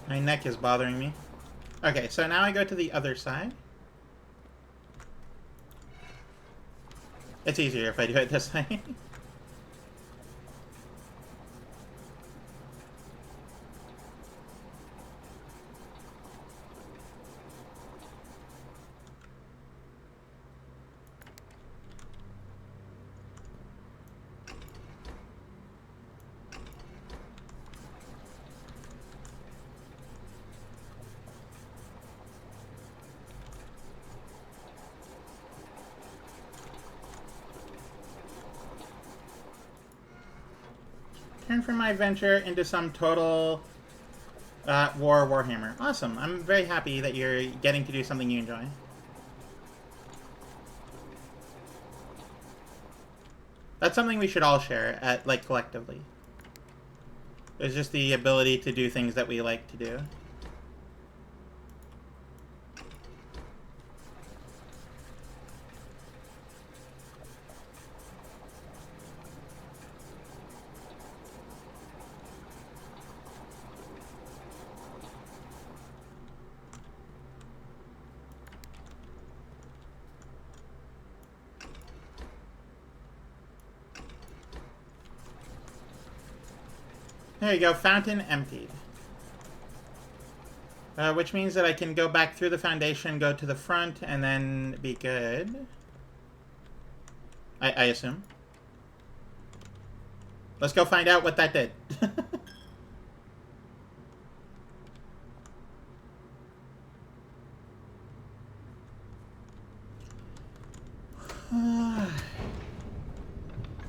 My neck is bothering me. Okay, so now I go to the other side. It's easier if I do it this way. turn from my venture into some total Warhammer. Awesome. I'm very happy that you're getting to do something you enjoy. That's something we should all share, like, collectively. It's just the ability to do things that we like to do. There you go, fountain emptied. Which means that I can go back through the foundation, go to the front, and then be good. I assume. Let's go find out what that did.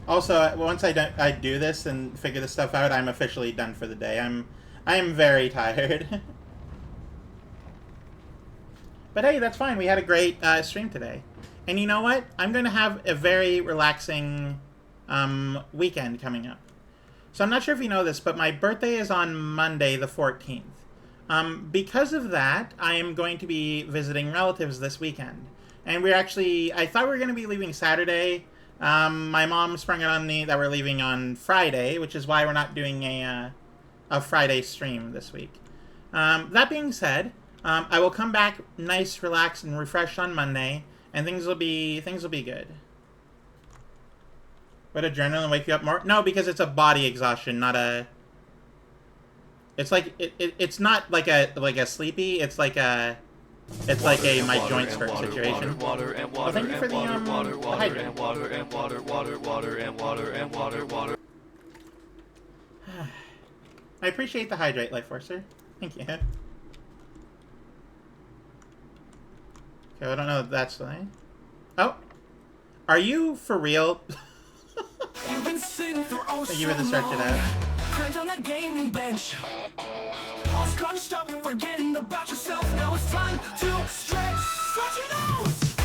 Also, once I do this and figure this stuff out, I'm officially done for the day. I am very tired. But hey, that's fine. We had a great stream today. And you know what? I'm going to have a very relaxing weekend coming up. So I'm not sure if you know this, but my birthday is on Monday the 14th. Because of that, I am going to be visiting relatives this weekend. And I thought we were going to be leaving Saturday. My mom sprung it on me that we're leaving on Friday, which is why we're not doing a Friday stream this week. That being said, I will come back nice, relaxed, and refreshed on Monday, and things will be good. Would adrenaline wake you up more? No, because it's a body exhaustion, not a. It's like it's not like a sleepy. It's like a. It's like a my joints hurt situation. Well, thank you for the hydrate. I appreciate the hydrate, Life Forcer. Thank you. Okay, I don't know if that's the thing. Oh, are you for real? You've been sitting for Thank you for the search it out. Cranked on that gaming bench. All scrunched up, forgetting about yourself. Now it's time to stretch. Stretch your nose.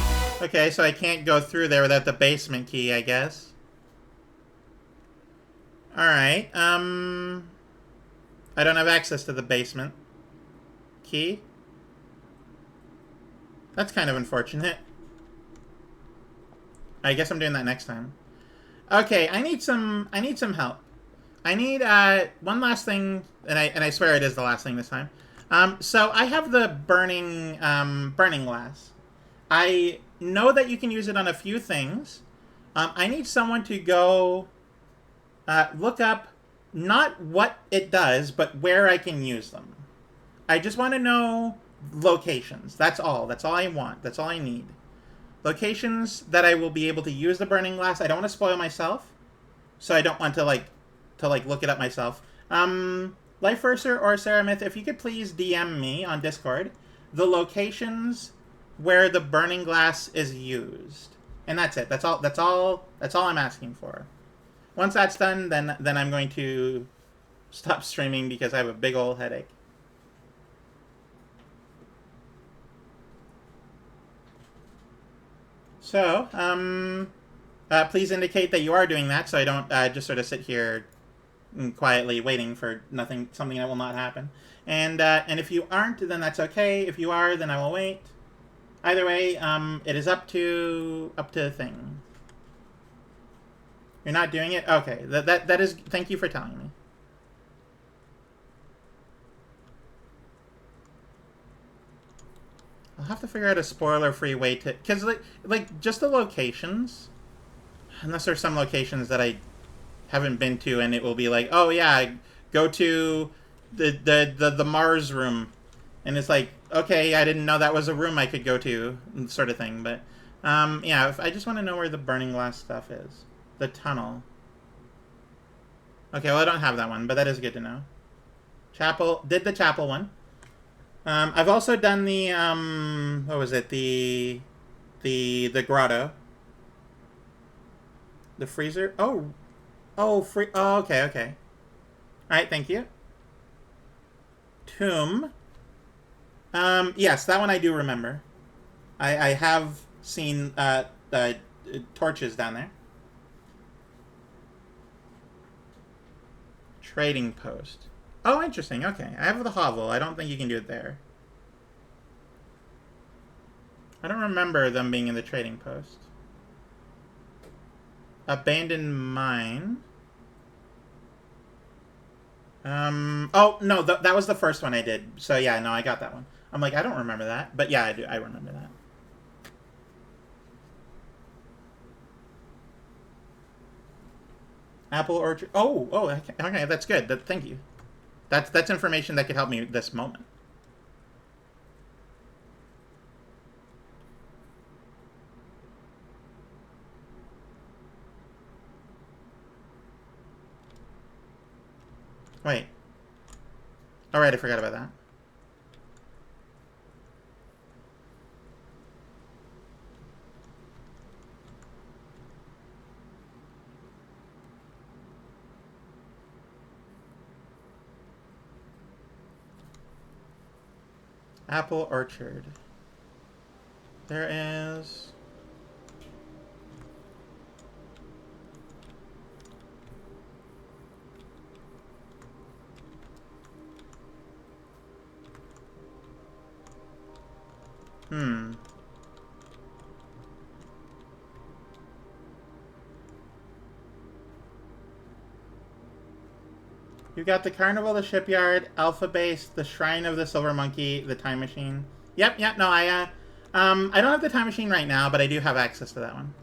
Okay, so I can't go through there without the basement key, I guess. Alright, I don't have access to the basement key. That's kind of unfortunate. I guess I'm doing that next time. Okay, I need some help. I need one last thing, and I swear it is the last thing this time. So I have the burning glass. I know that you can use it on a few things. I need someone to go look up not what it does, but where I can use them. I just want to know locations. That's all. That's all I want. That's all I need. Locations that I will be able to use the burning glass. I don't want to spoil myself, so I don't want to look it up myself. Lifeverser or Saramith, if you could please DM me on Discord the locations where the burning glass is used, and that's it. That's all I'm asking for. Once that's done, then I'm going to stop streaming because I have a big old headache. So, please indicate that you are doing that, so I don't just sort of sit here quietly waiting for something that will not happen. And if you aren't, then that's okay. If you are, then I will wait. Either way, it is up to the thing. You're not doing it? Okay, that is. Thank you for telling me. I'll have to figure out a spoiler-free way to, because like just the locations, unless there's some locations that I haven't been to, and it will be like, oh yeah, go to the Mars room, and it's like, okay, I didn't know that was a room I could go to, sort of thing. But yeah, I just want to know where the burning glass stuff is. The tunnel. Okay, well I don't have that one, but that is good to know. Chapel, did the chapel one. I've also done the what was it, the grotto, the freezer. Oh, okay. Alright, thank you. Tomb. Yes, that one I do remember. I have seen torches down there. Trading post. Oh, interesting. Okay. I have the hovel. I don't think you can do it there. I don't remember them being in the trading post. Abandoned mine. Oh, no, that was the first one I did. So, yeah, no, I got that one. I'm like, I don't remember that. But, yeah, I do. I remember that. Apple orchard. Oh, okay, that's good. Thank you. That's information that could help me this moment. Wait. Alright, I forgot about that. Apple orchard. There is... You got the Carnival, the Shipyard, Alpha Base, the Shrine of the Silver Monkey, the Time Machine. Yep, no, I don't have the Time Machine right now, but I do have access to that one.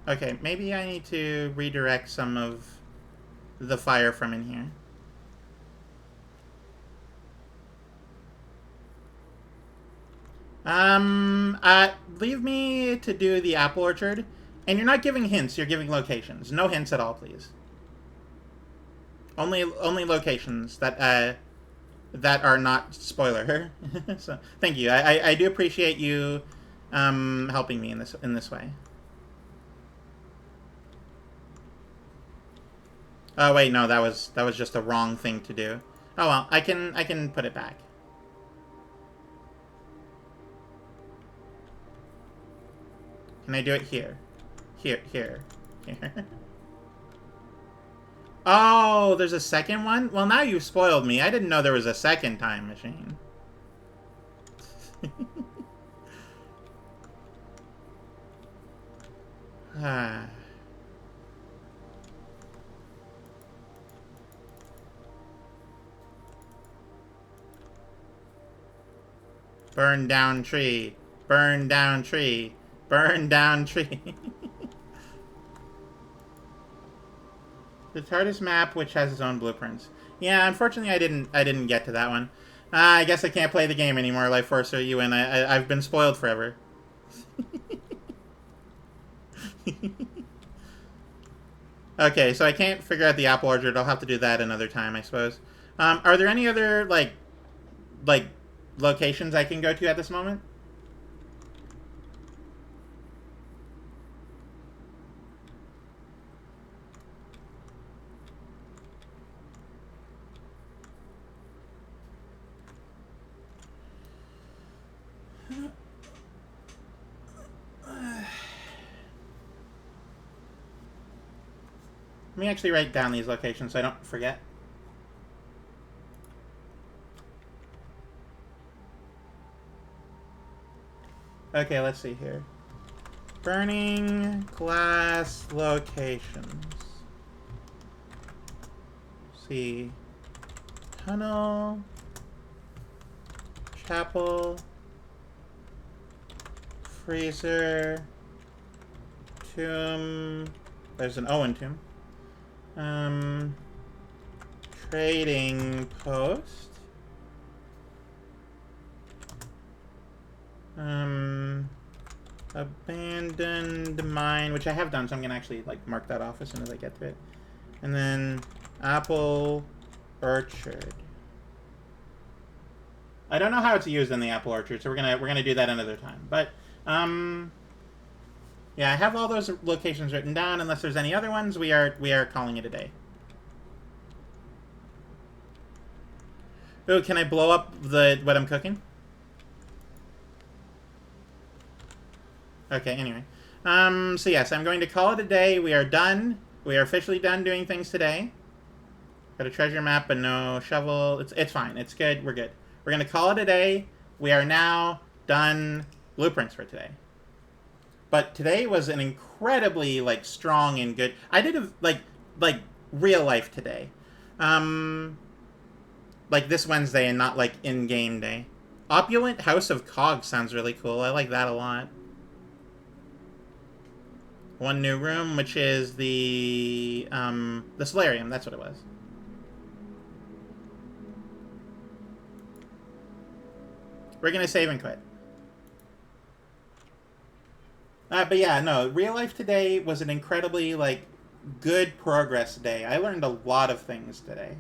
Okay, maybe I need to redirect some of the fire from in here. Leave me to do the apple orchard. And you're not giving hints, you're giving locations. No hints at all, please. Only locations that are not spoiler. So thank you. I do appreciate you helping me in this way. Oh wait, no, that was just the wrong thing to do. Oh well, I can put it back. Can I do it here? Here. Oh, there's a second one? Well, now you've spoiled me. I didn't know there was a second time machine. Burn down tree. Burn down tree. Burn down tree. The TARDIS map, which has its own blueprints. Yeah, unfortunately, I didn't get to that one. I guess I can't play the game anymore, Life Force or UN. I've been spoiled forever. Okay, so I can't figure out the apple orchard. I'll have to do that another time, I suppose. Are there any other like locations I can go to at this moment? Let me actually write down these locations so I don't forget. Okay, let's see here. Burning glass locations. See. Tunnel. Chapel. Freezer. Tomb. There's an Owen tomb. Trading post. Abandoned mine, which I have done, so I'm gonna actually like mark that off as soon as I get to it. And then apple orchard. I don't know how it's used in the apple orchard, so we're gonna do that another time. But Yeah, I have all those locations written down. Unless there's any other ones, we are calling it a day. Ooh, can I blow up what I'm cooking? Okay, anyway. So yes, I'm going to call it a day. We are done. We are officially done doing things today. Got a treasure map, but no shovel. It's fine. It's good. We're good. We're going to call it a day. We are now done blueprints for today. But today was an incredibly, like, strong and good... I did, like real life today. Like this Wednesday and not, like, in-game day. Opulent House of Cogs sounds really cool. I like that a lot. One new room, which is the solarium. That's what it was. We're gonna save and quit. But yeah, no, real life today was an incredibly, like, good progress day. I learned a lot of things today.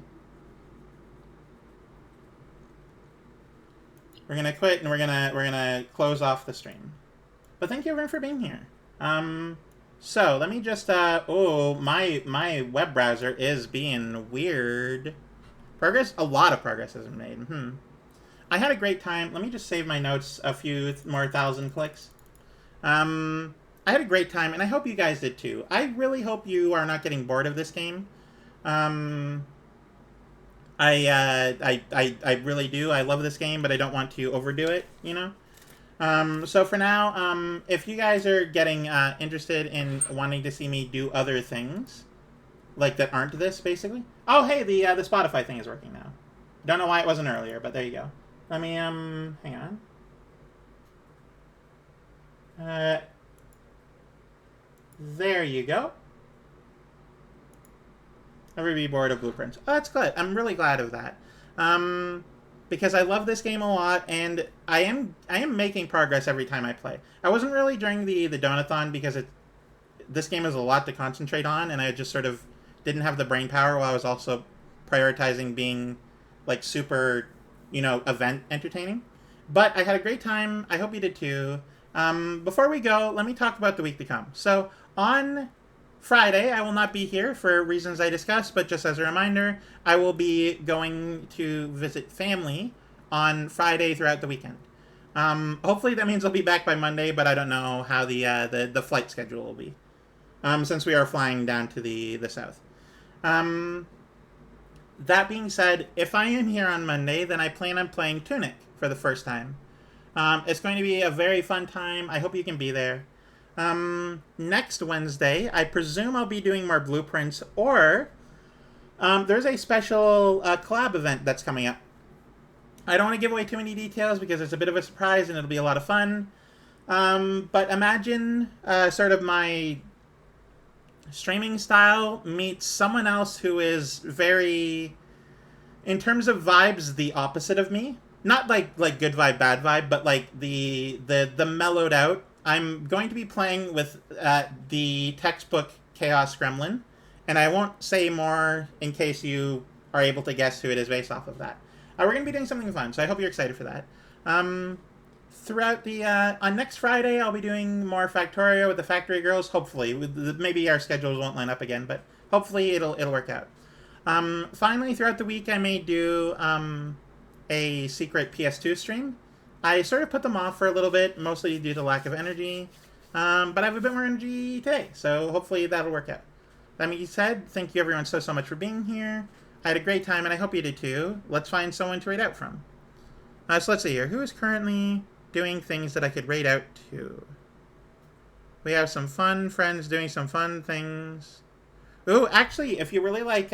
We're gonna quit and we're gonna close off the stream. But thank you everyone for being here. So let me just oh, my web browser is being weird. Progress? A lot of progress has been made. I had a great time. Let me just save my notes a few more thousand clicks. I had a great time, and I hope you guys did too. I really hope you are not getting bored of this game. I really do. I love this game, but I don't want to overdo it, you know? So for now, if you guys are getting interested in wanting to see me do other things, like that aren't this, basically. Oh, hey, the Spotify thing is working now. Don't know why it wasn't earlier, but there you go. Let me, hang on. There you go. Never be bored of blueprints. Oh, that's good. I'm really glad of that. Because I love this game a lot, and I am making progress every time I play. I wasn't really during the Donathon because this game is a lot to concentrate on, and I just sort of didn't have the brain power while I was also prioritizing being, like, super, you know, event entertaining. But I had a great time. I hope you did too. Before we go, let me talk about the week to come. So on Friday, I will not be here for reasons I discussed, but just as a reminder, I will be going to visit family on Friday throughout the weekend. Hopefully that means I'll be back by Monday, but I don't know how the flight schedule will be, since we are flying down to the south. That being said, if I am here on Monday, then I plan on playing Tunic for the first time. It's going to be a very fun time. I hope you can be there. Next Wednesday, I presume I'll be doing more blueprints, or there's a special collab event that's coming up. I don't want to give away too many details because it's a bit of a surprise and it'll be a lot of fun. But imagine sort of my streaming style meets someone else who is very, in terms of vibes, the opposite of me. Not like good vibe, bad vibe, but like the mellowed out. I'm going to be playing with the textbook Chaos Gremlin, and I won't say more in case you are able to guess who it is based off of that. We're going to be doing something fun, so I hope you're excited for that. Throughout the on next Friday, I'll be doing more Factorio with the Factory Girls. Hopefully, maybe our schedules won't line up again, but hopefully it'll work out. Finally, throughout the week, I may do a secret PS2 stream. I sort of put them off for a little bit, mostly due to lack of energy, but I have a bit more energy today, so hopefully that'll work out. That being said, thank you everyone so much for being here. I had a great time, and I hope you did too. Let's find someone to raid out from. So let's see here. Who is currently doing things that I could raid out to? We have some fun friends doing some fun things. Ooh, actually, if you really like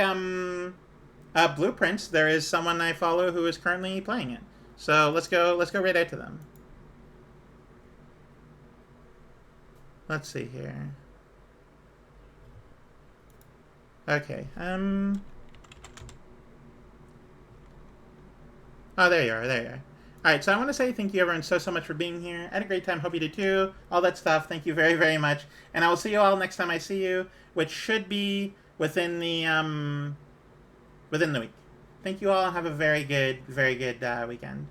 blueprints, there is someone I follow who is currently playing it. So let's go raid out to them. Let's see here. Okay. Oh, there you are. There you are. Alright, so I want to say thank you everyone so much for being here. I had a great time. Hope you did too. All that stuff. Thank you very, very much. And I will see you all next time I see you, which should be within the week. Thank you all and have a very good weekend.